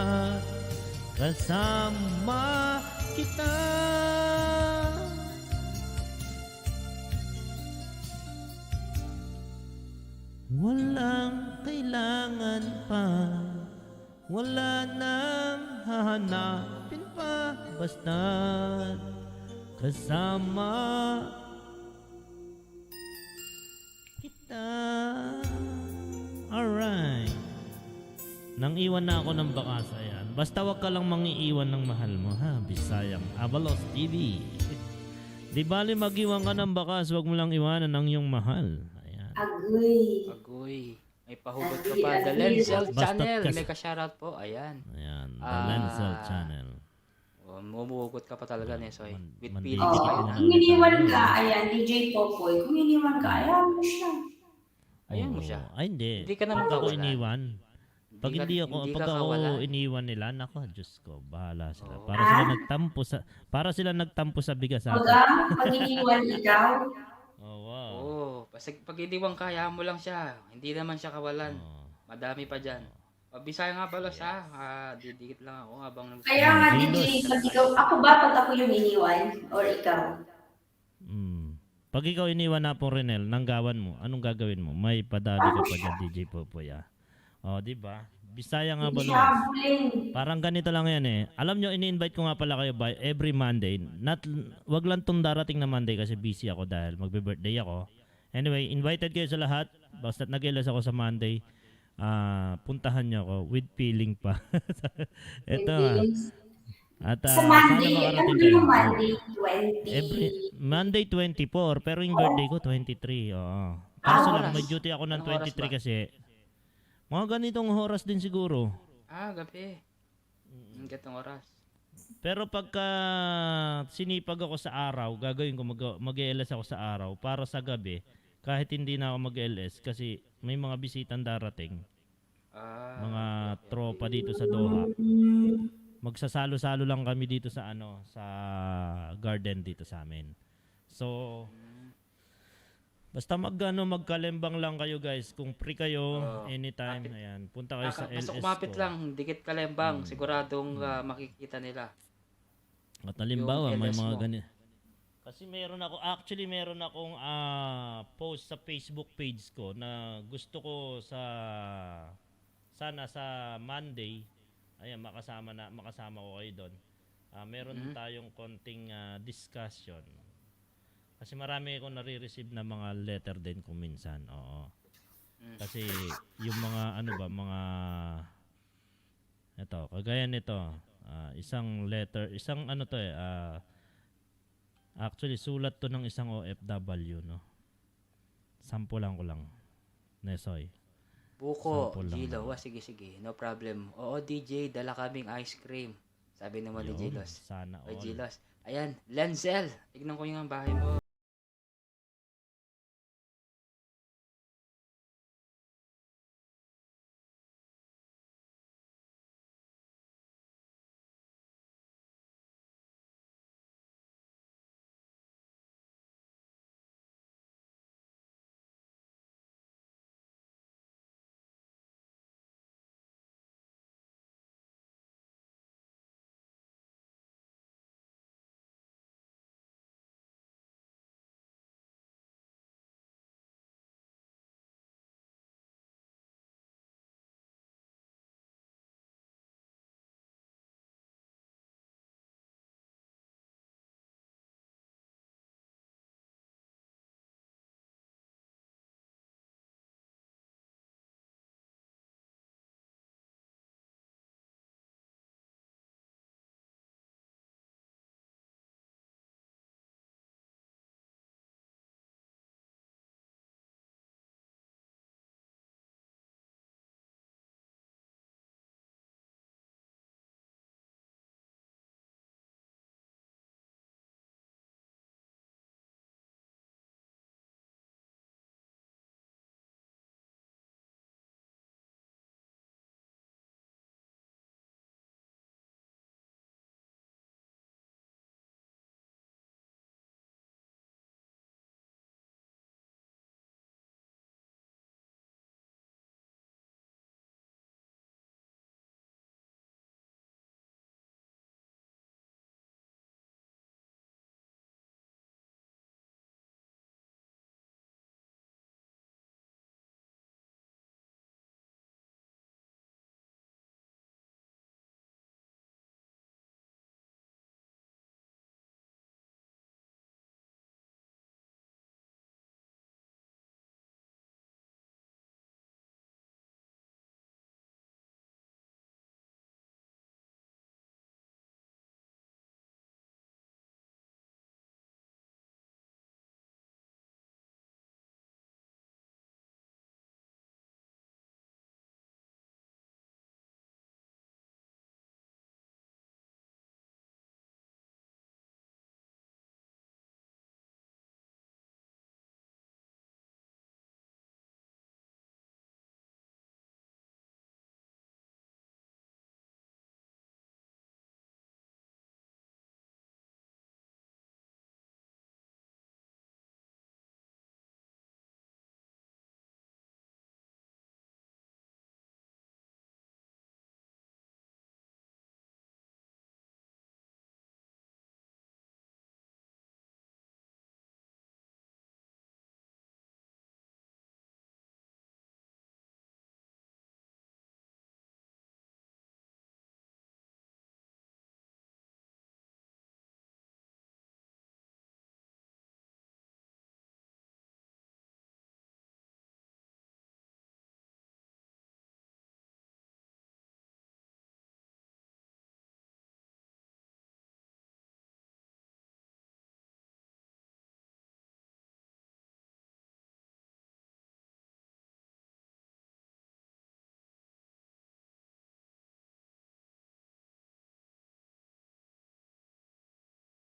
kasama kita. Walang kailangan pa, wala nang hahanapin pa, basta kasama kita. Alright. Nang iwan na ako ng bakas, ayan. Basta wag ka lang mangiiwan ng mahal mo, ha? Bisayang Avalos TV. Di bali mag-iwan ka ng bakas, wag mo lang iwanan ang iyong mahal. Ayan. Agoy. May pahugot ka Agree, pa. The agree. Lensel Basta't Channel. kas- May ka-shoutout po. Ayan. Ayan. The Ah. Lensel Channel. Mumuhugot ka pa talaga, Nesoy. With Man- feelings Hindi Oo, pa ko yun. na- kung iniwan ka, ayan, DJ Popoy, kung iniwan ka, ayan mo siya. Hayaan mo Oo. siya. Ay, hindi. Hindi ka naman Pag ako kawalan. iniwan, pag Hindi ka pag ka ako kawalan. iniwan nila, nako, Diyos ko, bahala sila. Oo. Para sila nagtampo sa bigas Wag akin. pag iniwan ikaw. Oh, wow. Oo, pag iniwan ka, hayaan mo lang siya. Hindi naman siya kawalan. Oh. Madami pa dyan. Bisaya nga pala siya. Didikit lang ako habang Kaya Oh, nga, Jilos. DJ, pag ikaw, pag ako yung iniwan, or ikaw? Pag ikaw iniwan na po, Renel, nanggawan mo, anong gagawin mo? May padali ka pa dyan, DJ Popoy, ah. Oh, di ba? Bisaya nga Hindi ba, siya Lods? habulin. Parang ganito lang yan eh. Alam nyo, ini-invite ko nga pala kayo by every Monday. Wag lang tong darating na Monday kasi busy ako dahil magbe-birthday ako. Anyway, invited kayo sa lahat. Basta nag-ilas ako sa Monday. Puntahan nyo ako with feeling pa. Ito At Sa sana Monday, makarating ano kayo. yung Monday? 20. Every Monday 24 pero yung birthday ko 23. Oo. Kaso Anong lang oras? may duty ako ng Anong oras 23 ba? kasi mga ganitong oras din siguro. Gabi. Gatong oras. Pero pagka sinipag ako sa araw, gagawin ko mag-LS ako sa araw para sa gabi kahit hindi na ako mag-LS kasi may mga bisitang darating. Mga tropa dito sa Doha. Magsasalo-salo lang kami dito sa sa garden dito sa amin. So basta magkalembang lang kayo guys. Kung free kayo anytime, ayan, punta kayo sa Basta LS kumapit ko. lang, dikit kalembang. Siguradong makikita nila. At halimbawa, Yung may LS mga mo. ganito. Kasi meron akong post sa Facebook page ko na gusto ko sana sa Monday, ayan, makasama ko kayo doon. Meron tayong konting discussion. Kasi marami akong nare-receive na mga letter din kung minsan. Oo. Kasi yung mga mga ito, kagaya nito, isang letter, actually sulat to ng isang OFW, no. Sampulan ko lang. Nesoy. Buko, Sample lang Gilo. naman. Sige. No problem. Oo, DJ, dala kaming ice cream. Sabi naman ni Yun, Gilos. sana O, all. Gilos. Ayan, Lenzel. Tignan ko yung bahay mo.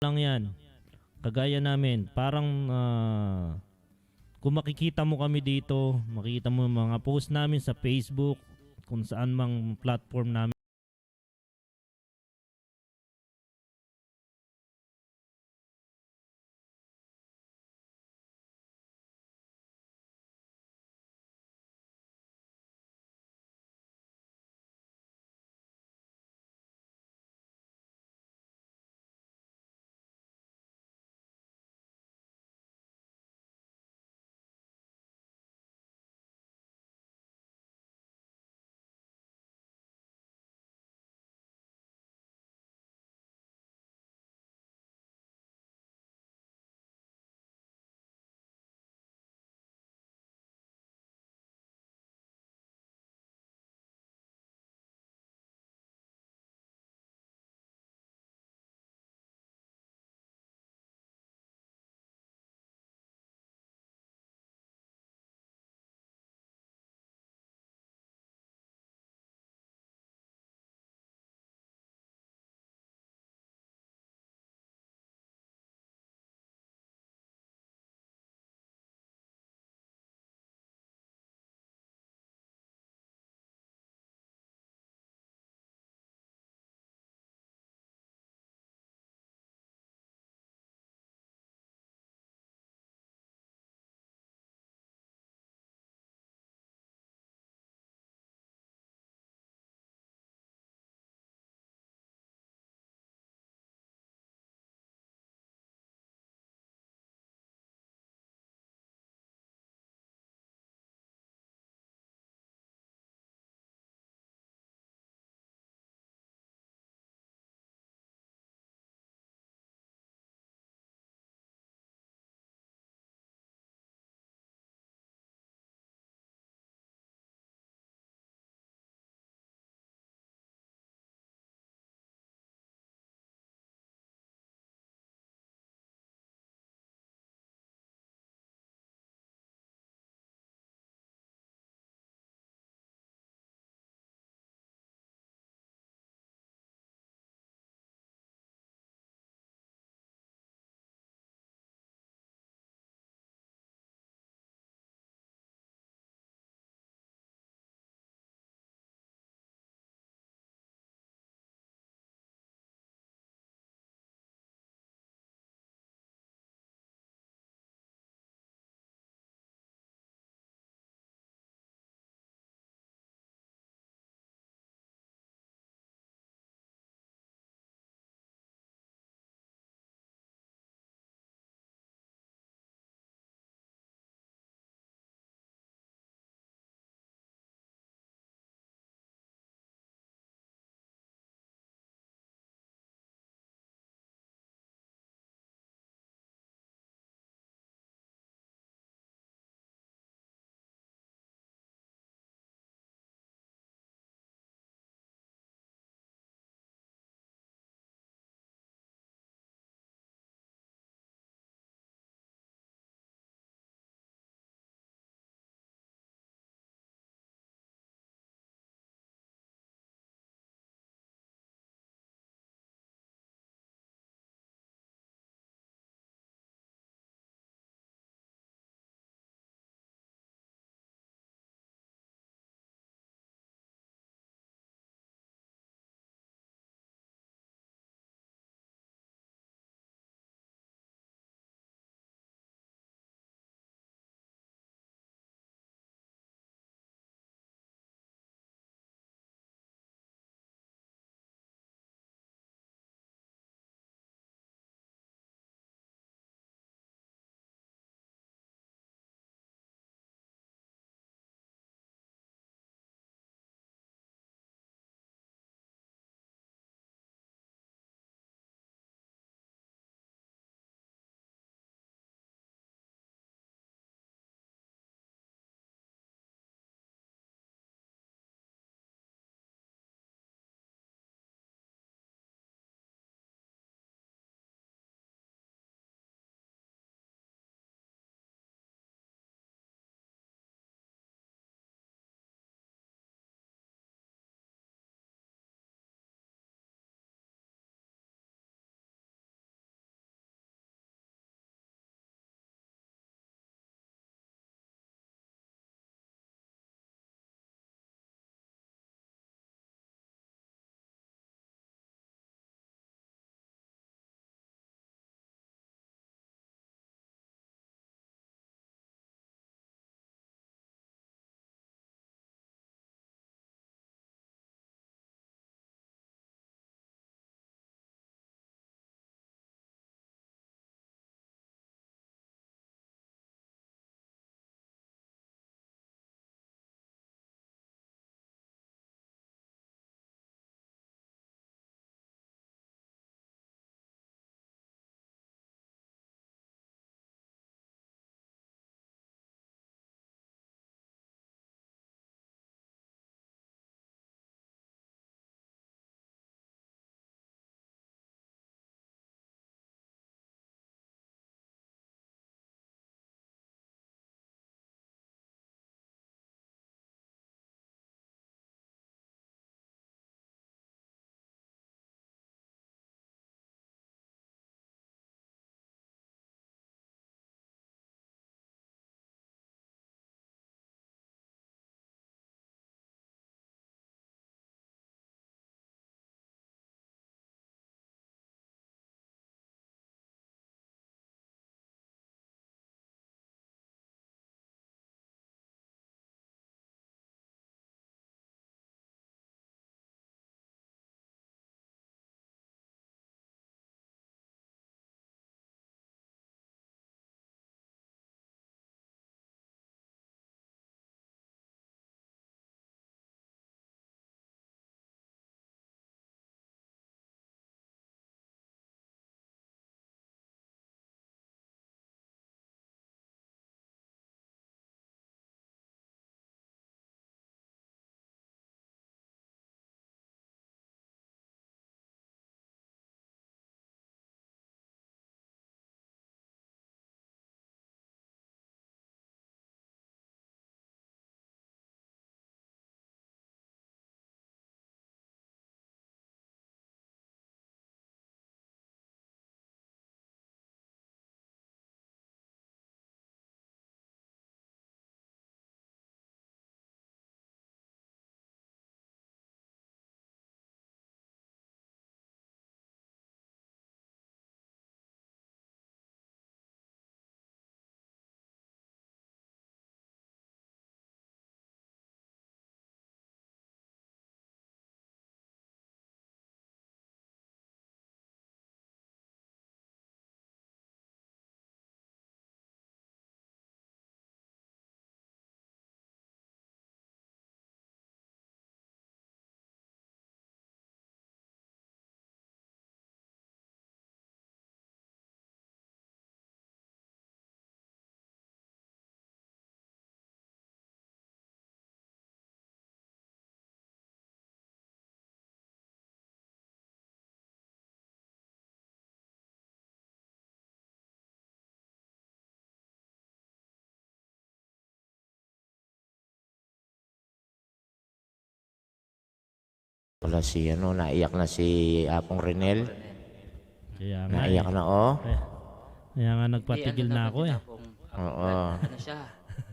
lang yan. Kagaya namin, parang kung makikita mo kami dito, makikita mo mga post namin sa Facebook, kung saan mang platform namin. Wala si ano, naiyak na si Apong Renel. Kaya nga Naiyak na oh. Kaya nga Hindi, nagpatigil na naman ako din eh. Apong, Oo. ano siya,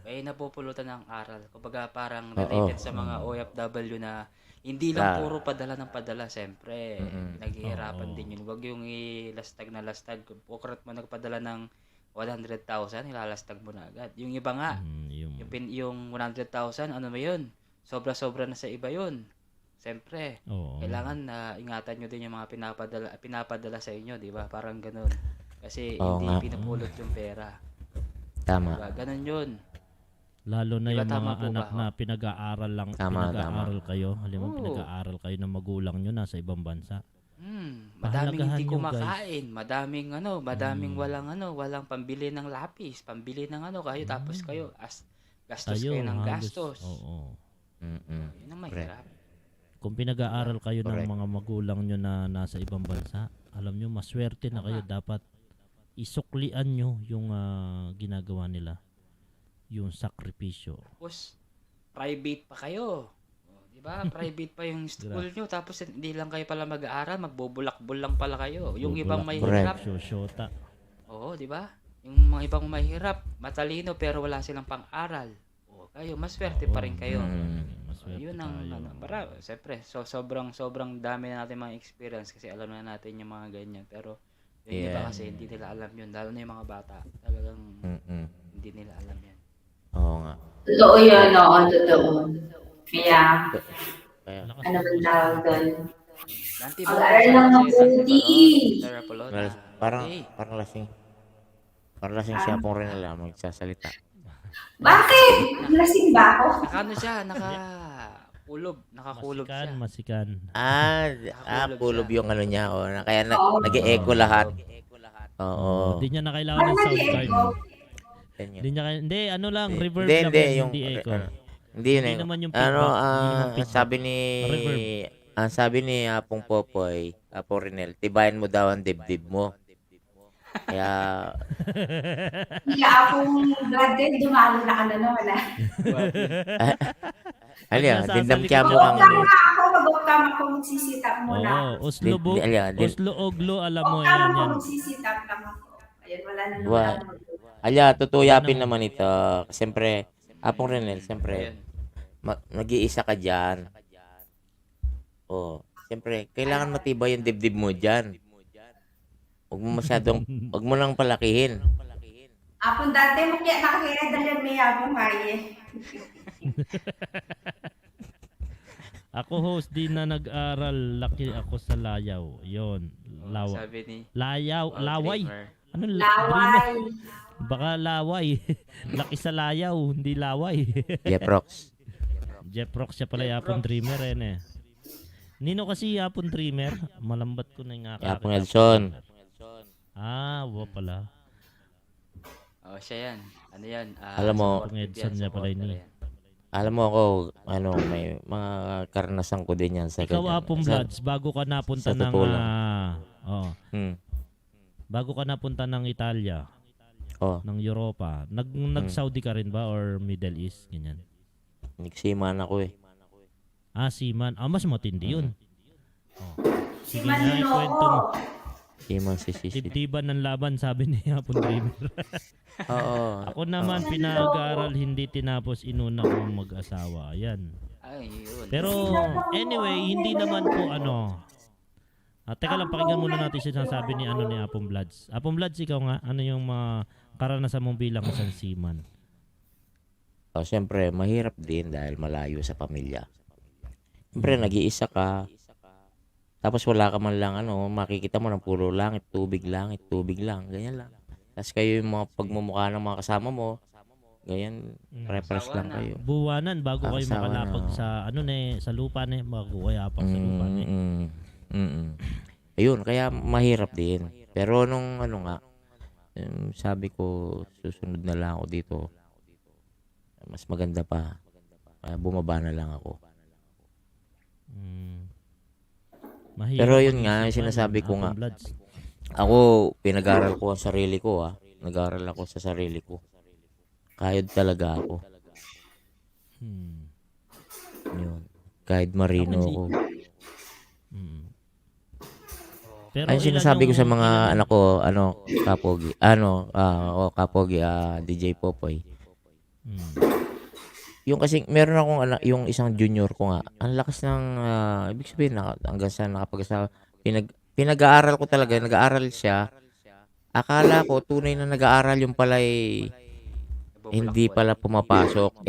may napupulutan ng aral. Kumbaga parang Oo. related sa mga OFW na hindi lang Sa- puro padala ng padala. Siyempre, Mm-mm. naghihirapan Oo. din yun. Huwag yung ilastag na lastag. Kukrat mo nagpadala ng 100,000, ilalastag mo na agad. Yung iba nga, yung 100,000, ano mo yun? Sobra-sobra na sa iba yun. Siyempre, Oo. kailangan na ingatan nyo din yung mga pinapadala sa inyo, di ba? Parang ganun. Kasi Oo hindi nga. pinupulot yung pera. Tama. Diba? Ganun yun. Lalo na Diba yung tama mga po anak ba? na pinag-aaral lang, Tama, pinag-aaral kayo. Halimbawa, Oo. pinag-aaral kayo ng magulang nyo nasa ibang bansa. Madaming Pahalagahan hindi nyo, kumakain, madaming walang pambili ng lapis, pambili ng kayo tapos kayo gastos kayo ng halos- gastos. Oo. Mm-mm. Yun ang mahirap. Kung pinag-aaral kayo ng Correct. mga magulang nyo na nasa ibang bansa, alam nyo, maswerte na kayo. Dapat isuklian nyo yung ginagawa nila. Yung sakripisyo. Tapos private pa kayo. Di ba? Private pa yung school nyo tapos hindi lang kayo pala mag-aaral, magbubulakbul lang pala kayo. Yung ibang mahirap, Shoshota. oo, di ba? Yung mga ibang mahirap, matalino pero wala silang pang-aral. O, kayo, maswerte pa rin kayo. Maswerte Yun ang tayo. siyempre, sobrang dami na natin mga experience kasi alam na natin yung mga ganyan. Pero yung iba Yeah. kasi hindi nila alam yun, lalo na yung mga bata. Talagang Mm-mm. hindi nila alam yan. Oo nga. Totoo yun, oo, totoo. Kaya, Kaya, ano bang tawag doon? Dante, Mag-aral lang mabuti. parang lasing si Apong Renel magsasalita. Bakit? Lasing ba ako? Nakano siya, nakakulob siya. Masikan. Kulob yung ano niya. Oh, kaya nag-e-echo lahat. Oo. Hindi niya na kailangan ng sound card. Ganyan. Hindi, ano lang, reverb Hindi, lang hindi, yan, yung, hindi echo. hindi yun Hindi eh. naman yung Ano, feedback, hindi naman feedback. sabi ni Apong Popoy, Apong Renel, tibayan mo daw ang dibdib mo. Kaya, Hindi akong brother, dumalo na ka na naman ah. ano yan, Nasasalik dindamkya mo ko. ang Mag-off ako, mag-off ako, magsisitap muna. Oo, Oslo Oglo, alam mo Mag-off yan ako, yan. magsisitap lang ako. Ayun, wala na Wa- naman. tutuyapin naman ito. Siyempre, Apong Renel, siyempre, nag-iisa ka dyan. Oh, siyempre, kailangan matibay yung dibdib mo dyan. Huwag mo lang palakihin. Apong dati, nakakiradalan may apong haye. Ako host, di na nag-aral, laki ako sa Layaw. Yon, Sabi ni Laway. Dreamer. Ano? Laway. Baka laway. Laki sa Layaw, hindi laway. Jeprox. Jeprox siya pala yapon dreamer eh. Nino kasi yapon dreamer, malambat ko na yung Apong Edson. wa pala. Oh, siya yan. Ano yan? Alam mo, Apong Edson niya pala ini. Alam mo ako, may mga karanasan ko din yan sa Ikaw ganyan. Apong Bloods, bago ka napunta sa ng totoo lang. bago ka napunta ng Italia, ng Europa, nag-Saudi ka rin ba or Middle East ganyan? Nagsiman ako eh. Seaman. Mas matindi yun. Sige Seaman nga, yun ikwento mo. Siman si Sisi. Tibtiban ng laban, sabi ni Hapon Dreamer. Oo. Ako naman, pinag-aral, hindi tinapos, inuna kong mag-asawa. Ayan. Ay, yun. Pero, anyway, hindi naman po teka lang, pakinggan muna natin siya sabi ni Apong Bloods. Apong Bloods, ikaw nga, ano yung mga karanasan mong bilang isang seaman? Siyempre, mahirap din dahil malayo sa pamilya. Siyempre, nag-iisa ka. Tapos wala ka man lang, makikita mo ng puro langit, tubig lang, ganyan lang. Tapos kayo yung mga pagmumukha ng mga kasama mo, ganyan, reference lang kayo. Buwanan, bago kayo Asawa makalapag na. sa lupa bago kayo apang sa lupa Ayun, kaya mahirap din. Pero nung sabi ko, susunod na lang ako dito. Mas maganda pa. Bumaba na lang ako. Mahirap Pero yun nga, mag-isipan, sinasabi ko Apong nga. Bloods. Ako, pinag-aral ko ang sarili ko Nag-aral ako sa sarili ko. Kayod talaga ako. Yun. Kahit marino ako. Pero Ayun ilan sinasabi ko sa yung mga ilan anak ko, Kapogi, Kapogi, DJ Popoy. Hmm. Yung kasi meron akong anak, yung isang junior ko nga, ang lakas ng, ibig sabihin, hanggang sa nakapag-asawa, pinag-aaral ko talaga, nag-aaral siya. Akala ko, tunay na nag-aaral, yung pala hindi pala pumapasok.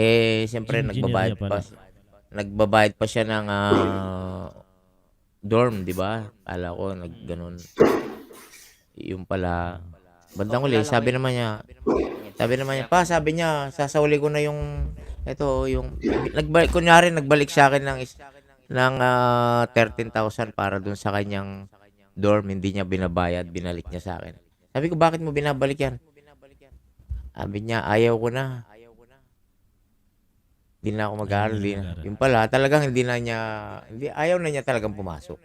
Siyempre, Engineer niya pala. nagbabayad pa siya ng dorm, di ba? Akala ko, ganun. Yung pala, bandang uli, sabi naman niya, sabi niya, sasauli ko na yung, kunyari, nagbalik sa akin ng 13,000 para dun sa kanyang dorm, hindi niya binabayad, binalik niya sa akin. Sabi ko, bakit mo binabalik yan? Sabi niya, ayaw ko na. Hindi na ako mag-aaral. Yung pala, talagang ayaw na niya talagang pumasok.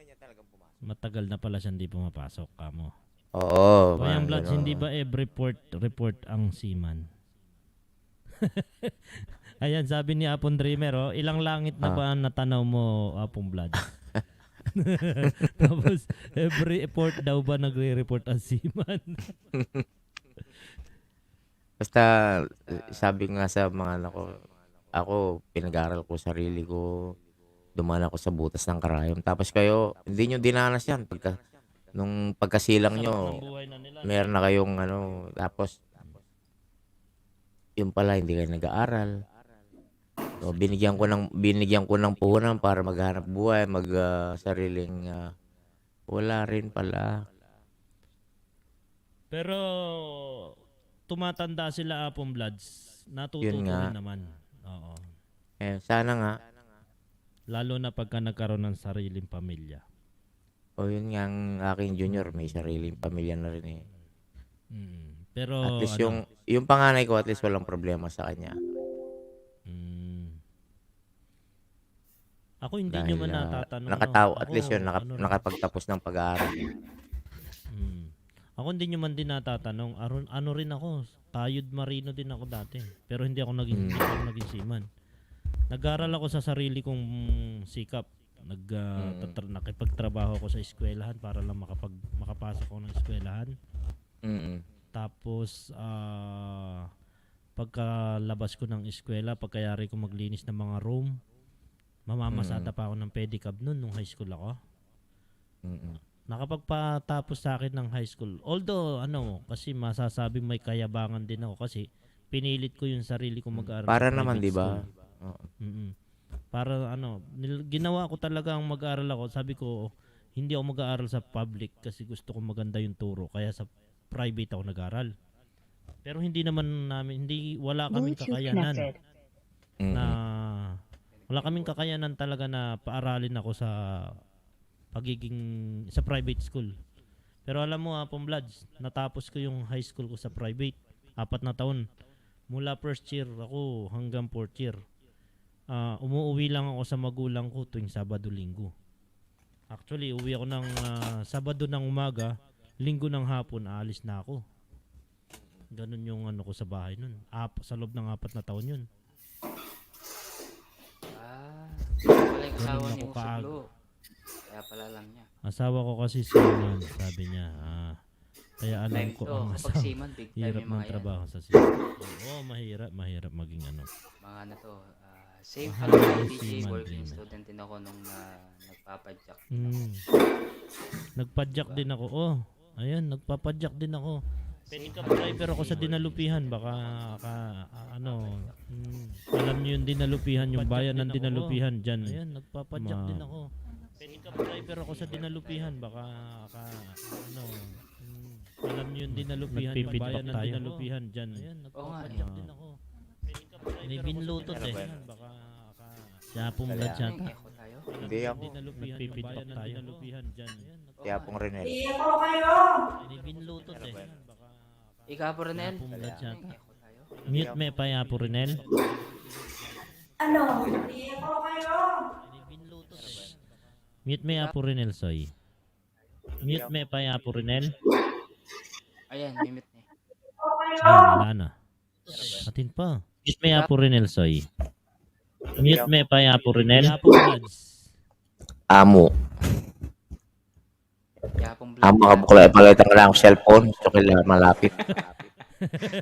Matagal na pala siya hindi pumapasok, kamo. Oo. Bayang man, Bloods, ganun. hindi ba report ang seaman? Ayan, sabi ni Apon Dreamer, ilang langit na ba ang natanaw mo, Apon Bloods? Tapos, every report daw ba nagre-report ang seaman? Basta, sabi nga sa mga anak ko, ako, pinag-aaral ko sarili ko, dumaan ako sa butas ng karayom. Tapos kayo, hindi nyo dinanas yan. Nung pagkasilang nyo, Ng buhay na nila. meron na kayong tapos, yung pala, hindi kayo nag-aaral. So, binigyan ko ng puhunan para maghanap buhay, sariling, wala rin pala. Pero, tumatanda sila, Apon Bloods. Natututo Yun nga. rin naman. Oo. Sana nga, Lalo na pagka nagkaroon ng sariling pamilya. yun nga ang aking junior, may sariling pamilya na rin eh. Pero, At least yung panganay ko, at least walang problema sa kanya. Ako hindi Dahil nyo man natatanong. at least yun, nakapagtapos ng pag-aaral. Ako hindi nyo man din natatanong. Ano rin ako, tayod marino din ako dati. Pero hindi ako naging seaman. Nag-aral ako sa sarili kong sikap. Nakipagtrabaho ako sa eskwelahan para lang makapasok ako ng eskwelahan. Tapos, pagkalabas ko ng eskwela, pagkayari ko maglinis ng mga room, mamamasada pa ako ng pedicab nung high school ako. Nakapagpatapos sa akin ng high school. Although, kasi masasabi may kayabangan din ako kasi pinilit ko yung sarili ko mag-aaral. Para sa naman, private di ba? school. Para ginawa ko talaga ang mag-aaral ako. Sabi ko, hindi ako mag-aaral sa public kasi gusto ko maganda yung turo. Kaya sa private ako nag-aaral. Pero wala kaming kakayanan wala kaming kakayanan talaga na paaralin ako sa private school. Pero alam mo, Apon Bloods, natapos ko yung high school ko sa private. 4 na taon. Mula first year ako hanggang 4th year. Umuwi lang ako sa magulang ko tuwing Sabado-Linggo. Actually, uwi ako ng Sabado ng umaga, Linggo ng hapon, aalis na ako. Ganun yung ko sa bahay nun. Sa loob ng 4 na taon yun. Pala yung asawa Ganun ni ako kaagad. Musuglo. Kaya pala lang niya. Asawa ko kasi seaman, sabi niya. Kaya alam Time ko to. ang Kapag seaman, big time hirap yung ng mga yan. trabaho sa seaman. Oo, mahirap maging Mga same Mahal pala yung kay DJ, seaman, working Dreamer. student din ako nung nagpapadyak. Nagpadyak din ako. Ayan, nagpapadyak din ako. Pedicab driver ako sa Dinalupihan. Baka alam niyo yung Dinalupihan, yung bayan ng Dinalupihan dyan. Ayan, nagpapadyak din ako. Pedicab driver ako sa Dinalupihan. Baka alam niyo yung Dinalupihan, yung bayan ng Dinalupihan dyan. Ayan, nagpapadyak din ako. May binlutot eh. Baka siya pong blood siya. Ako tayo. Hindi ako. Nagpipitok tayo. Dyan. Kaya pong Renel. May binlutot eh. Ikaw po rin, El. Siya pong blood siya. Ako tayo. Mute me pa ya po Rinel. Mute me ya po Rinel, soy. Mute me pa ya po Rinel. Ayan, mimit niya. Wala na. Atin pa. Mute me ya po Rinel, soy. Mute me pa ya po Rinel. Amo. Yapong vlog Ang mga yan. bukla, pagalitan ko lang ang cellphone. Gusto ko lang malapit.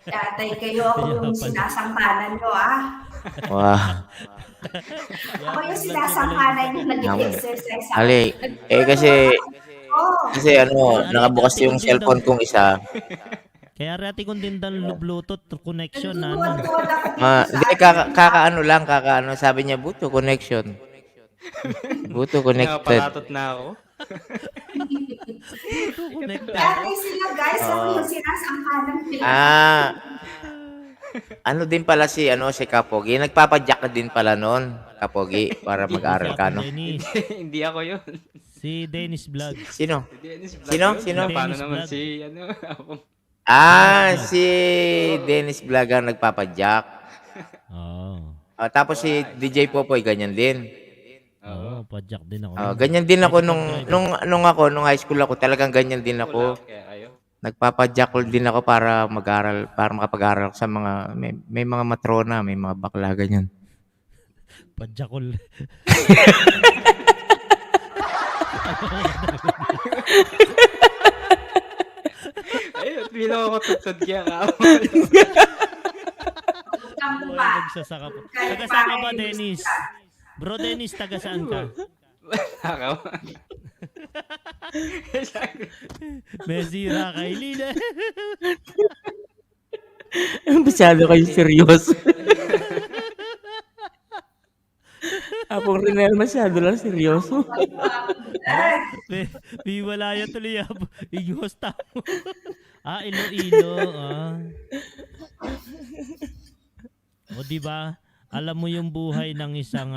Tatay kayo, ako yung Yapan. sinasampanan nyo, ah. Wow. Ako yung sinasampanan yung nag-exercise ako. Ali, kasi Oh, nakabukas yung cellphone kong isa. Kaya rati kong din down Bluetooth connection na ano. nagtutuwad ako dito Hindi, kakaano, sabi niya, Buto connection. Buto connected. Napapalatot na ako. Connected. Dati sila guys, ako yung sinasampanan nila. Ano din pala si Kapogi, nagpapadyak din pala noon, Kapogi, para mag-aral ka, no? Dennis. Hindi ako yun. Si Dennis Vlog. Sino? Si Dennis Vlog Sino? yun. Sino? Paano Dennis naman Vlog. si Apong? Si Dennis Vlog ang nagpapadyak. Oo. Tapos si DJ Popoy, ganyan din. Oo, padyak din ako. Ganyan din ako nung high school ako, talagang ganyan din ako. Kaya kayo. Nagpapadyak din ako para mag-aral, para makapag-aral ako sa mga, may mga matrona, may mga bakla, ganyan. Padjakol. Ayun, bilang ako tutod kaya ka. Kampo Buhay pa. magsasaka po. Taga saan ka ba, Dennis? Bro Dennis, taga saan ka? Ako. Mesira kay Lila. Masyado kayo seryoso. Apong Rinel, masyado lang seryoso. Biwalaya tuloy ako. Ighosta mo. Iloilo. O diba? Alam mo yung buhay ng isang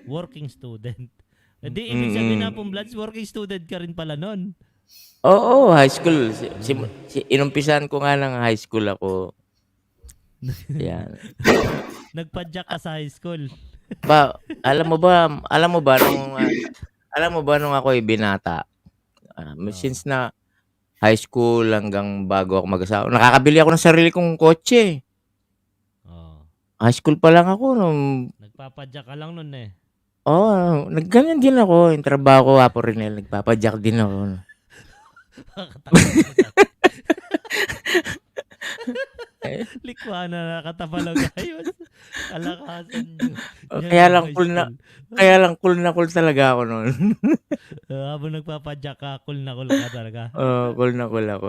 working student. Hindi, ibig sabihin na pong Bloods, working student ka rin pala nun. Oo, high school. Inumpisan ko nga ng high school ako. Yan. Nagpadyak ka sa high school. Alam mo ba nung ako binata, since na high school hanggang bago ako mag-asawa, nakakabili ako ng sarili kong kotse. Oh. High school pa lang ako nung Nagpapadyak ka lang nun eh. nagganyan din ako. Yung trabaho ko, Apo Rinel, nagpapadyak din ako. Likwa na nakatapalag ayos. Kalakasan nyo. Kaya lang cool talaga ako noon. Habang nagpapadyak ka, cool na cool ka talaga. Cool na cool ako.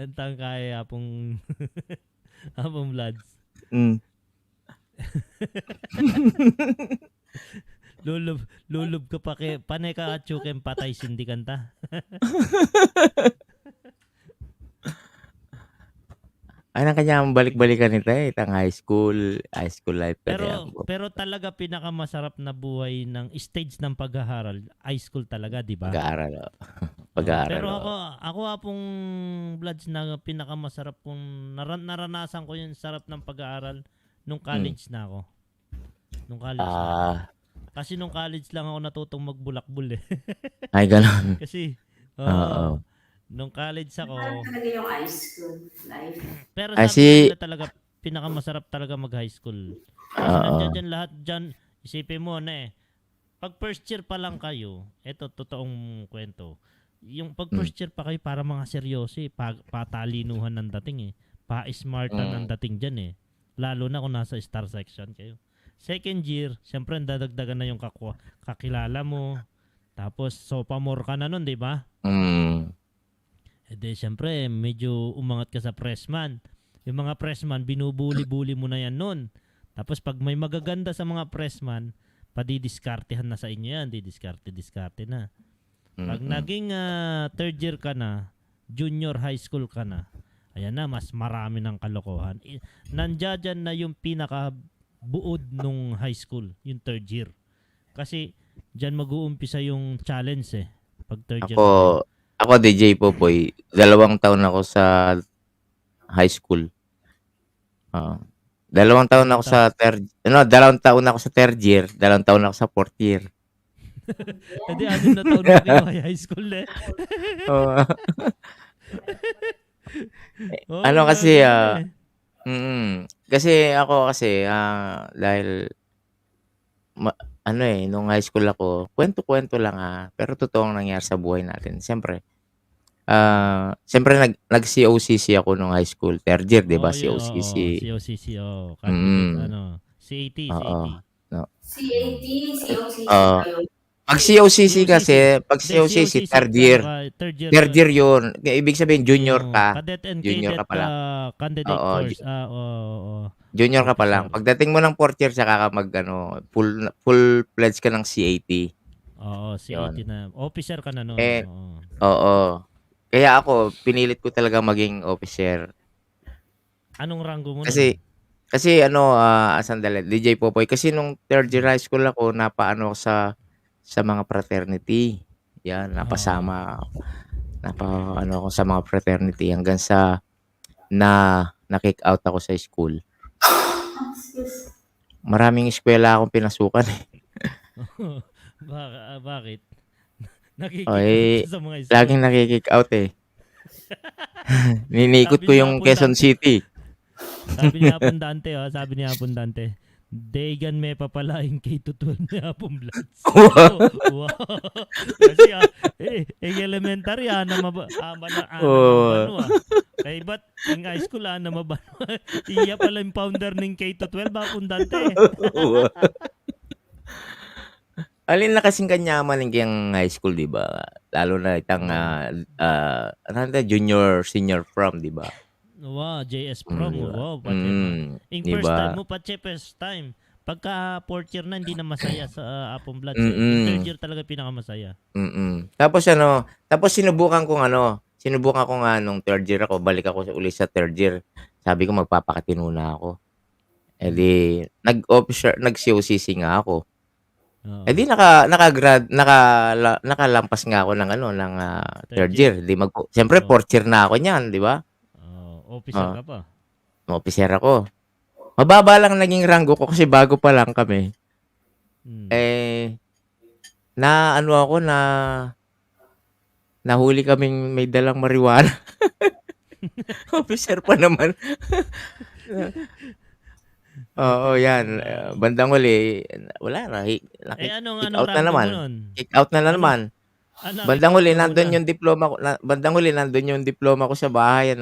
Entang kaya apong apong Bloods. Lulub ka pa kay panay ka at chukem patay sindi kanta. Ang kanya balik-balikan nito itang high school life. Pero talaga pinakamasarap na buhay ng stage ng pag-aaral, high school talaga, di ba? Pag-aaral. Pero ako apong Bloods na pinakamasarap kong naranasan ko yung sarap ng pag-aaral nung college na ako. Nung college na ako. Kasi nung college lang ako natutong magbulakbul eh. Ay, ganun. Kasi, nung college ako. Ano talaga yung high school life? Pero sabi nila talaga, pinakamasarap talaga mag-high school. Kasi nandiyan dyan lahat dyan, isipin mo na eh. Pag first year pa lang kayo, eto totoong kwento. Yung pag first year pa kayo, para mga seryoso eh. Patalinuhan ng dating eh. Pa-smartan ng dating dyan eh. Lalo na kung nasa star section kayo. Second year, syempre dadagdagan na yung kakilala mo. Tapos sophomore ka na nun, di ba? De syempre, medyo umangat ka sa freshman. Yung mga freshman, binubuli-buli mo na yan nun. Tapos pag may magaganda sa mga freshman, padidiskartehan na sa inyo yan. Diskarte na. Pag naging third year ka na, junior high school ka na, ayan na, mas marami ng kalokohan. Nandiyan na yung pinaka-buod nung high school, yung third year. Kasi dyan mag-uumpisa yung challenge eh. Pag third year. Ako, DJ Popoy, 2 taon ako sa high school. 2 taon ako sa 2 taon ako sa third year, 2 taon ako sa fourth year. Hindi, 6 na taon na kayo high school eh. Kasi ako dahil ano nung high school ako, kwento-kwento lang pero totoong nangyari sa buhay natin. Siyempre nag-COCC ako nung high school, third year, 'di ba, Oo, COCC. COCC, Mm. CAT, Oo. CAT. No. CAT, COCC Oo. kayo. Pag COCC kasi, pag Hindi, COCC COCC, third year. third year Third yun. year 'yun. Ibig sabihin junior Yung ka. cadet and Junior ka cadet pa lang. candidate Oo, course. junior ka pa lang. Officer. Pagdating mo ng fourth year saka ka full pledge ka ng CAT. Oo, CAT 'Yun. na. Officer ka na nun. Eh, Oo. oo. Kaya ako pinilit ko talaga maging officer. Anong ranggo mo nun? Kasi sandali, DJ Popoy, kasi nung third year high school ako, napaano ako sa mga fraternity. Yan, napaano ako sa mga fraternity hanggang sa na-kick out ako sa school. Excuse. Maraming eskwela akong pinasukan. Bakit? Nakikita Eh, sa mga school. laging nakikick out Ninikot ko Sabi ni yung Hapon Quezon Dante. City. Sabi ni Hapon Dante, Degan may papalain kay Tutul ni Hapon Bloods. Wow. Kasi elementary na mabano Kay ba't yung high school na mabano. Iya pala yung founder ng K-12 Hapon Dante. Alin na kasing kanyaman yung high school, di ba? Lalo na itang junior, senior prom, di ba? Wow, JS Prom. Di ba? Wow, pachepa. Yung Di first ba? time mo, first time. Pagka fourth year na, hindi na masaya sa Apong Bloods. Mm-mm. Yung third year talaga pinakamasaya. Tapos sinubukan kong nung third year ako, balik ako uli sa third year. Sabi ko magpapakatino na ako. Eh di, nag-COCC nga ako. Oo. Eh di nakalampas nga ako ng third year. Di siyempre Oo. fourth year na ako niyan, di ba? Officer ka pa. Officer ako. Mababa lang naging ranggo ko kasi bago pa lang kami. Nahuli kaming may dalang marijuana. Officer pa naman. Oo, yan. Bandang huli, wala na. Kick Anong out na rango naman. mo nun? Kick out na naman. Bandang huli, nandun yung diploma ko. Ko sa bahay,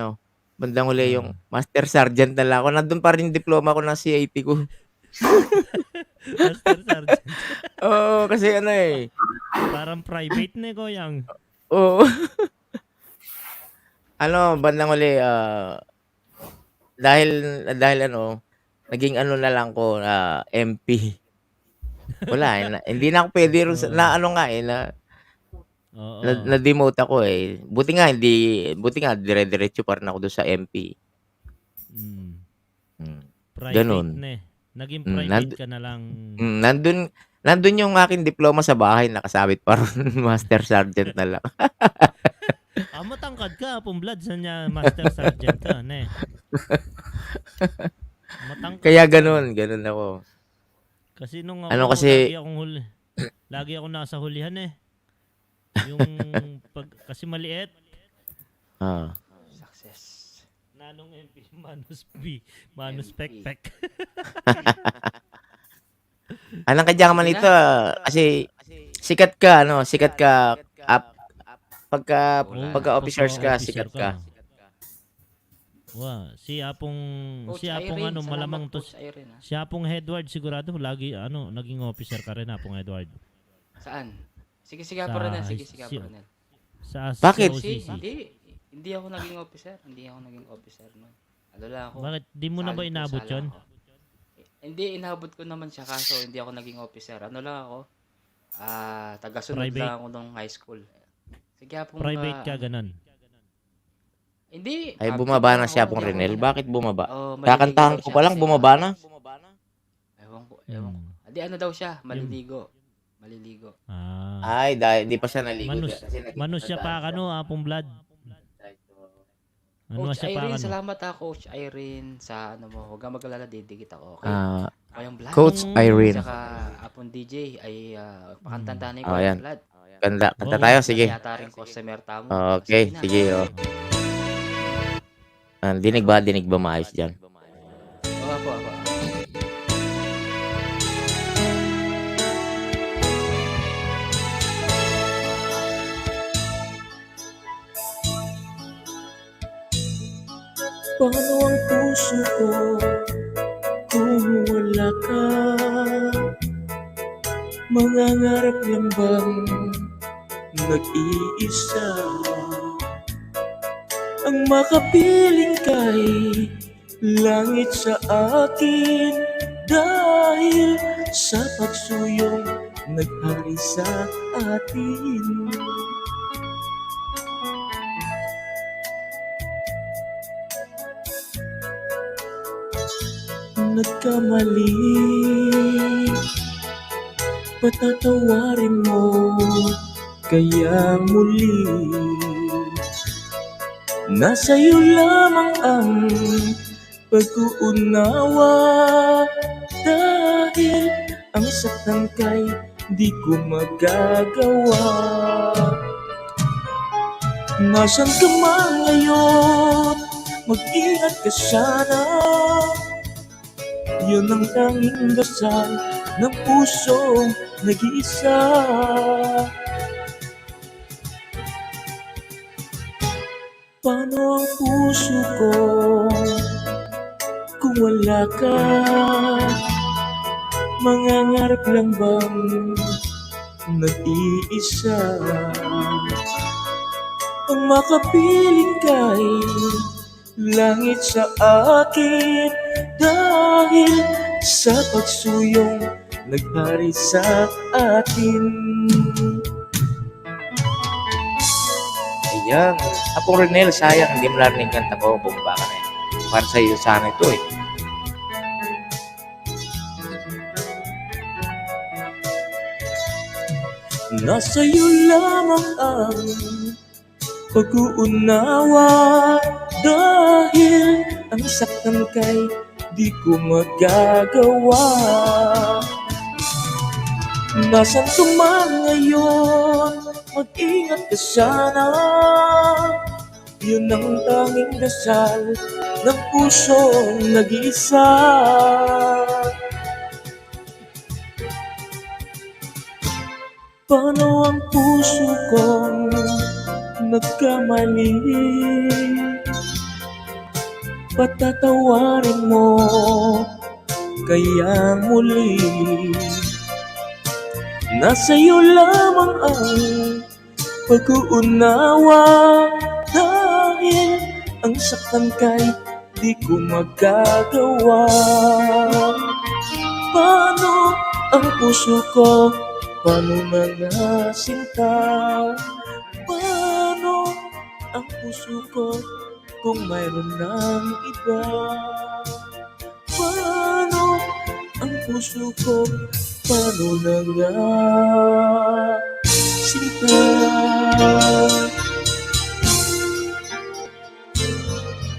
Bandang huli yung Master Sergeant na lang ako. Nandun pa rin yung diploma ko ng CAT ko. Master Sergeant. Oo, kasi Parang private na Koyang. Oo. Bandang huli, dahil naging na lang ko, MP. Wala, hindi na ako pwede rin na-demote ako Buti nga dire-diretso pa rin ako doon sa MP. Private Ganun. na Naging private ka na lang. Nandun yung aking diploma sa bahay, nakasabit pa rin. Master Sergeant na lang. Matangkad ka, Apong Bloods niya, Master Sergeant ka, Matangkad. Kaya ganun ako. Kasi nung ako, lagi akong nasa hulihan Yung kasi maliit. Success. Nanong MP, Manus Pek. Anong kadyaman ito? Kasi sikat ka. Pagka officers ka, sikat ka. Wow, si Apong Irene, salamat, malamang to. Coach Irene, Si Apong Edward sigurado lagi naging officer ka rin Apong Edward. Saan? Sige po rin Sa Bakit? COCC. Hindi ako naging officer. No. Ano lang ako. Bakit di mo na ba Sali po, inabot sala 'yon? ako. Hindi, inabot ko naman siya kaso hindi ako naging officer. Ano lang ako? Taga-sunod Private. lang ako nung high school. Sige po. Private ka ganun. Hindi. Ay, bumaba na siya pong Renel. Bakit bumaba? Maliligo Kakantahan daw ko siya pa lang, kasi bumaba na. Ewan ko. Hindi, ano daw siya? Maliligo. Ay, di pa siya naligo. Manus siya pa Apong Blood. Coach siya pa Irene, salamat Coach Irene sa mo. Huwag kang mag-alala, didikit ako. Okay. Kayong Vlad. Coach Irene. Saka Apon DJ ay pakantantanay ko. Ayan. Vlad. Kanta tayo, sige. Yata rin customer tamo. Okay, sige. Dinig ba maayos dyan? Paano ang puso ko kung wala ka? Mangangarap lang bang nag-iisa? Ang makapiling kay langit sa akin, dahil sa pagsuyong naghari sa atin. Nagkamali, patatawarin mo, kaya muli nasa'yo lamang ang pag-uunawa, dahil ang saktan kay di ko magagawa. Nasaan ka man ngayon, mag-ingat ka sana. Yun ang tanging dasal ng pusong nag-iisa. Paano ang puso ko kung wala ka? Mangangarap lang bang nag-iisa? Ang makapiling kay langit sa akin, dahil sa pagsuyong naghari sa atin. Ayan. Apo Renel, sayang hindi mo narinig kanta ko. Bumaba ka na eh. Para sa iyo sana ito eh. Nasa'yo lamang ang pag-uunawa, dahil ang saktan kay di ko magagawa. Nasaan ka man ngayon, mag-ingat ka sana. Yun ang tanging dasal ng pusong nag-iisa. Paano ang puso kong nagkamali? Patatawarin mo, kaya muli nasa'yo lamang ang pag-uunawa, dahil ang saktan kay di ko magagawa. Paano ang puso ko, paano mga sinta? Paano ang puso ko kung mayroon ng iba? Paano ang puso ko, paano na nga sinta?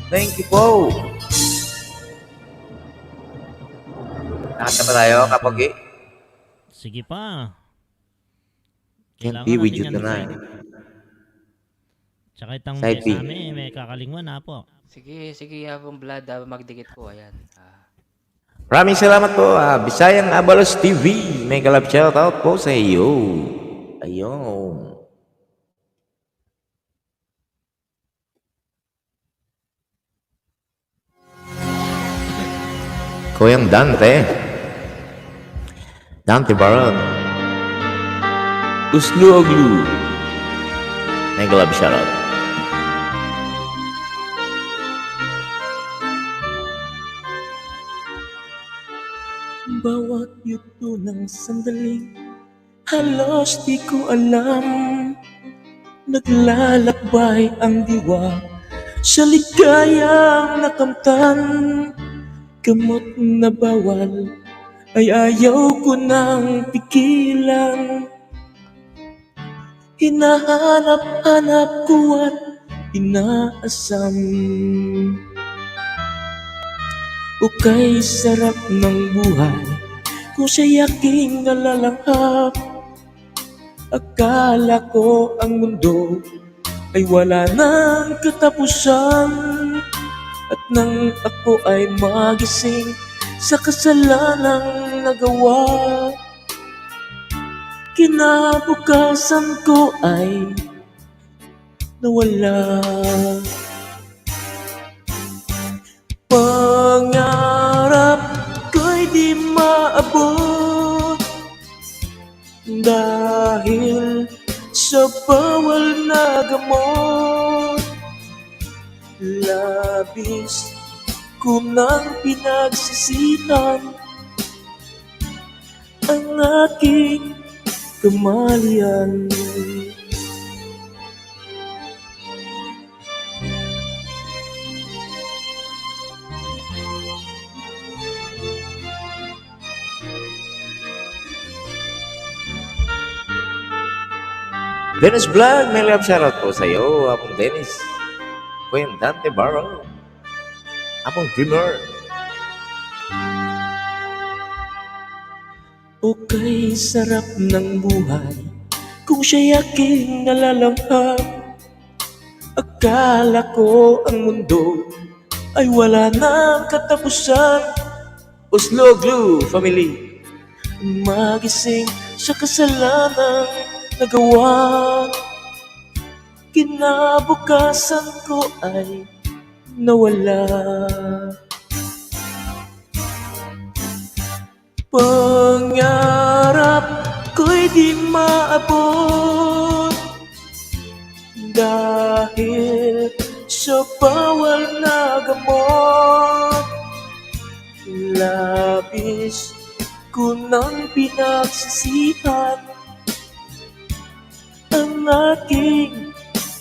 Thank you po. Nakanta ba tayo, Kapogi? Sige pa. Can't be with you natin yan, tonight. Tsaka itang Side B. besame, may kakalingwan na po. Sige, Yapong Vlad, magdikit ko. Ayan. Maraming salamat po. Bisayang Abalos TV. Mega love shoutout po sa iyo. Ayun. Kuyang Dante. Dante Baron. Usluoglu. Mega love shoutout. Bawat yuto ng sandaling halos di ko alam, naglalakbay ang diwa sa ligayang nakamtan. Gamot na bawal ay ayaw ko nang pigilan. Hinahanap-hanap ko at inaasam. Ukay sarap ng buhay kung siya'y aking nalalanghap. Akala ko ang mundo ay wala nang katapusan, at nang ako ay magising sa kasalanang nagawa, kinabukasan ko ay nawala. sa bawal na gamot. Labis ko nang pinagsisihan ang aking kamalian. Dennis Vlog, may love shoutout po sa iyo, Apong Dennis. Kuya Dante Barrow, Apong Dreamer. O kay sarap ng buhay kung siya'y aking nalalamham. Akala ko ang mundo ay wala nang katapusan. Oslo Glue Family. Magising sa kasalanang nagawa, kinabukasan ko ay nawala. Pangarap ko'y di maabot dahil sa bawal na gamot. Labis ko nang pinagsisihan ang aking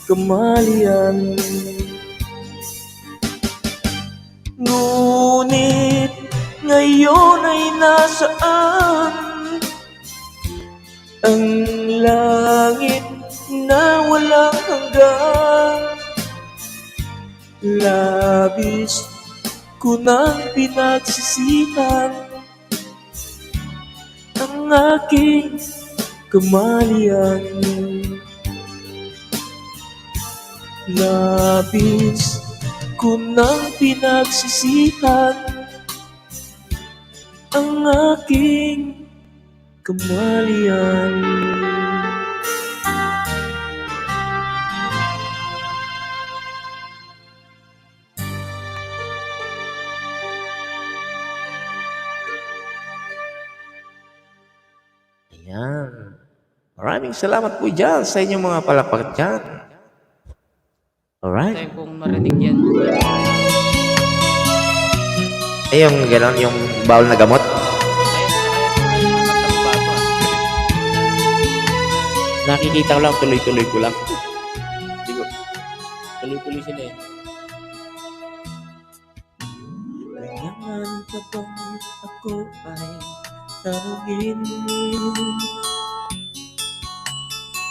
kamalian. Ngunit ngayon ay nasaan ang langit na walang hanggan? Labis ko nang pinagsisihan ang aking kamalian. Labis ko nang pinagsisihan ang aking kamalian. Ayan. Maraming salamat po dyan sa inyong mga palakpak dyan. Alright. Tayo kong marinig yan. Ay, yung gano'n, yung bawal na gamot. Nakikita ko lang, tuloy-tuloy ko lang. Hindi ko. Tuloy-tuloy sila eh. Kailangan pa bang ako ay tanungin?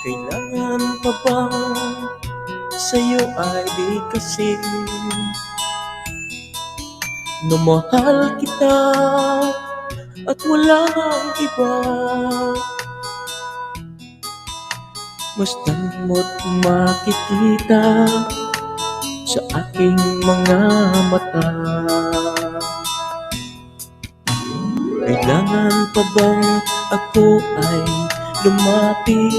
Kailangan pa bang sa'yo ay bigkasin? Na mahal kita at walang iba. Masdan mo't makikita sa aking mga mata. Kailangan pa bang ako ay lumapit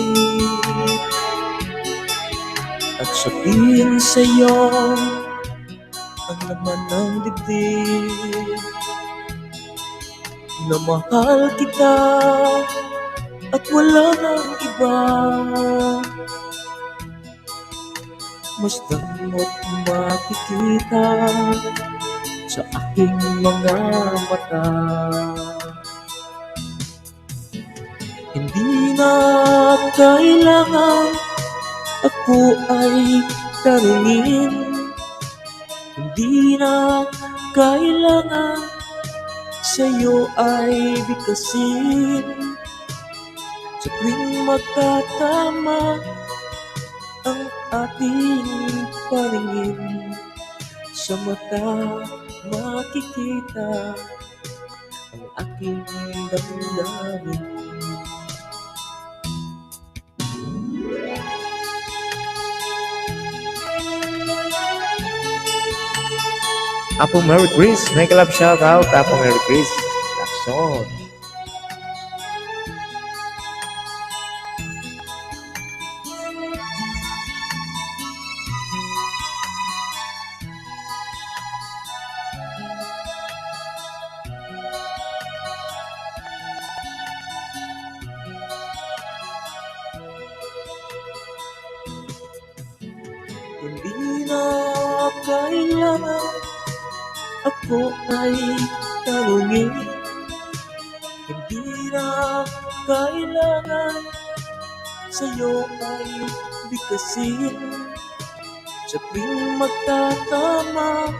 at sabihin sa'yo ang laman ng dibdib? Na mahal kita at wala nang iba. Masdan mo't makikita sa aking mga mata. Hindi na kailangan ako ay tanungin. Hindi na kailangan sa'yo ay bigkasin. Sa tuwing magkatama ang ating paningin, sa mata makikita ang aking damdamin. Apong Merry Chris, may club shoutout. Apong Merry Chris. Lakson. Hindi na kailangan ako ay tanungin. Hindi na kailangan sa'yo ay bigkasin. Sa tuwing magtatama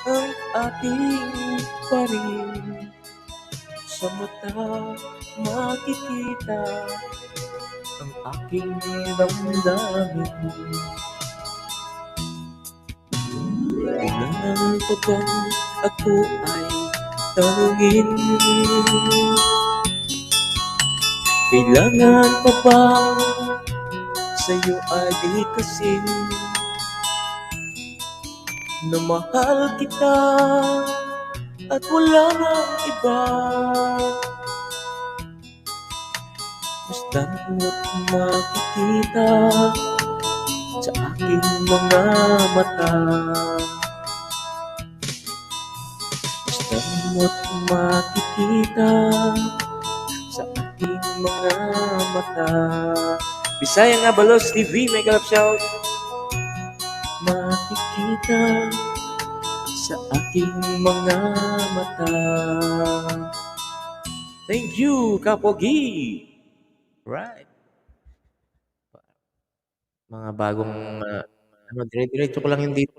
ang ating parin, sa mata makikita ang aking damdamin. Kailangan pa bang ako ay tanungin? Kailangan pa bang sa'yo ay bigkasin na mahal kita at wala nang iba? Basta't mo't makikita sa aking mga mata. Basta't mo't makikita sa aking mga mata. Bisayang Abalos TV, may kalap shout. Makikita sa aking mga mata. Thank you, Kapogi. Right. Mga bagong dire-diretso ko lang yung dito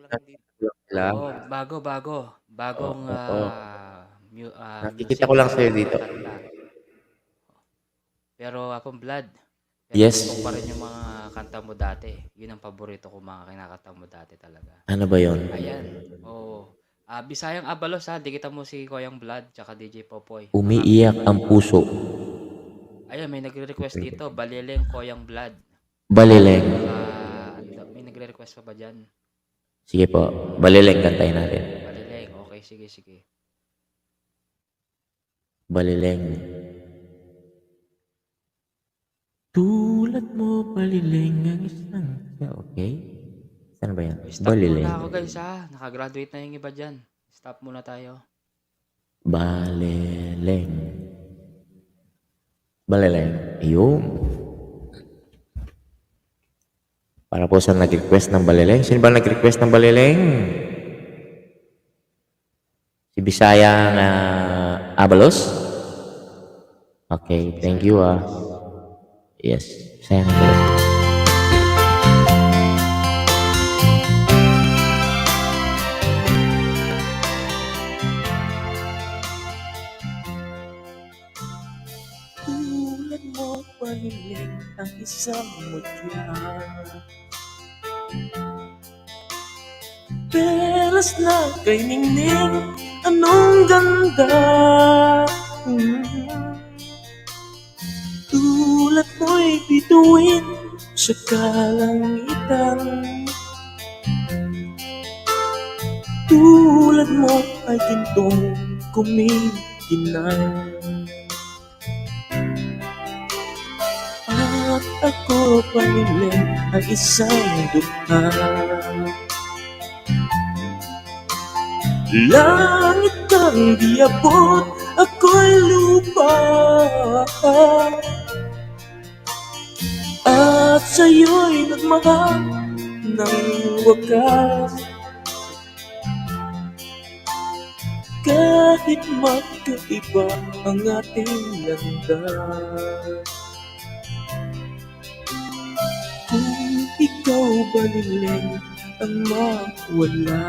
lang. Oo, bagong Oo. Nakikita ko lang sa'yo dito. kanta. Pero Apong Vlad, Yes. gusto ko pa rin yung mga kanta mo dati. Yun ang paborito ko, mga kinakanta mo dati talaga. Ano ba yon? Ayan, oo. Bisayang Abalos ha, di kita mo si Koyang Vlad, tsaka DJ Popoy. Umiiyak ang puso. Ayan, may nagre-request dito, Balileng Koyang Vlad. Balileng. May nagre-request pa ba dyan? Sige po, balileng kantayin natin. Balileng, okay, sige. Balileng. Tulad mo, balileng ang isang... Okay? Saan ba yan? Stop Balileng. muna ako guys ha, nakagraduate na yung iba dyan. Stop muna tayo. Balileng. Balileng. Ayun. Para po sa nag-request ng balileng. Sino ba nag-request ng balileng? Si Bisayang Abalos? Okay, thank you Yes, Bisayang Abalos. Tulad mo pahiling ang isang mutya, pelas na kay ningning, anong ganda. Tulad mo'y bituin sa kalangitan, tulad mo ay gintong kumikinang. At ako pahiling ang isang dukha, langit kang diabot, ako'y lupa, at sa'yo'y nagmahal ng wakas. Kahit magkaiba ang ating landas, kung ikaw balileng ang mawala,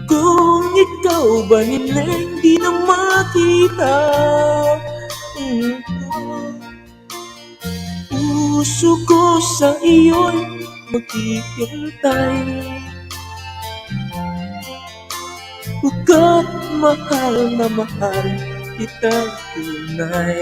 kung ikaw balileng di na makita, puso ko sa iyo'y maghihintay. Pagkat mahal na mahal kita tunay.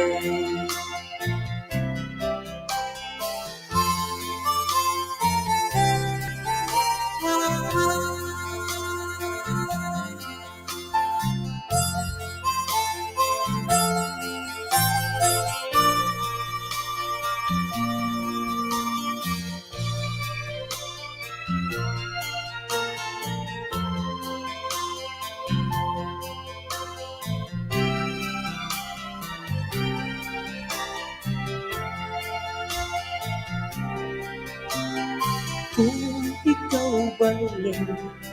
Kung ikaw ba'y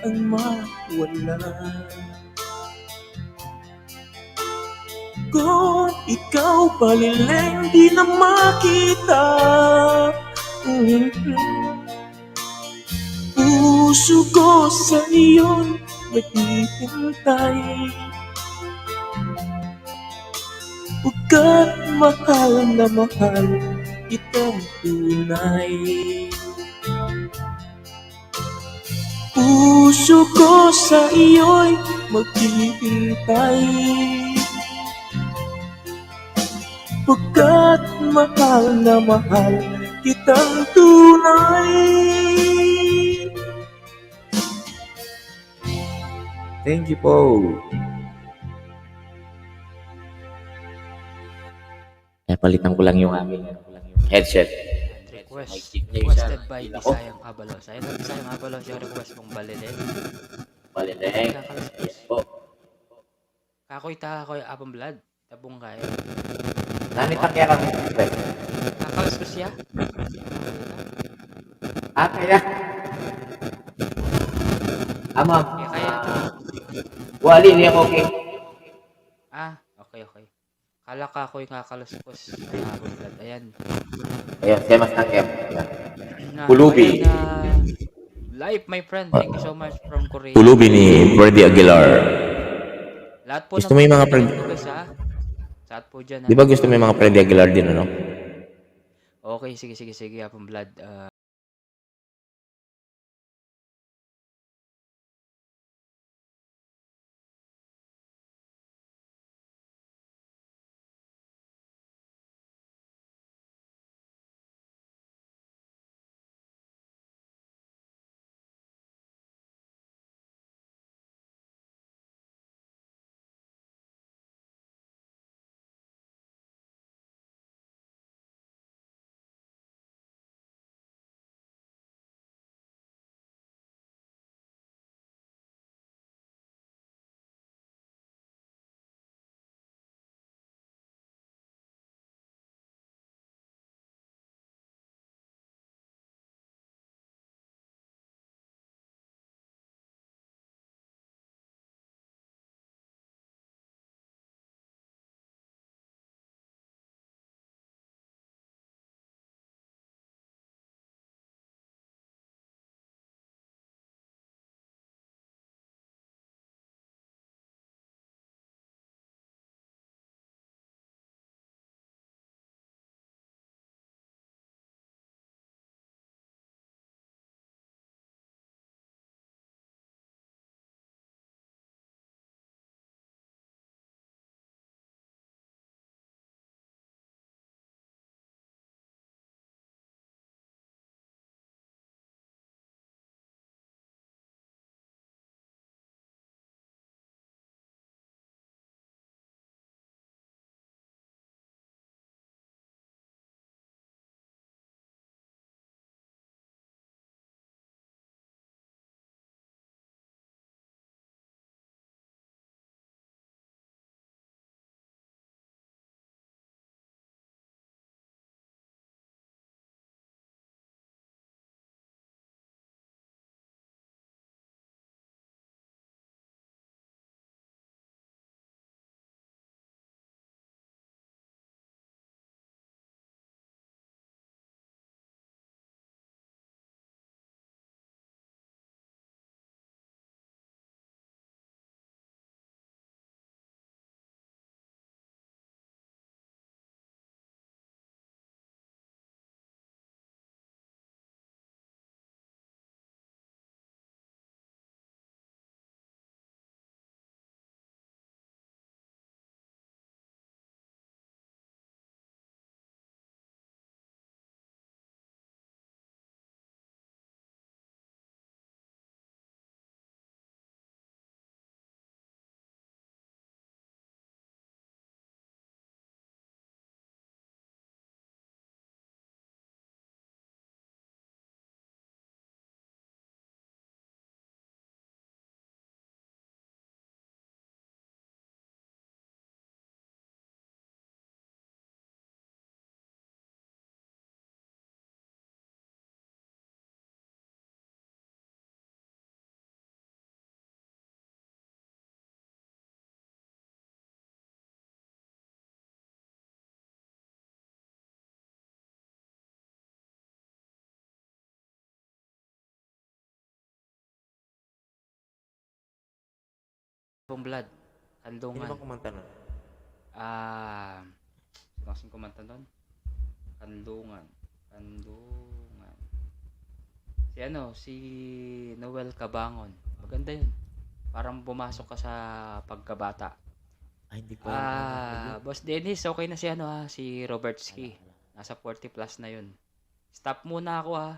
ang mawala, kung ikaw baliling di na makita, puso ko sa iyo'y maghihintay. Pagkat mahal na mahal kitang tunay. Puso ko sa iyo'y maghihintay. Pagkat mahal na mahal kitang tunay. Thank you po. Palitan ko lang yung aming headset. Requested by Bisayang Abalos. Ayun ang Bisayang Abalos yung request mong balilin. Balileng. Yes po. Kakoy takoy apong blood. Tabong kaya. Nanita kaya kami. Kakalas ko siya. Kaya. Ma'am. Kaya. Wali niya okay. Okay. Kala kakoy kakaluskos. Apong blood. Ayan. Ayan, siya mas takip. Pulubi. Live, my friend. Thank you so much from Korea. Pulubi ni Freddy Aguilar. Lahat po gusto mo yung mga Freddy? Lahat po dyan. Di ba gusto mo yung mga Freddy Aguilar din, ano? Okay, sige. Apong blood. Pong Blood. Sino Kandungan. bang kumanta nun? Sino kasing kumanta nun? Kandungan. Si Noel Cabangon. Maganda yun. Parang pumasok ka sa pagkabata. Ay, hindi ko alam. Boss Dennis, okay na si Robertski. Nasa 40 plus na yun. Stop muna ako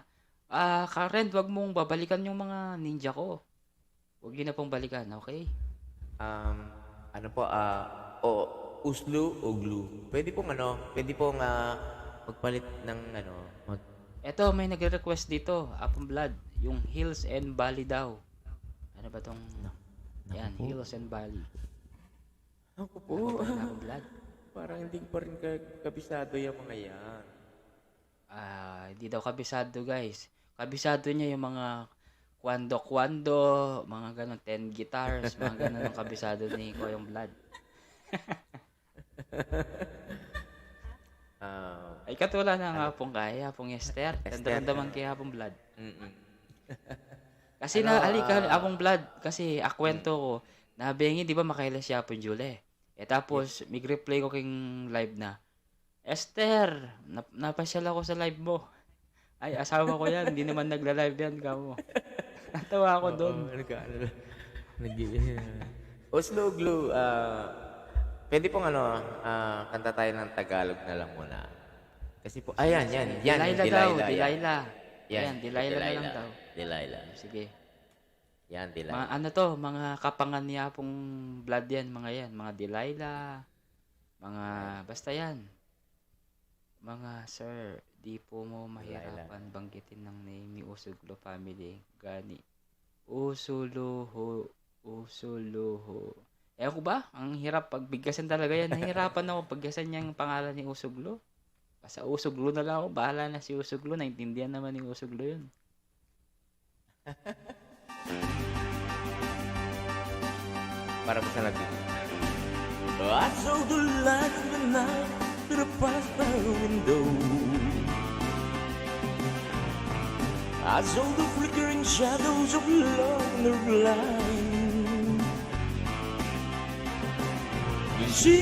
Karen, wag mong babalikan yung mga ninja ko. Huwag yun na pong balikan, okay? Ano po, uslu o glue. Pwede pong magpalit ng Eto, may nagre-request dito, Apong Blood, yung Hills and Valley daw. Ano ba tong... Yan, po. Hills and Valley. Ako po. Ano ba Apong Blood? Parang hindi pa rin kabisado yung mga yan. Hindi daw kabisado, guys. Kabisado niya yung mga kwando-kwando, mga ganun, 10 guitars, mga ganun ang kabisado ni Koyong Blood. Ay katulad ng Hapong kaya, Hapong Esther. Tanda-tandaman kay Hapong Blood. Kasi halika, Hapong Blood, kasi akwento ko, nabengi, di ba makaila si Hapong Jule? Tapos, mig-replay ko king live na, Esther, napasyal ako sa live mo. Ay, asawa ko yan, hindi naman nagla-live yan, kamo. Natawa ako doon. Oslo Glue, pwede pong kanta tayo ng Tagalog na lang muna. Kasi po, ayan, Delilah daw, Delilah. Yan, Ayan, Delilah na lang daw. Delilah. Sige. Yan, Delilah. Mga kapangan niya pong Blood yan, mga Delilah, basta yan. Mga sir, di po mo mahirapan banggitin ng name ni Usuglo family. Gani. Usuluho. Ewan ko ba? Ang hirap pagbigkasan talaga yan. Nahirapan ako paggasan niya ang pangalan ni Usuglo. Basta Usuglo na lang ako. Bahala na si Usuglo. Naintindihan naman ni Usuglo yun. Para po sa natin. I saw the light of the night that passed by the window. I saw the flickering shadows of love in the blind. She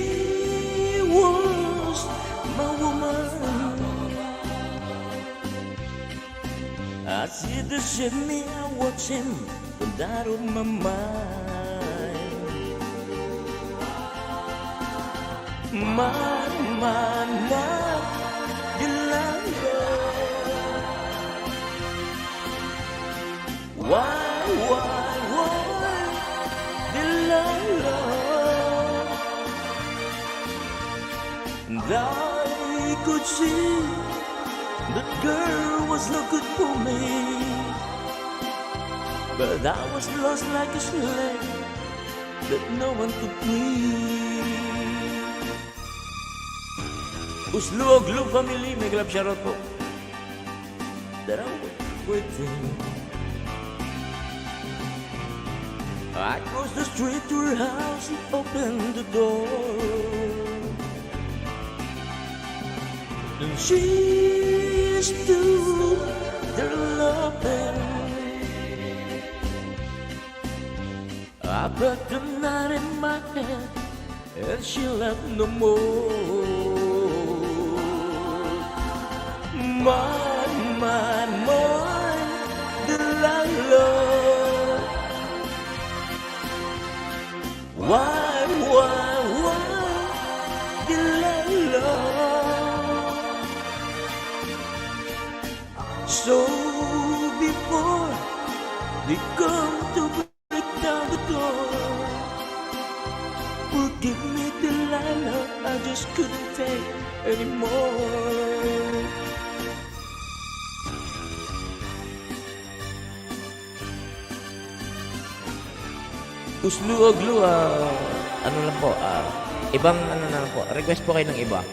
was my woman. I see the Sydney, I watch him put out of my mind. My Delilah. Why, Delilah? And I could see that girl was no good for me, but I was lost like a slave that no one could free. Uslo Glue family, may glove shoutout po. That I was waiting. I crossed the street to her house and opened the door. And she stood there laughing. I put the knife in my hand and she left no more. My Delilah. Why, Delilah? So before they come to break down the door, forgive me, Delilah, I just couldn't take anymore. Uslo Glue, ano lang po, ibang ano na lang po, request po kayo ng iba.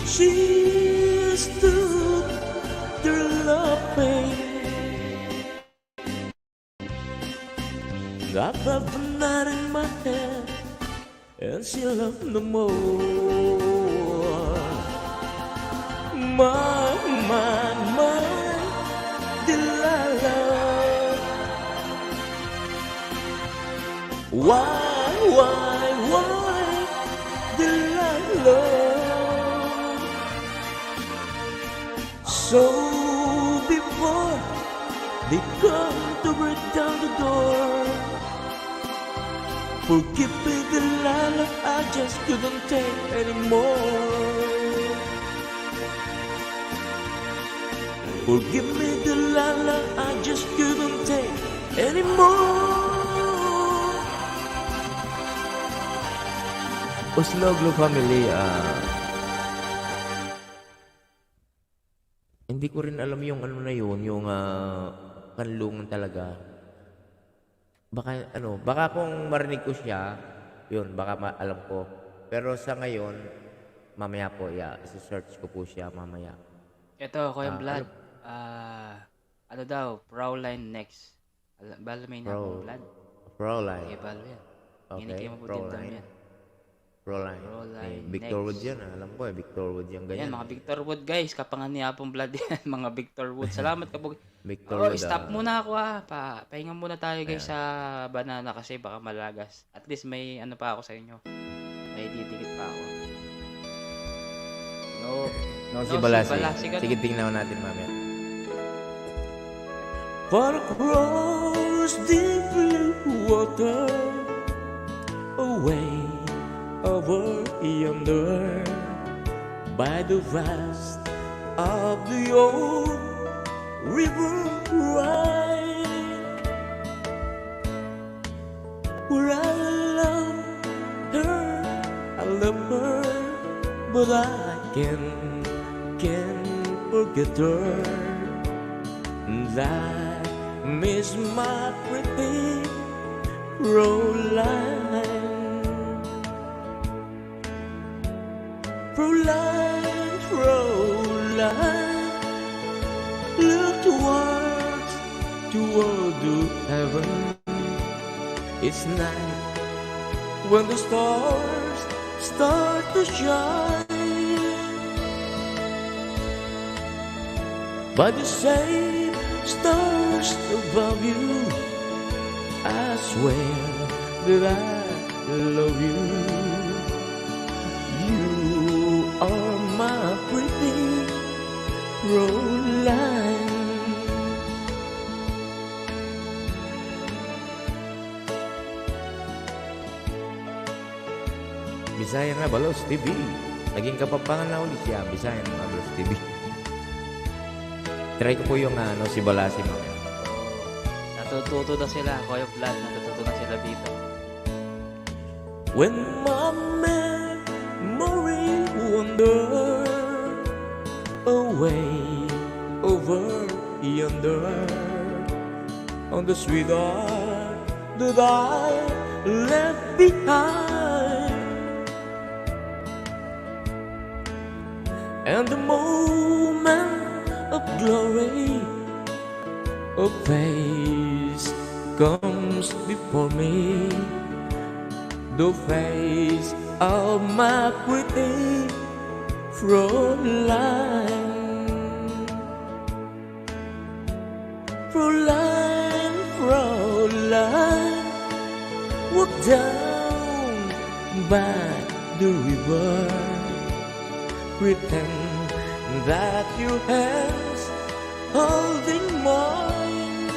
She stood there laughing. I felt the night in my head and she loved no more. My Delilah. Why did I love? So before they come to break down the door, forgive me, Delilah, I just couldn't take anymore. Forgive me, Delilah, I just couldn't take anymore. Osloglo family, hindi ko rin alam yung ano na yun, yung kanlungan talaga. Baka kung marinig ko siya, yun, baka alam ko. Pero sa ngayon, mamaya po, isa-search ko po siya mamaya. Ito, Kuya Ah, Vlad. Ano daw? Proline next. Balo may na akong Vlad. Proline. Okay, balo yan. Okay, Hindi kayo mabudin daw yan. Proline. Proline Victor next. Wood yan, alam ko Victor Wood yan, ganyan. Yan, mga Victor Wood guys. Kapangan ni Apong Vlad yan. Mga Victor Wood. Salamat kapag... Victor Oh, Wood. stop muna ako pahinga muna tayo guys sa banana kasi baka malagas. At least may ano pa ako sa inyo. May didikit pa ako. No, si Balasi. ganun. Sige, tingnan natin mamaya. Far across deep blue water, away over yonder, by the vast of the old river Rhine, where I love her, but I can't forget her. That miss my pretty Proline. Look toward the heaven. It's night when the stars start to shine. By the same stars above you, I swear that I love you. You are my pretty Proline. Bisaya nga Balos TV. Naging kapampangan na ulit siya. Bisaya nga Balos TV. Try ko po yung si Balasi mamaya. Natututo na sila, Kuya Vlad. Natututo na sila dito. When my memory wander away over yonder on the sweetheart that I left behind, and the moment of glory of face comes before me, the face of my pretty Proline. Proline, walk down by the river, pretend that your hands holding mine.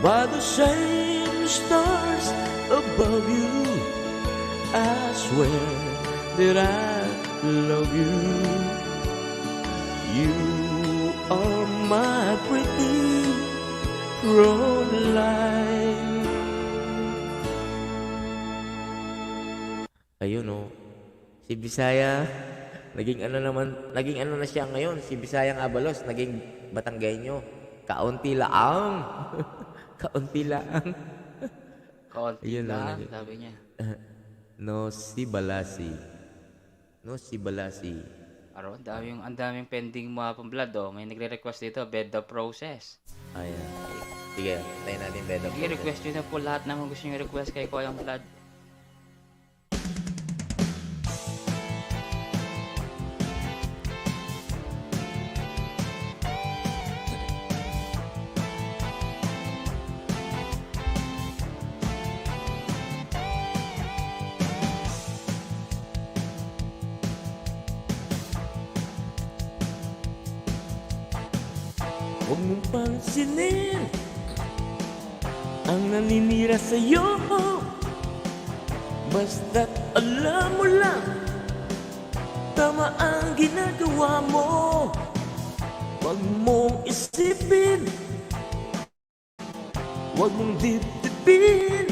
By the same stars above you, I swear that I love you. You are my pretty Proline. Ayun si Bisaya, naging ano na siya ngayon, si Bisayang Abalos, naging Batanggenyo. Kaunti laang. Kaunti laang. Kaunti Ayun lang, lang. sabi niya. No, si Balasi. Aro, ang daming pending mo Apong Vlad. May nagre-request dito, bed the process. Ayan. Sige, tayo natin better. I-request nyo na po lahat naman gusto nyo request kay Kuya Vlad. Huwag mong pansinin ang naninira sa'yo. Basta't alam mo lang, tama ang ginagawa mo. Huwag mong isipin, huwag mong dibdibin.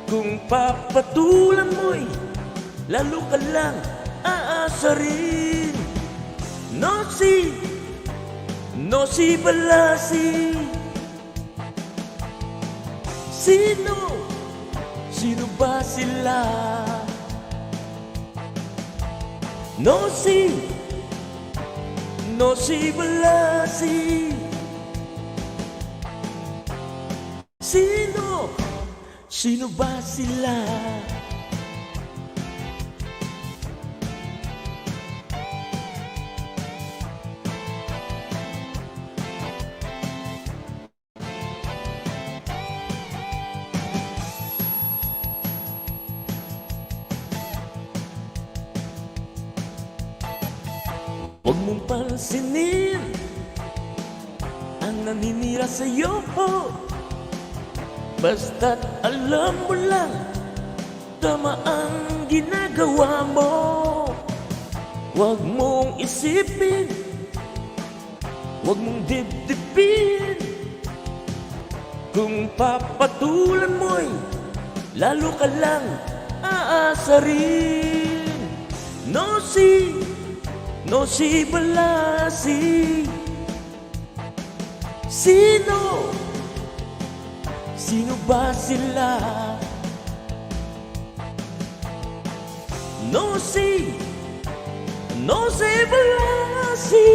Kung papatulan mo'y lalo ka lang aasarin. No si balasi. Sino ba sila? No si balasi. Sino ba sila? Huwag mong pansinin ang naninira sa'yo. Basta't alam mo lang, tama ang ginagawa mo. Huwag mong isipin, huwag mong dibdibin. Kung papatulan mo'y lalo ka lang aasarin. No si balasi. Sino ba sila? No si balasi.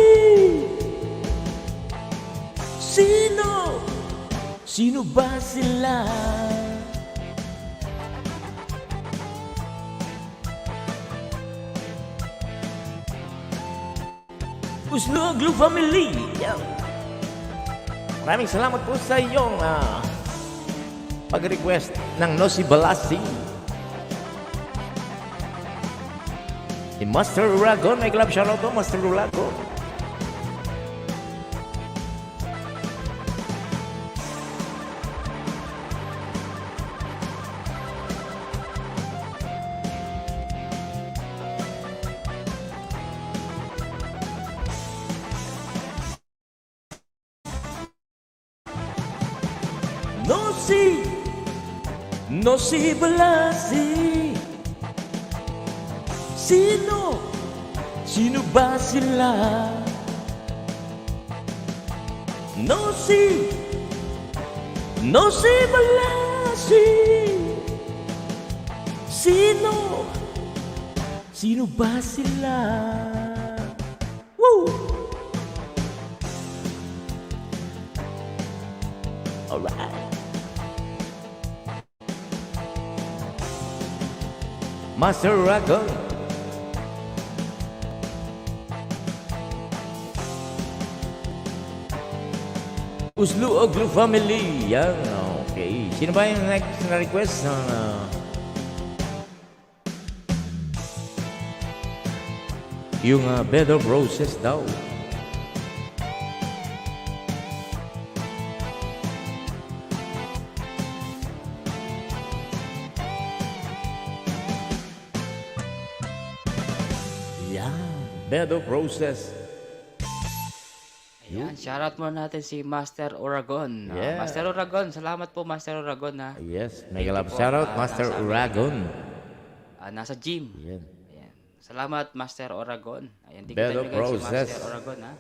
Sino ba sila? Uslo Glue Family. Maraming salamat po sa iyong pag-request ng No Si Balasi. Si Master Uragon, may club shoutout po, Master Uragon. No si balasi. Sino ba sila? No si balasi. Sino ba sila? Woo! Alright. Master Uragon. Uslo Glue Family. Yan, okay. Sino ba yung next na request ng yung Bed of Roses daw? Bed of Roses. Ayan, shoutout muna natin si Master Uragon. Yeah. Master Uragon, salamat po Master Uragon ha. Yes, Thank mega you love po. shoutout, Master Nasa- Uragon. Nasa gym. Yan. Ayan. Salamat Master Uragon. Ayan, di Bed kita of nilagay si Roses. Master Uragon ha.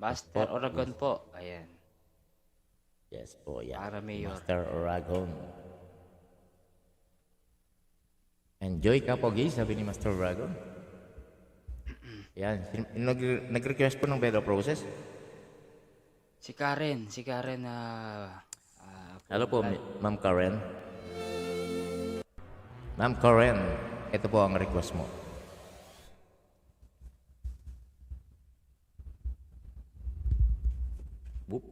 Master Uragon po. Ayan. Yes po, yan. Para mayor. Master Uragon. Enjoy ka, Pogi, sabi ni Master Uragon. Yan, nag-request po ng Bed of Roses. Si Karen Hello po, Ma'am Karen. Ma'am Karen, ito po ang request mo. Whoop.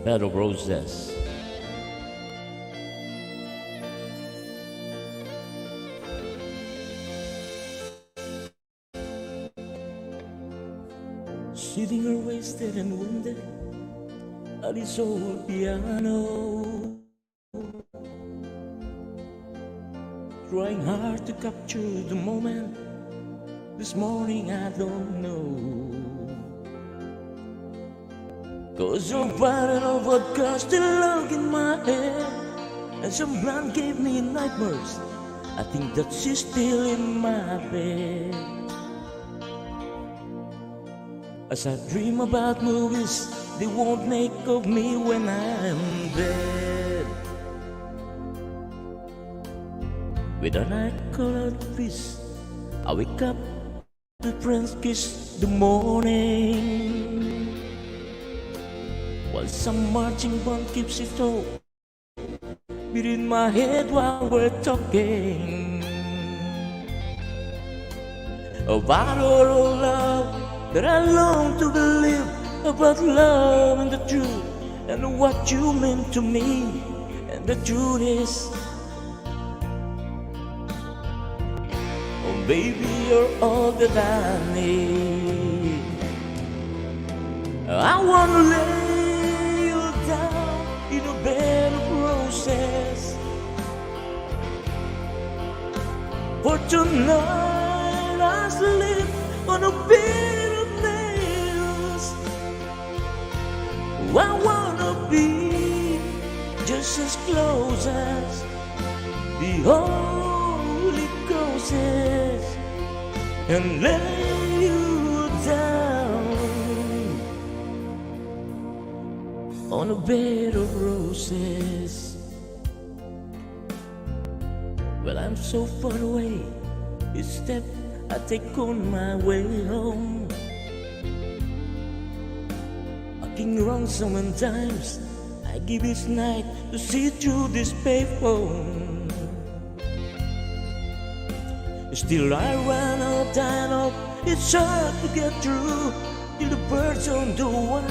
Bed of Roses. Sitting her wasted and wounded at his old piano, trying hard to capture the moment. This morning I don't know, 'cause your bottle of vodka still lurk in my head, and some blonde gave me nightmares. I think that she's still in my bed. As I dream about movies they won't make of me when I'm dead. With a night-colored fist, I wake up to friends kiss the morning, while some marching band keeps it all beating my head while we're talking about our love that I long to believe, about love and the truth and what you mean to me. And the truth is, oh baby, you're all that I need. I wanna lay you down in a bed of roses, for tonight I sleep on a bed of nails. I wanna be just as close as the Holy Ghost is, and lay you down on a bed of roses. Well, I'm so far away, each step I take on my way home. Acting wrong so many times, I give each night to see through this payphone. Still I run out of time, it's hard to get through, till the birds on the wire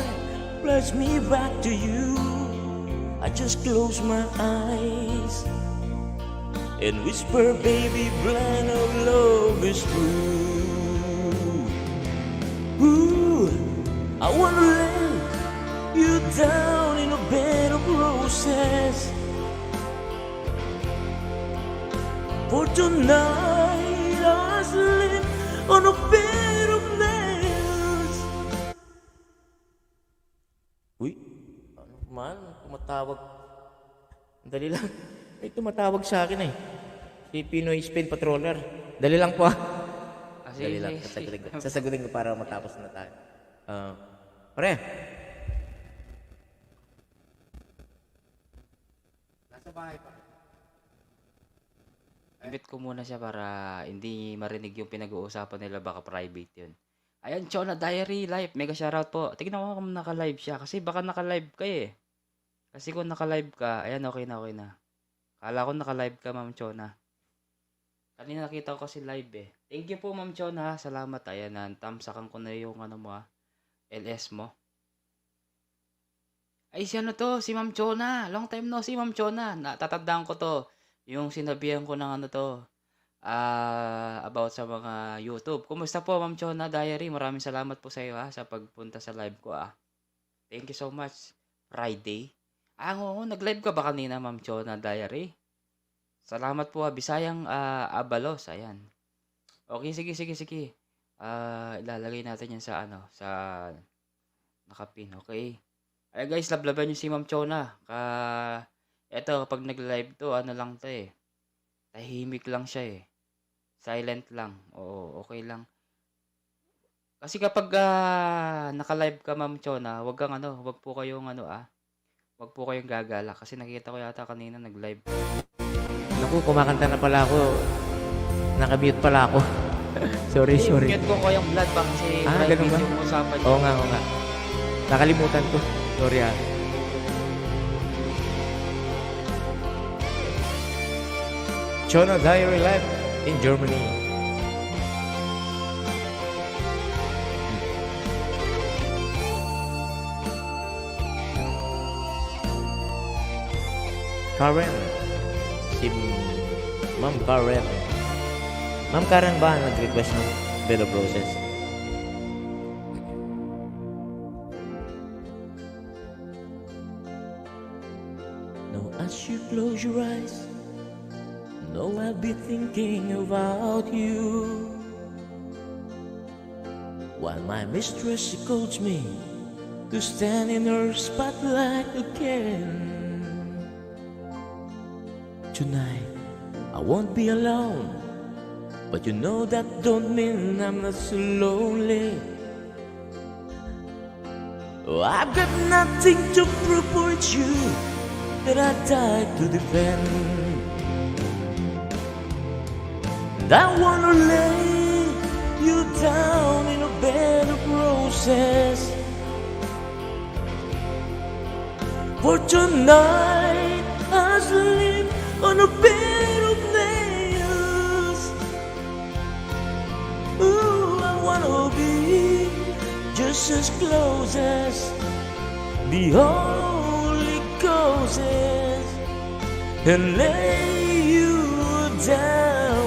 flash me back to you. I just close my eyes and whisper, baby, blind of love is true. Ooh, I wanna lay you down in a bed of roses, for tonight I sleep on a bed of nails. Uy, ano man, tumatawag. Dali lang. May tumatawag sa akin eh. Si Pinoy Speed Patroller. Dali lang po ah. Dali lang. Sasagutin ko para matapos na tayo. Pare. Nasa bahay pa. Invite ko muna siya para hindi marinig yung pinag-uusapan nila, baka private yun. Ayan, Chona Diary Live. Mega shoutout po. Tignan ko kung naka-live siya. Kasi baka naka-live ka eh. Kasi kung naka-live ka, ayan, okay na, okay na. Kala ko naka-live ka, Ma'am Chona. Kanina nakita ko kasi live eh. Thank you po, Ma'am Chona. Salamat. Ayan na, tamsakan ko na yung ano mo LS mo. Ay, si ano to? Si Ma'am Chona. Long time no si Ma'am Chona. Natatandaan ko to. Yung sinabihan ko ng ano to. About sa mga YouTube. Kumusta po, Ma'am Chona Diary? Maraming salamat po sa iyo sa pagpunta sa live ko Thank you so much. Friday. Oo, nag-live ka ba kanina, Ma'am Chona Diary? Salamat po Bisayang Abalos. Ayan. Okay, sige. Ilalagay natin yan sa sa nakapin. Okay. Ay guys, lablaban nyo si Ma'am Chona. Eto, kapag nag-live to, ano lang to eh. Tahimik lang siya eh. Silent lang. Oo, okay lang. Kasi kapag naka-live ka, Ma'am Chona, wag po kayong wag po kayong gagala. Kasi nakita ko yata kanina nag-live. Naku, kumakanta na pala ako. Naka-mute pala ako. sorry. Mute ko yung blood ba kasi ganun ba? yung usapan. Oo nga. Nakalimutan ko. Sorry Chona Diary Live in Germany. Karen. Si Ma'am Karen. Ma'am Karen ba nag-request ng bed of roses? Now as you close your eyes, know I'll be thinking about you. While my mistress she calls me to stand in her spotlight again. Tonight I won't be alone, but you know that don't mean I'm not so lonely. Oh, I've got nothing to prove, for it's you that I died to defend. And I wanna lay you down in a bed of roses. For tonight I sleep on a bed of nails. Ooh, I wanna be just as close as the Holy Ghost is, and lay you down.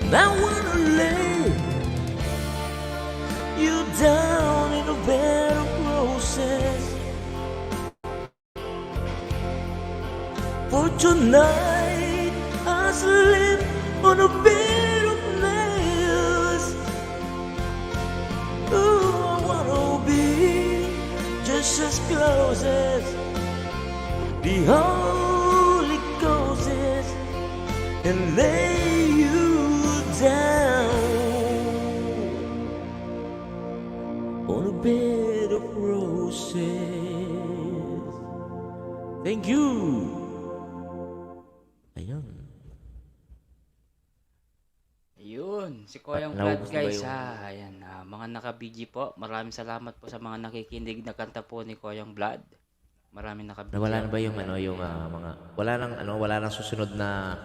And I wanna lay you down in a bed of roses. For tonight I sleep on a bed of nails. Ooh, I wanna be just as close as the Holy Ghost is, and lay you down on a bed of roses. Thank you. Ayun. Ayun, si Koyang Naubos Vlad na ba guys yung- ha. Ayan, mga naka-BG po. Maraming salamat po sa mga nakikinig na kanta po ni Koyang Vlad. Maraming naka-BG. Nawala na ba yung yung mga wala nang susunod na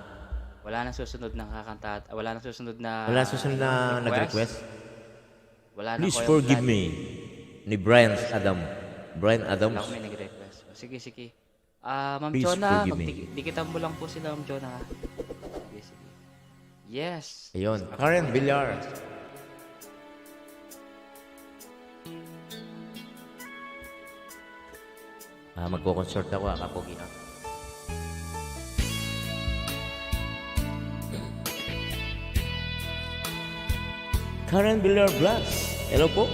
Wala nang susunod na kakanta at wala nang susunod na nag-request? Wala na Please Koyang forgive Vlad. me ni Brian Wala Adams. ko may nag-request. Sige. Ma'am Please Jonah, forgive me. dikitan mo lang po sila, Ma'am Jonah. Sige. Yes. Ayun, Karen Villar. Magko-concert ako, kapogi na. Karen Villar Blas. Hello po.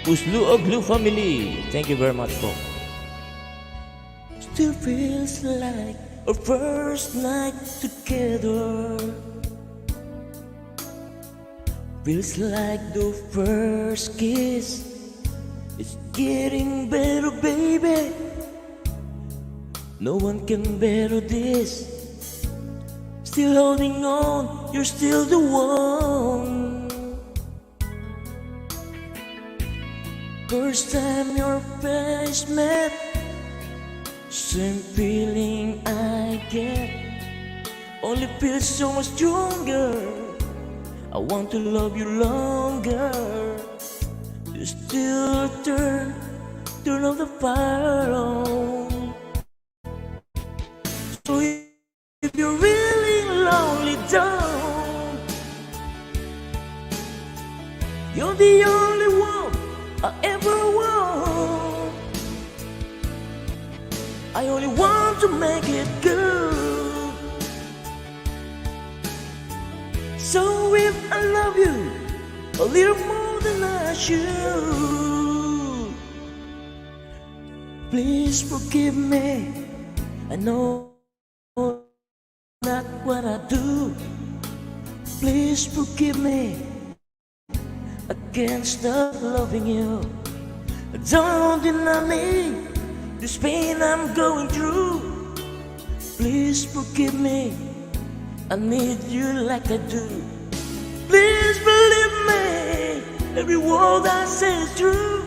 Uslu Oglu family. Thank you very much po. Still feels like our first night together. Feels like the first kiss. It's getting better, baby. No one can better this. Still holding on, you're still the one. First time your face met, same feeling I get. Only feels so much stronger. I want to love you longer. You still turn off the fire on. So if you're really lonely, don't. You're the only one I ever want. I only want to make it good. So if I love you a little more than I should, please forgive me. I know not what I do. Please forgive me. I can't stop loving you. Don't deny me this pain I'm going through. Please forgive me. I need you like I do. Please believe me. Every word I say is true.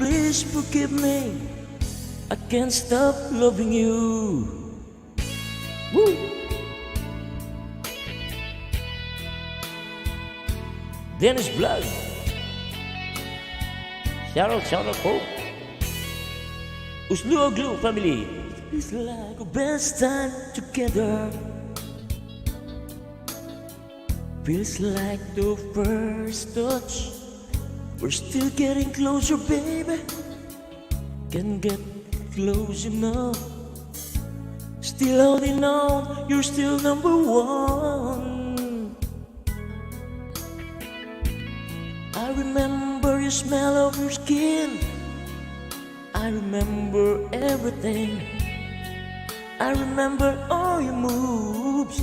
Please forgive me. I can't stop loving you. Woo! Dennis Blood. Shout out po. Uslu Glue family. It's like a best time together. Feels like the first touch. We're still getting closer, baby. Can get close enough. Still holding on, you're still number one. I remember your smell of your skin. I remember everything. I remember all your moves.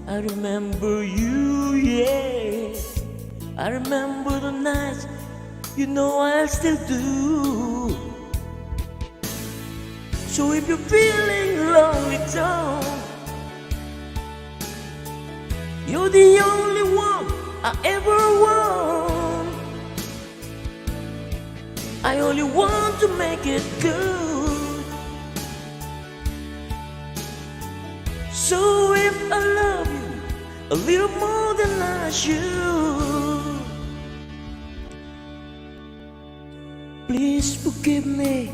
I remember you, yeah. I remember the nights, you know I still do. So if you're feeling lonely, don't. You're the only one I ever want. I only want to make it good. So if I love you a little more than I should, please forgive me.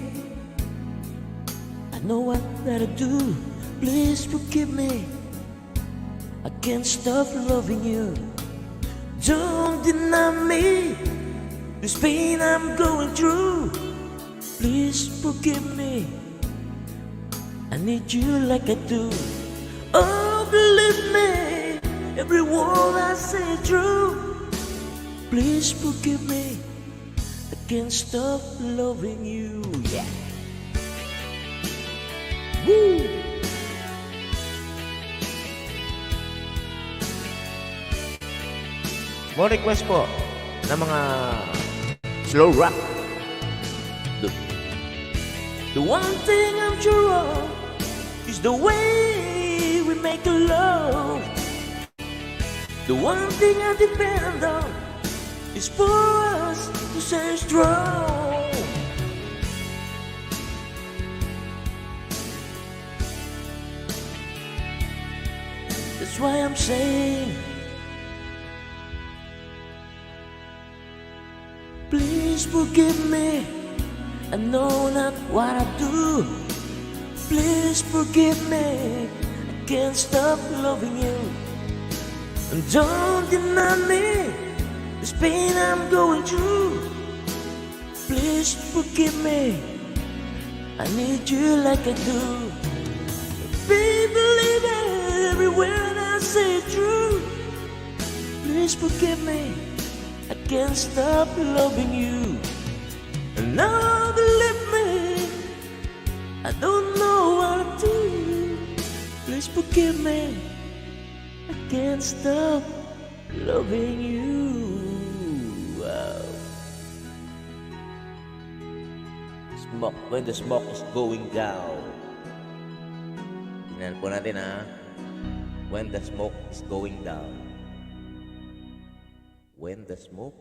I know what that I do. Please forgive me. I can't stop loving you. Don't deny me this pain I'm going through. Please forgive me. I need you like I do. Oh, believe me, every word I say true. Please forgive me. I can't stop loving you. Yeah. Woo! More request po ng mga slow rock. The one thing I'm sure of is the way we make love. The one thing I depend on is for us to stay strong. That's why I'm saying, please forgive me. I know not what I do. Please forgive me. I can't stop loving you. And don't deny me this pain I'm going through. Please forgive me. I need you like I do. Baby, believe it, every word I say true. Please forgive me. I can't stop loving you. And now believe me, I don't know what to do. Please forgive me. I can't stop loving you. Wow. Smoke, when the smoke is going down. Tingnan po natin ha. When the smoke is going down. When the smoke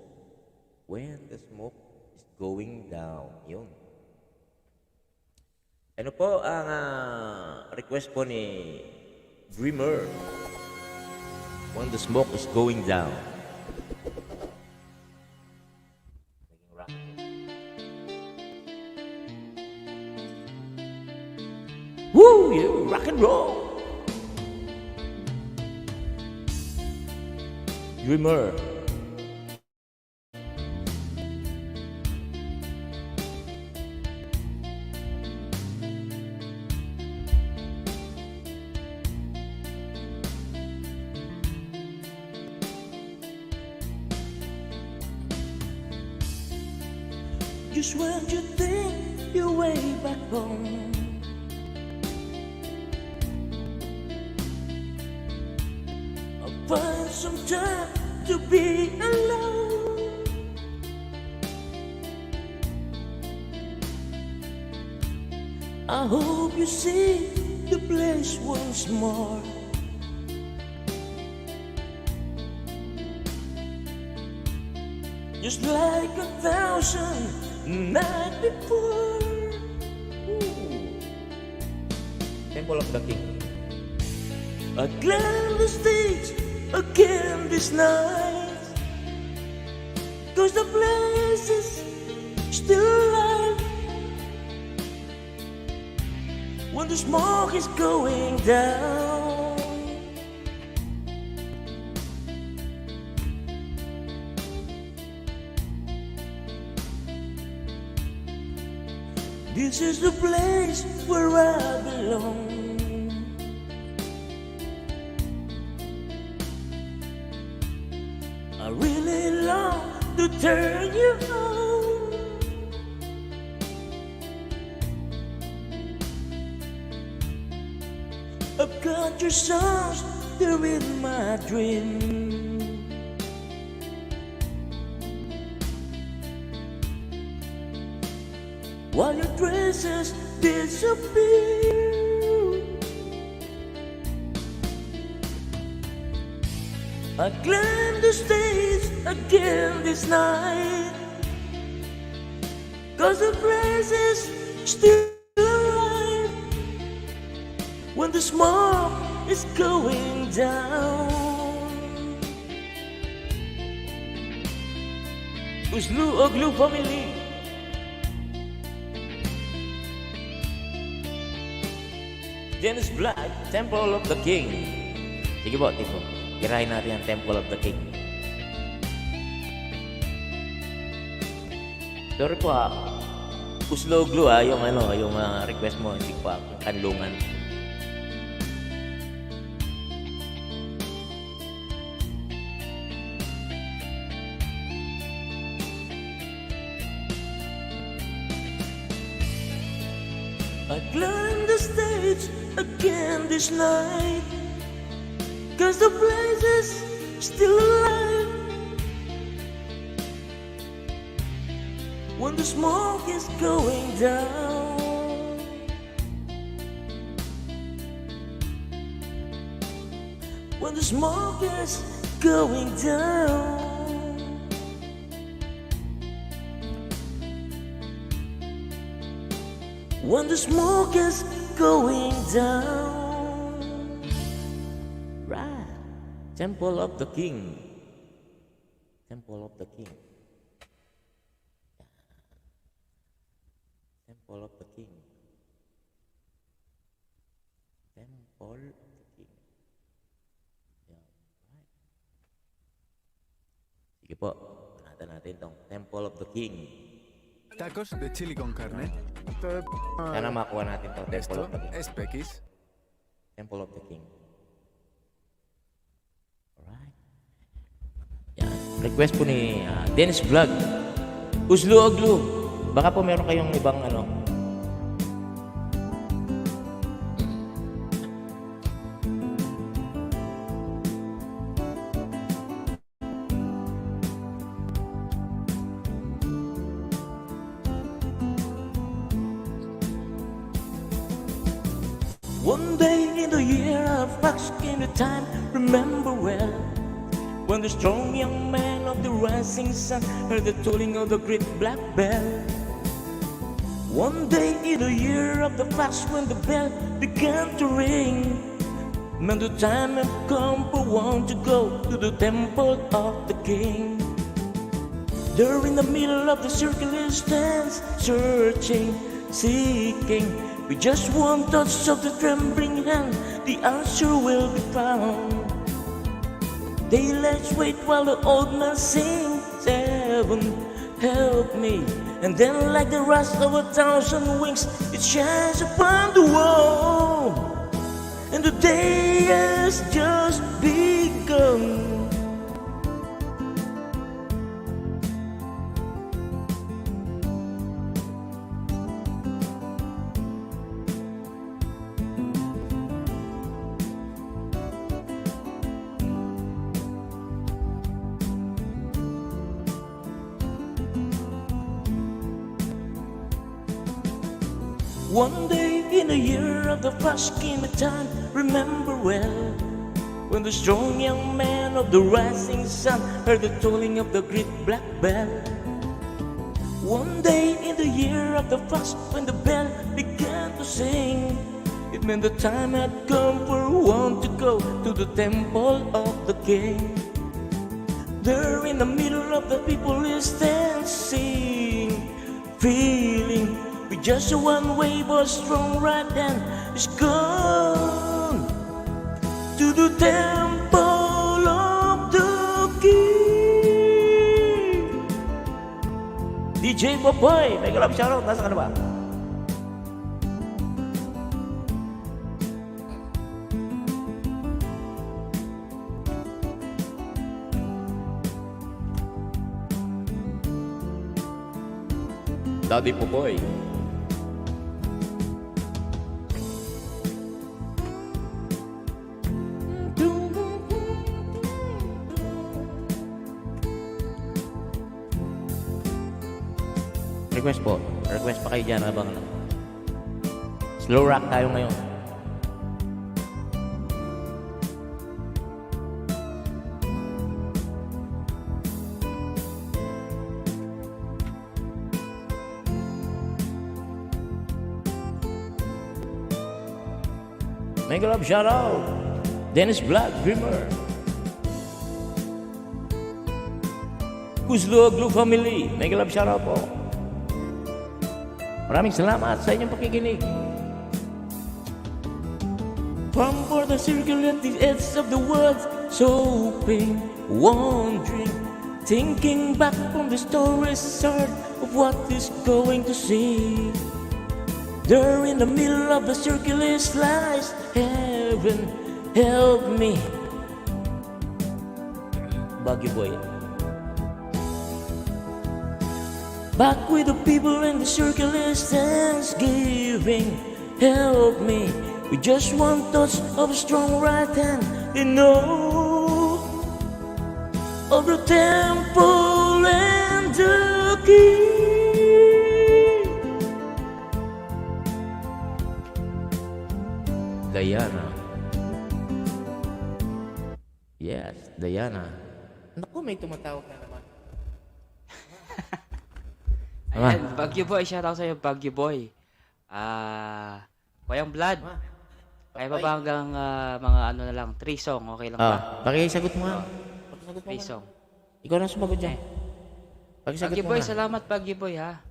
is going down. Yun. Ano po ang request po ni Dreamer? When the smoke is going down. Woo! Yeah, rock and roll! Dreamer. Just when you think you're way back home, I'll find some time to be alone. I hope you see the place once more. Just like 1,000 night before. Temple of the King. I'd climb the stage again this night, 'cause the place is still alive. When the smoke is going down. This is the place where I belong. I really long to turn you on. I've got your songs, they're in my dream. While your dresses disappear, I climb the stage again this night, 'cause the place is still alive. When the smoke is going down. Uslu Oglu family. Dennis Black, Temple of the King. Sige po, tipo. Kirahin natin ang Temple of the King. Sorry po Uslo Oglu yung yung request mo, hindi pa kanlungan. I climb the stage again this night, 'cause the place is still alive. When the smoke is going down. When the smoke is going down. When the smoke is going down. Right. Temple of the King. Temple of the King. Temple of the King. Temple of the King. Yeah. Right. Sige po. Panatan natin itong Temple of the King. Tacos de chili con carne. Sana makuha natin to Temple Esto of the King. es Pequis. Temple of the King. Alright. Yan. Request po ni Dennis Vlog. Uslu Oglu. Baka po meron kayong ibang One day in the year of fox in the time, remember well, when the strong young man of the rising sun heard the tolling of the great black bell. One day in the year of the fox, when the bell began to ring, man, the time had come for one to go to the temple of the king. There in the middle of the circle he stands, searching, seeking. With just one touch of the trembling hand, the answer will be found. Daylights wait while the old man sings, heaven help me. And then like the rush of 1,000 wings, it shines upon the wall. And the day has just begun. One day in the year of the fox came a time, remember well, when the strong young man of the rising sun heard the tolling of the great black bell. One day in the year of the fox, when the bell began to sing, it meant the time had come for one to go to the temple of the king. There in the middle of the people he stands, sing, feeling with just a one way but strong right hand is gone to the temple of the king. DJ Popoy, mega love shoutout, nasa ka na ba? Daddy Popoy. Request po. Request pa kayo dyan habang ano. Slow rock tayo ngayon. Mega love shoutout. Dennis Black, Dreamer. Kuzlo Glue Family. Mega love shoutout po. Maraming salamat sa inyong pakikinig. From for the circle at the edge of the world, soaping, wondering, thinking back from the story's start of what is going to see. There in the middle of the circle is lies. Heaven, help me. Baggy boy. Back with the people in the circle is thanksgiving. Help me. We just want touch of a strong right hand. They know of the temple and the key. Diana. Yes, Diana. Naku, may tumatawag na naman. Ayan, Baguio Boy. Shoutout sa'yo, Baguio Boy. Kuyang Blood. Kaya pa ba hanggang mga ano na lang, 3 song, okay lang ba? Pakisagot mo nga. Pakisagot mo 3 song. Ikaw na sumagot dyan. Pakisagot Baguio mo Boy, nga. salamat Baguio Boy ha.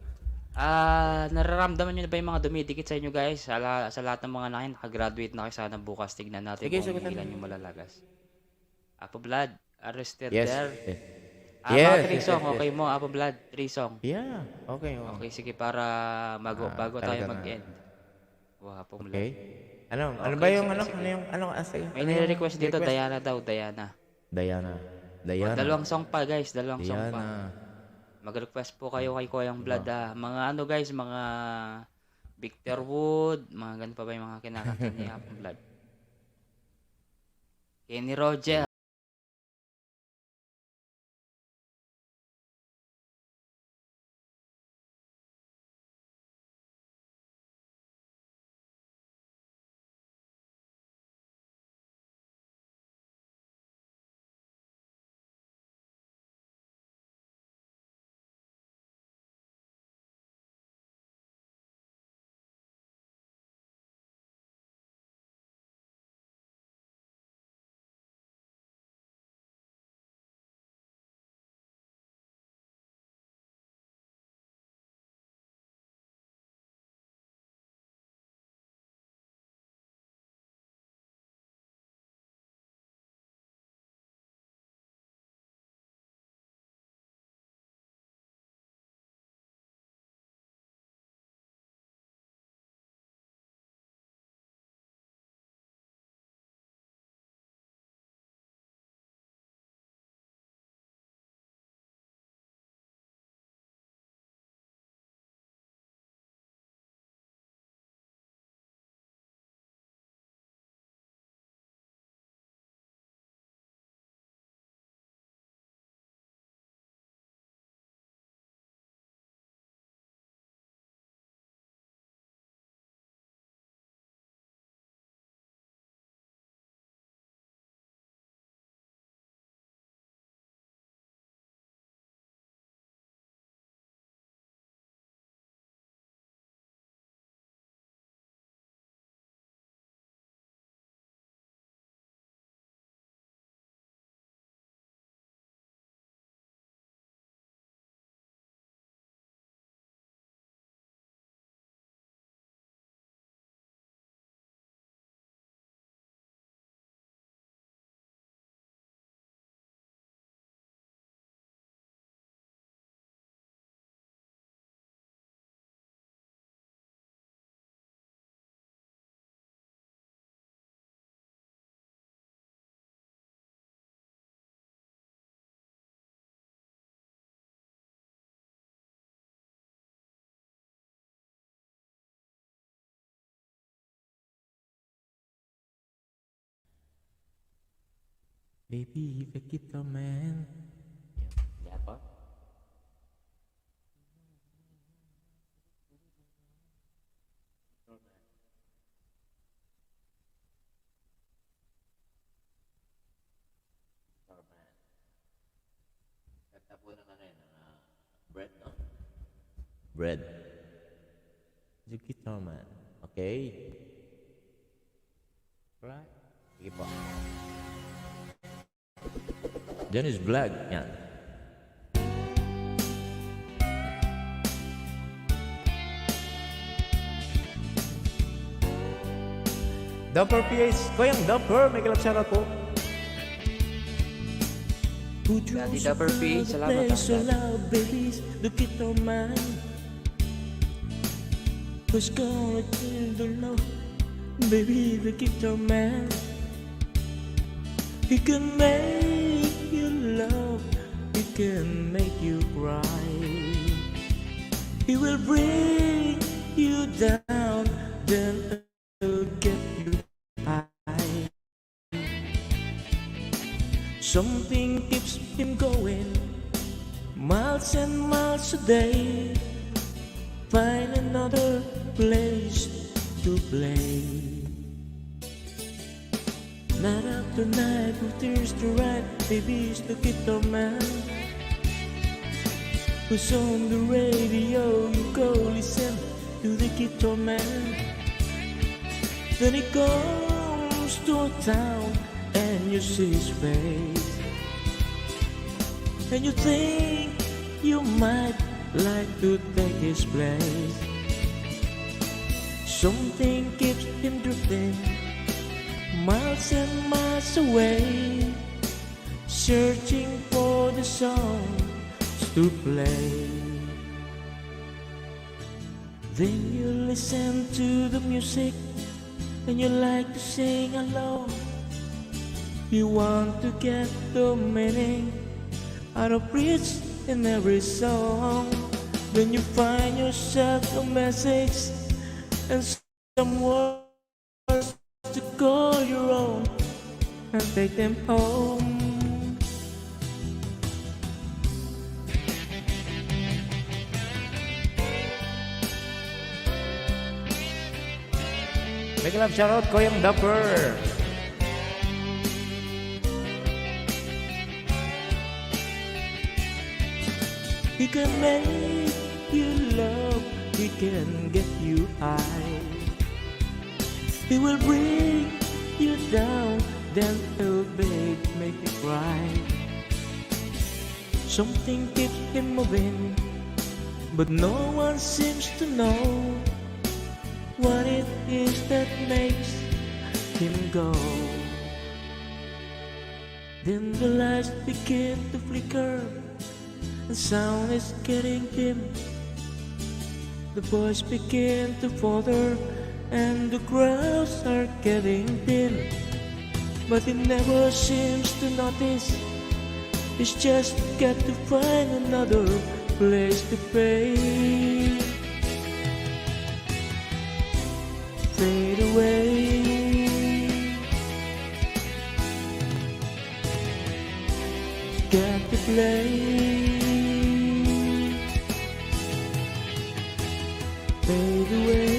Nararamdaman nyo na ba yung mga dumidikit sa inyo guys? Sa lahat ng mga nakagraduate na kayo, sana bukas tignan natin Sige, kung sagutan ilan mo. yung malalagas. Apo Blood, Arrested Yes. there. Yes. Mga 3 Yes, song, yes, yes. okay mo, Apo Blood, 3 song. Yeah. Okay. Oh. Okay, sige para bago tayo talaga nga. mag-end. Wow, Apo Blood. Okay. Ano Okay, ba yung sige, ano? sige. Ano yung ano? Sige. May Ano yung nire-request dito, request? Diana daw, Diana. Diana. Diana. Dalawang song pa guys, dalawang song pa. Diana. Mag-request po kayo kay Koyang Blood Mga ano guys, mga Victor Wood, mga ganun pa ba yung mga kinakanta ni Apong Blood. Kenny Roger. Baby, the guitar man. Yan po. Guitar man. Kanta po ng ano yun, Bread, no? Bread. The guitar man. Okay. Right. Sige po. Dennis Vlog. Yan. Dapper PH. Koyang Dapper. May kalap shoutout po. Daddy Dapper PH, salamat ah. Babies, the guitar man. Who's gonna kill the love? Baby, the guitar man. He can make you love, he can make you cry. He will bring you down, then he'll get you high. Something keeps him going, miles and miles a day. Find another place to play. Night after night, with tears to write, baby's the guitar man. Who's on the radio, you go listen to the guitar man. Then he comes to a town and you see his face, and you think you might like to take his place. Something keeps him drifting, miles and miles away, searching for the songs to play. Then you listen to the music and you like to sing along. You want to get the meaning out of each and every song. Then you find yourself a message and some words to call your own and take them home. Make love shoutout Koyang Dapper. He can make you love, he can get you high. He will bring you down, then he'll beg, make you cry. Something keeps him moving, but no one seems to know what it is that makes him go. Then the lights begin to flicker, the sound is getting dim. The boys begin to falter, and the crowds are getting thin. But he never seems to notice, he's just got to find another place to play. Fade away. Got to play. Fade away.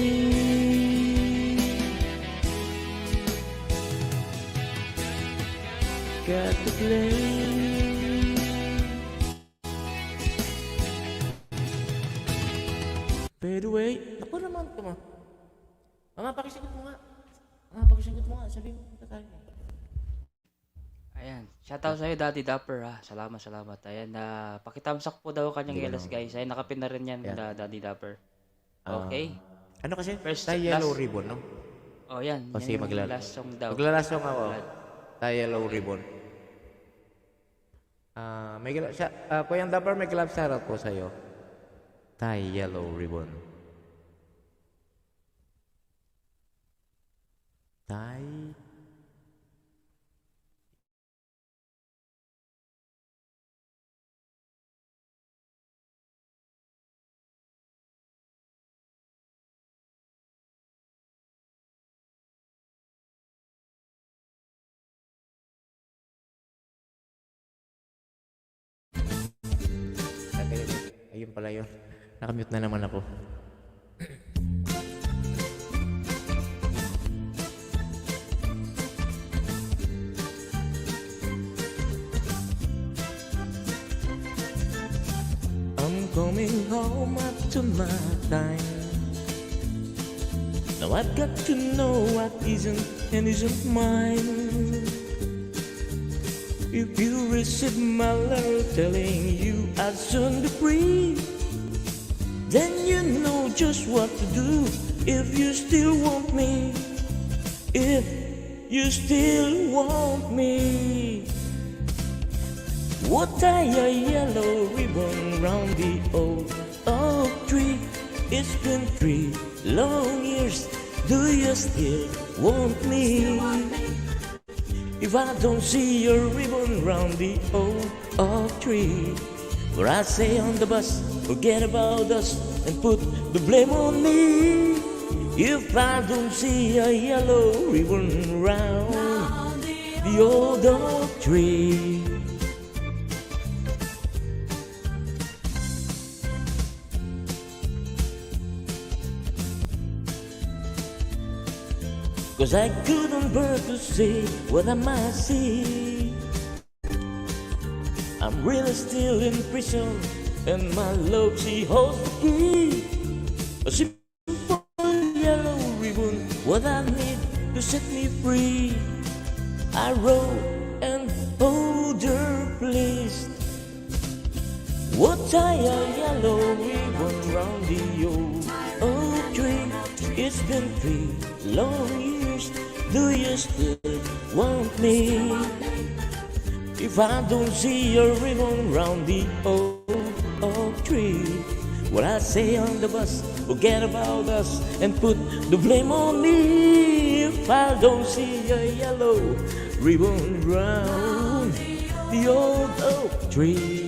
Got to play. Fade away. Ako naman ito mo. Mga pakisagot mo nga. Mga pakisagot mo nga. Sabi mo na tayo. Ayan. Shoutout sa'yo, Daddy Dapper ha. Salamat, salamat. Ayan, pakitamsak po daw kanyang Hindi ko LS guys. Ayan, nakapin na rin yan, Ayan. Daddy Dapper. Okay. Ano kasi? First, Tayo Yellow last- Ribbon, no? Oh, yan. O, Yan sige, yung maglala. last song daw. Maglalas song ako. Tayo Yellow Ribbon. Kuyang Dapper, may club shoutout po sa'yo. Tayo Yellow Ribbon. Tayo Ayun pala yun. Nakamute na naman ako. I'm coming home after my time. Now I've got to know what isn't and isn't mine. If you receive my letter telling you I'll soon be free, then you know just what to do. If you still want me, if you still want me, what tie a yellow ribbon round the old oak tree? It's been 3 long years. Do you still want me? If I don't see your ribbon round the old oak tree, where I say on the bus, forget about us and put the blame on me. If I don't see a yellow ribbon round the old oak tree. Cause I couldn't bear to see what I might see. I'm really still in prison, and my love, she holds the key. A simple yellow ribbon, what I need to set me free. I wrote and hold her, please. What tie a yellow ribbon round the old oak tree? It's been 3 long years. Do you still want me? If I don't see your ribbon round the old oak tree, what I say on the bus, forget about us and put the blame on me. If I don't see a yellow ribbon round the old oak tree.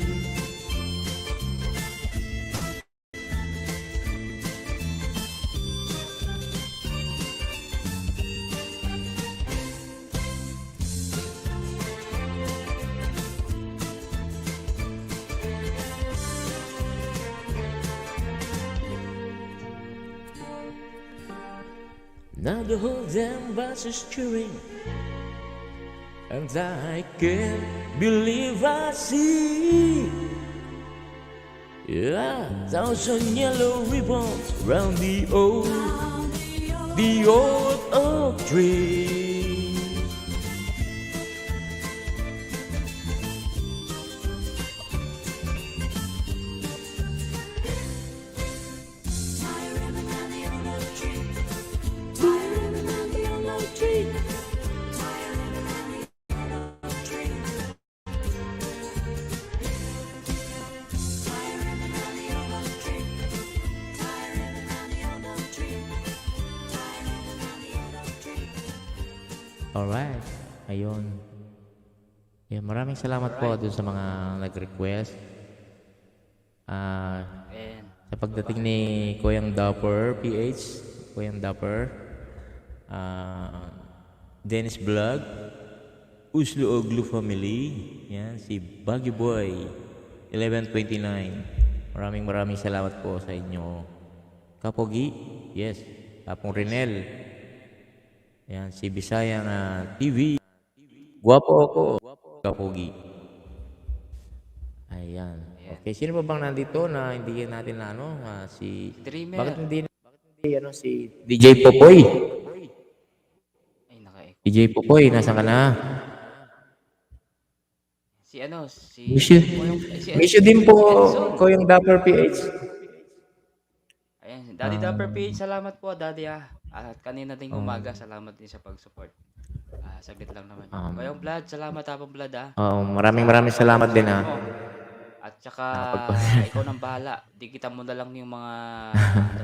Now the whole damn bus is cheering, and I can't believe I see 1,000 yellow ribbons round the old oak tree. Alright, ayun. Yeah, maraming salamat po dun sa mga nag-request. And Sa pagdating ni Kuyang Dapper PH, Kuyang Dapper, Dennis Vlog, Uslo Oglu Family, yan, si Baggy Boy, 1129. Maraming salamat po sa inyo. Kapogi, yes, Kapong Renel, yan, si Bisayang TV, Guwapo ako, Kapogi. Ayan. Okay, sino pa bang nandito na hindi natin na si Dreamer. Bakit hindi si DJ Popoy? Ay, naka-echo. DJ Popoy, nasaan ka na? Si Miss you. si Miss you din po Edson. ko yung Dapper PH. Ayan, Daddy Dapper Page, salamat po, Daddy At kanina ding umaga, salamat din sa pag-support. Saglit lang naman. Kayong Vlad, salamat Habang Vlad Maraming salamat din At saka ikaw nang bahala. Dikita mo na lang yung mga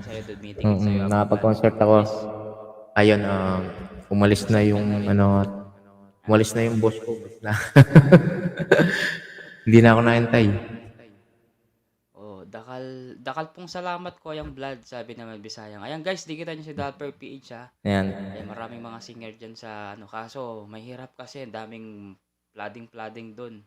sa'yo doon meeting sa'yo. Nakapag-concert ako. Ayun, umalis na yung umalis na yung boss ko. Hindi na ako naintay. Dakal pong salamat ko yung Vlad, sabi naman Bisayang. Ayan guys, dikita niyo si Dapper PH Ayan. Maraming mga singer dyan sa kaso mahirap kasi daming flooding doon.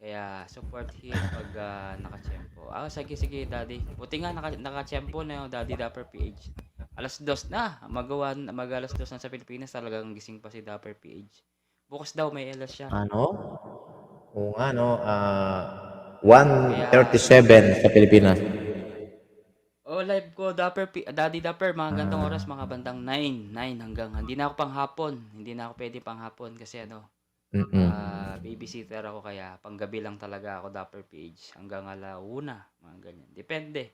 Kaya support him pag nakachempo. Sige daddy. Buti nga nakachempo na yung Daddy Dapper PH. Alas 2 na. Alas 2 na sa Pilipinas. Talagang gising pa si Dapper PH. Bukas daw may LS siya. Ano? Oo nga, no? Kaya 1:37 sa Pilipinas. live ko Daddy Dapper mga gantong oras, mga bandang 9 hanggang hindi na ako panghapon. Hindi na ako pwede panghapon kasi babysitter ako, kaya panggabi lang talaga ako Dapper PH hanggang alauna, mga ganyan. Depende.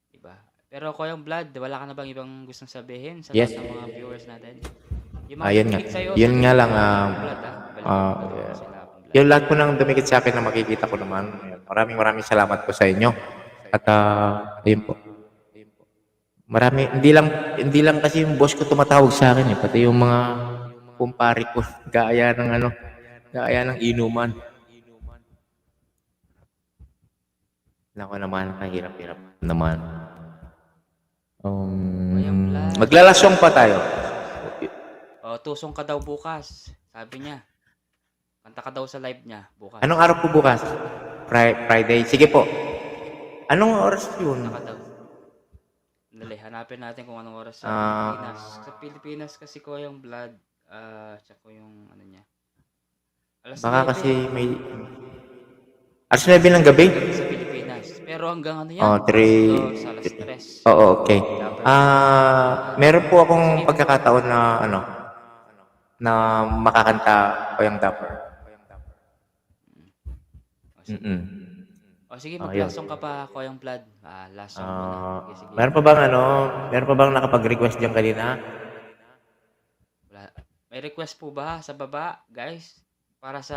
Diba? Pero Kuya Vlad, wala ka na bang ibang gustong sabihin sa Yes. lahat ng mga viewers natin? Yung Ayun nga. dumikit sa'yo, Yun nga lang, Kuya Vlad, balikan ko sila, Kuya Vlad. yung lahat po ng dumikit sa akin na makikita ko naman. Maraming salamat po sa inyo. At ayun po. Hindi lang kasi yung boss ko tumatawag sa akin pati yung mga kumpare ko gaya ng inuman. Nako naman, kahirap-hirap naman. Kuya Vlad. Maglalasong pa tayo. Tusong ka daw bukas, sabi niya. Kanta ka daw sa live niya bukas. Anong araw po bukas? Friday. Sige po. Anong oras yun? Kanta ka daw. Dali, hanapin natin kung anong oras sa Pilipinas. Sa Pilipinas kasi Kuya Vlad, tsaka yung niya. Alas Baka 9 kasi may... Alas 9 ng gabi? sa Pilipinas. Pero hanggang yan? Oh, 3... Alas 3. Oo, okay. Meron po akong pagkakataon na makakanta ko yung Dapper. Sige, maglasong ka pa, Kuya Vlad. Lasong mo na. Sige. Meron pa bang nakapag-request diyan kanina? Wala. May request po ba sa baba, guys? Para sa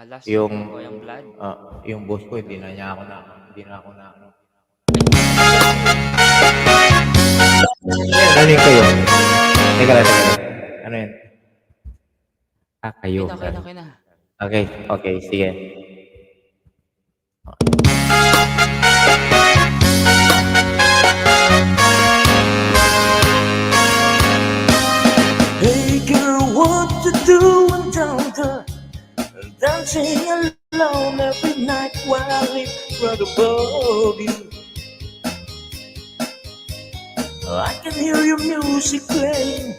last Yung song, Kuya Vlad? yung boss ko hindi na ako na Ano yun kayo? Teka lang. Ano yun? Kayo. Okay na. Okay, sige. Hey girl, what you doing down there? Dancing alone every night while I live right above you. I can hear your music playing.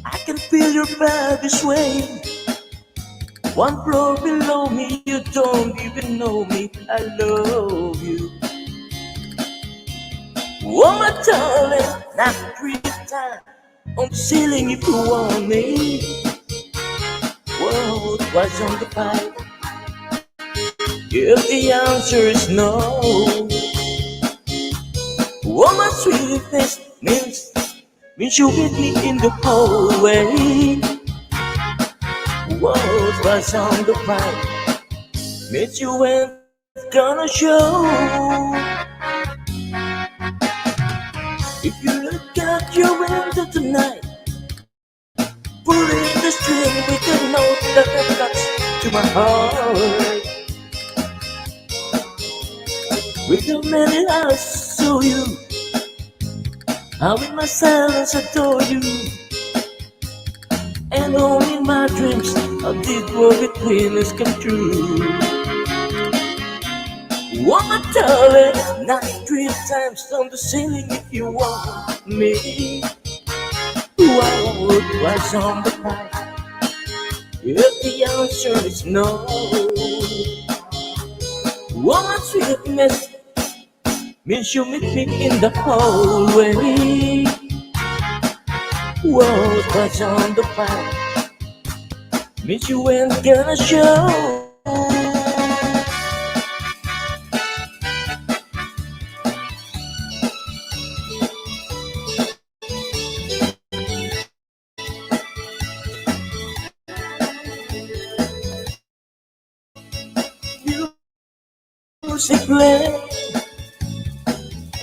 I can feel your body swaying. One floor below me, you don't even know me. I love you. Oh my darling, not 3 times on the ceiling if you want me. What was on the pipe? If the answer is no, oh my sweetness means you with me in the hallway. What was on the pipe means you ain't gonna show. If you look out your window tonight, pulling the string with a note that cuts to my heart. With the minute I saw you, how in my silence adore you. And only in my dreams I did what between us come true. One more darling, not 3 times on the ceiling if you want me. What was on the pipe? If the answer is no, one more sweetness means you meet me in the hallway. What was on the pipe means you ain't gonna show. Music play,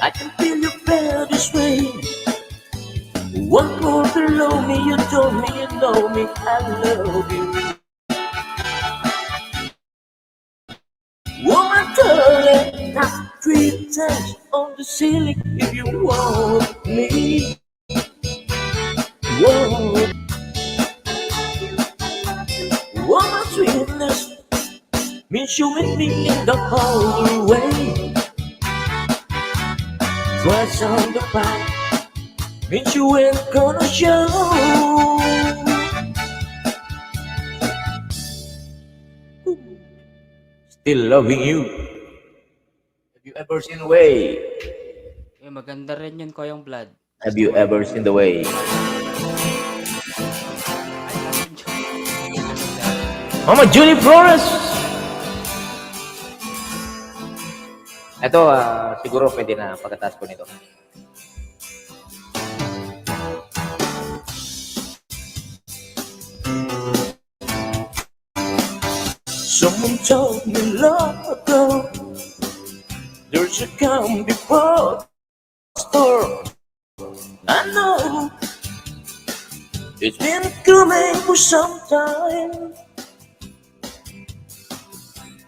I can feel your body sway. One more below me, you told me you know me, I love you. Woman, darling, not 3 times on the ceiling if you want me. Whoa. Woman, sweetness Means you with me in the whole way. What's on the back? Means you ain't gonna show. Still loving you. Have you ever seen the way? Maganda rin yun, Koyong Blood. Have you ever seen the way? Mama Julie Flores! Ito, siguro pwede na pagkatapos ko nito. Someone told me long ago there's a calm before the storm. I know it's been coming for some time.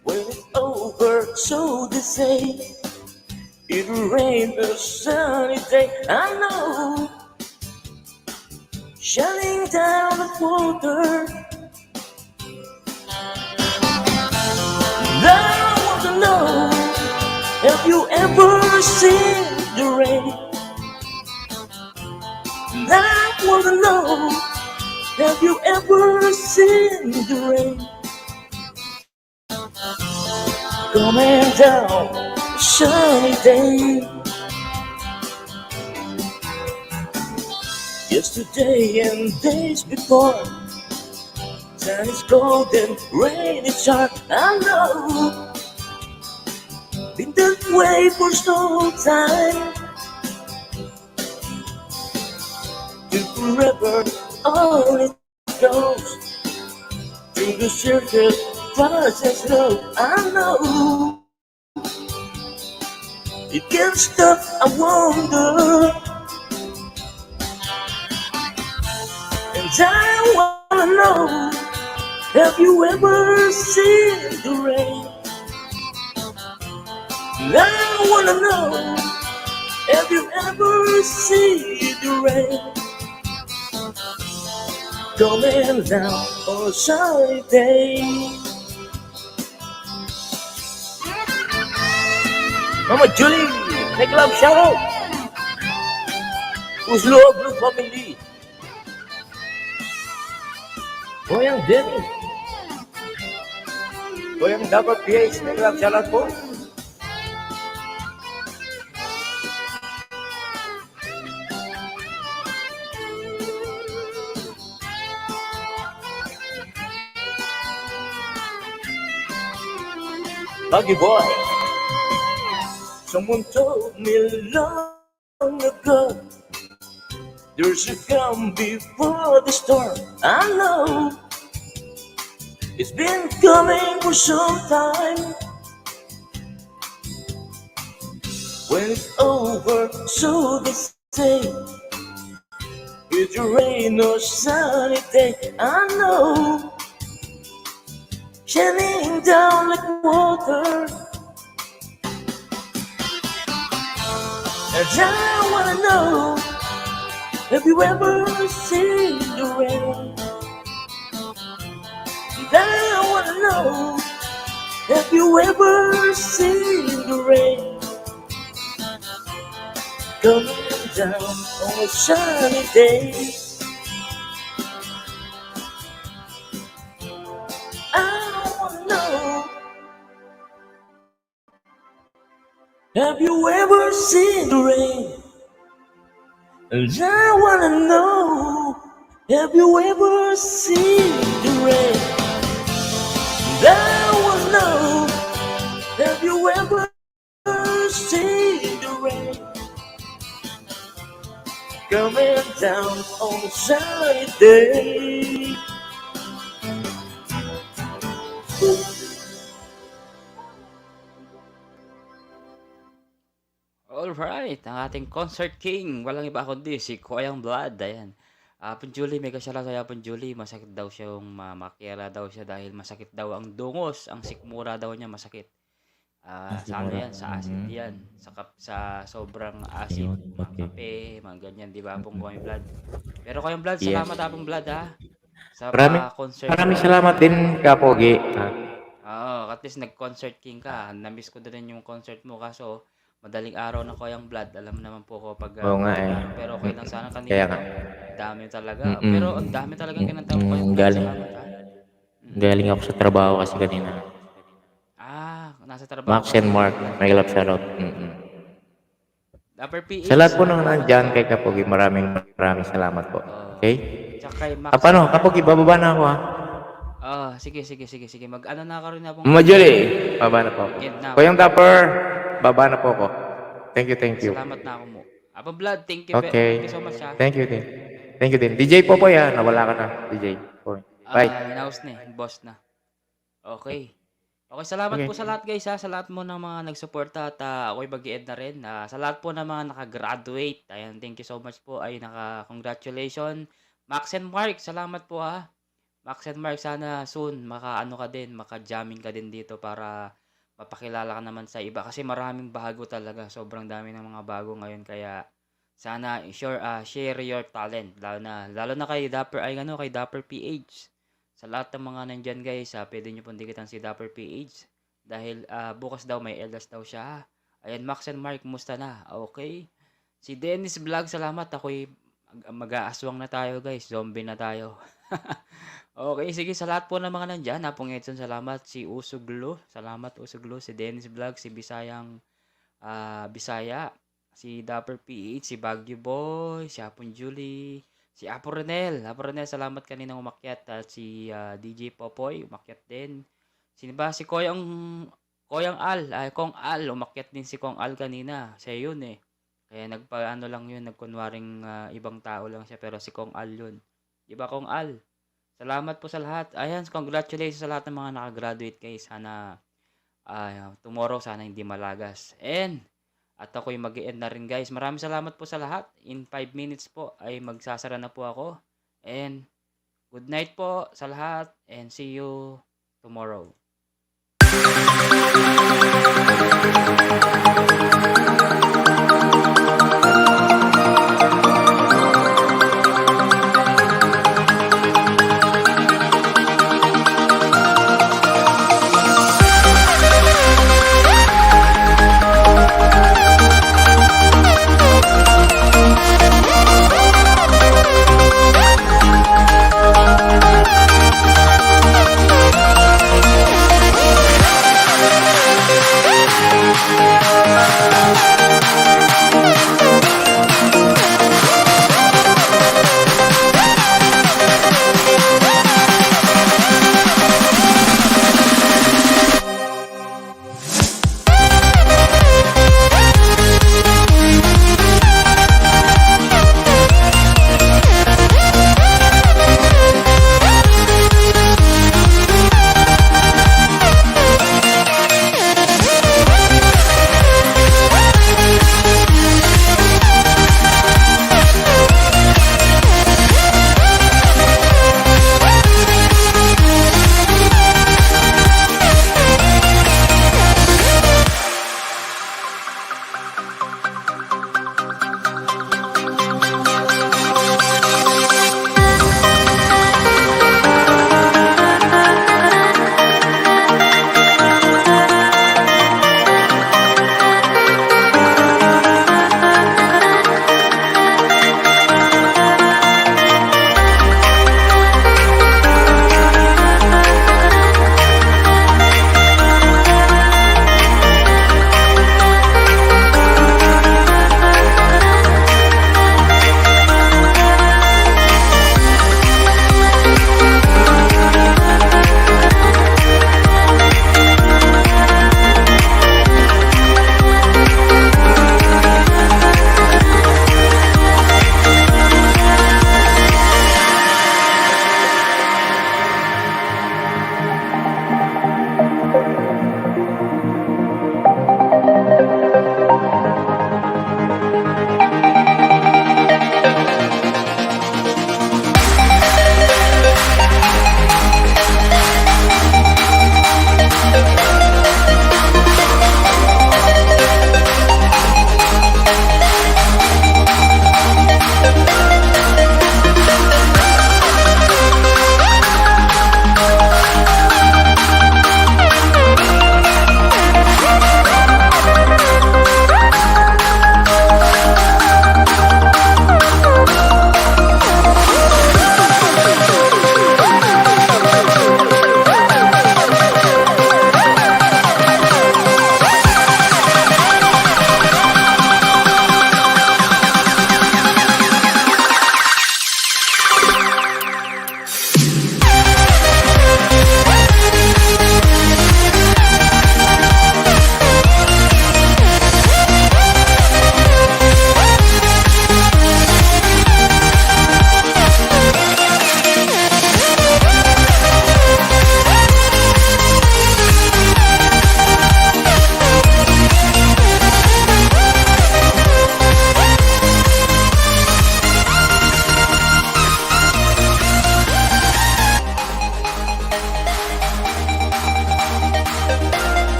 When it's over, so they say, it'll rain a sunny day. I know, shining down the water. I want to know, have you ever seen the rain? I want to know, have you ever seen the rain? Coming down a sunny day. Yesterday and days before, sun is golden, rain is sharp. I know, been that way for some time. To forever, all it goes. To the surface, fast and slow. I know, it can't stop. I wonder, and I wanna know, have you ever seen the rain? I wanna know, have you ever seen the rain? Coming down on a sunny day. Mama Julie, make love shout out. Who's love blue family? Boyang Denny. Boyang dapat PH, make love shout out po. Buggy boy. Someone told me long ago there's a calm before the storm. I know it's been coming for some time. When it's over, so they say, it's a rain or sunny day. I know, shining down like water. And I wanna know, have you ever seen the rain? And I wanna know, have you ever seen the rain? Coming down on a sunny day. Have you ever seen the rain? And I wanna know, have you ever seen the rain? And I wanna know, have you ever seen the rain? Coming down on a sunny day. Alright, ang ating concert king. Walang iba kundi si Koyang Blood. Ayan. Punjuli, may kasala kaya Punjuli. Masakit daw siya makiala daw siya dahil masakit daw ang dungos. Ang sikmura daw niya masakit. Sa ano yan? Sa acid yan. Sa sobrang acid. Mga kape, mga ganyan. Di ba pong Koyang Blood? Pero Koyang Blood, salamat pong Blood ha. Sa concert. Maraming salamat din, Kapogi. Oo, at least nag-concert king ka. Na-miss ko din yung concert mo kaso madaling araw na Koyang Blood. Alam mo naman po ko pag Oo nga madaling eh. araw. Pero okay lang sana Kaya kanina. nga. Dami talaga. Mm-mm. Pero ang dami talagang kinanta mo Koyang Blood. Galing. Salamat ha. Galing ako sa trabaho kasi kanina. Nasa trabaho Max and kasi. Mark, may love shoutout. Dapper PH. Sa lahat po nang nandyan kay Kapogi, maraming salamat po. Okay? Tsaka kay Max. Paano? Kapogi, bababa na ako ha. Sige. Mag-ano na ka rin na pong... Majuli, baba na po ako. End na. Kuyang Dapper, baba na po ako. Thank you. Salamat na ako mo. Apa Blood, thank you. Okay. Thank you so much ha. Thank you din. DJ Popoy ha, nawala ka na. DJ Popoy. Bye. Hinaus na boss na. Okay. Okay, salamat Okay. po sa lahat guys ha. Sa lahat mo ng mga nagsuporta at ako'y mag-i-end na rin. Sa lahat po ng mga nakagraduate. Ayan, thank you so much po. Ay, congratulations. Max and Mark, salamat po ha. Max and Mark, sana soon maka-ano ka din, maka-jamming ka din dito para mapakilala ka naman sa iba. Kasi maraming bago talaga. Sobrang dami ng mga bago ngayon. Kaya sana share your talent. Lalo na kay Dapper, kay Dapper PH. Sa lahat ng mga nandyan guys, pwede nyo pong dikitan si Dapper PH. Dahil bukas daw may LS daw siya. Ayan, Max and Mark, musta na? Okay. Si Dennis Vlog, salamat. Ako'y mag-aaswang na tayo guys. Zombie na tayo. Okay, sige. Sa lahat po ng mga nandyan, Pong Edson, salamat. Si Usuglo, salamat Usuglo. Si Dennis Vlog, si Bisaya. Si Dapper PH, si Baguio Boy, si Apon Julie. Si Apo Renel, salamat kaninang umakyat. At si DJ Popoy, umakyat din. Sino ba? Si Kong Al, umakyat din si Kong Al kanina. Siya yun eh. Kaya lang yun, nagkunwaring ibang tao lang siya. Pero si Kong Al yun. Diba Kong Al? Salamat po sa lahat. Ayan, congratulations sa lahat ng mga nakagraduate guys. Sana tomorrow, sana hindi malagas. At ako'y mag-i-end na rin guys. Maraming salamat po sa lahat. In 5 minutes po ay magsasara na po ako. And good night po sa lahat. And see you tomorrow.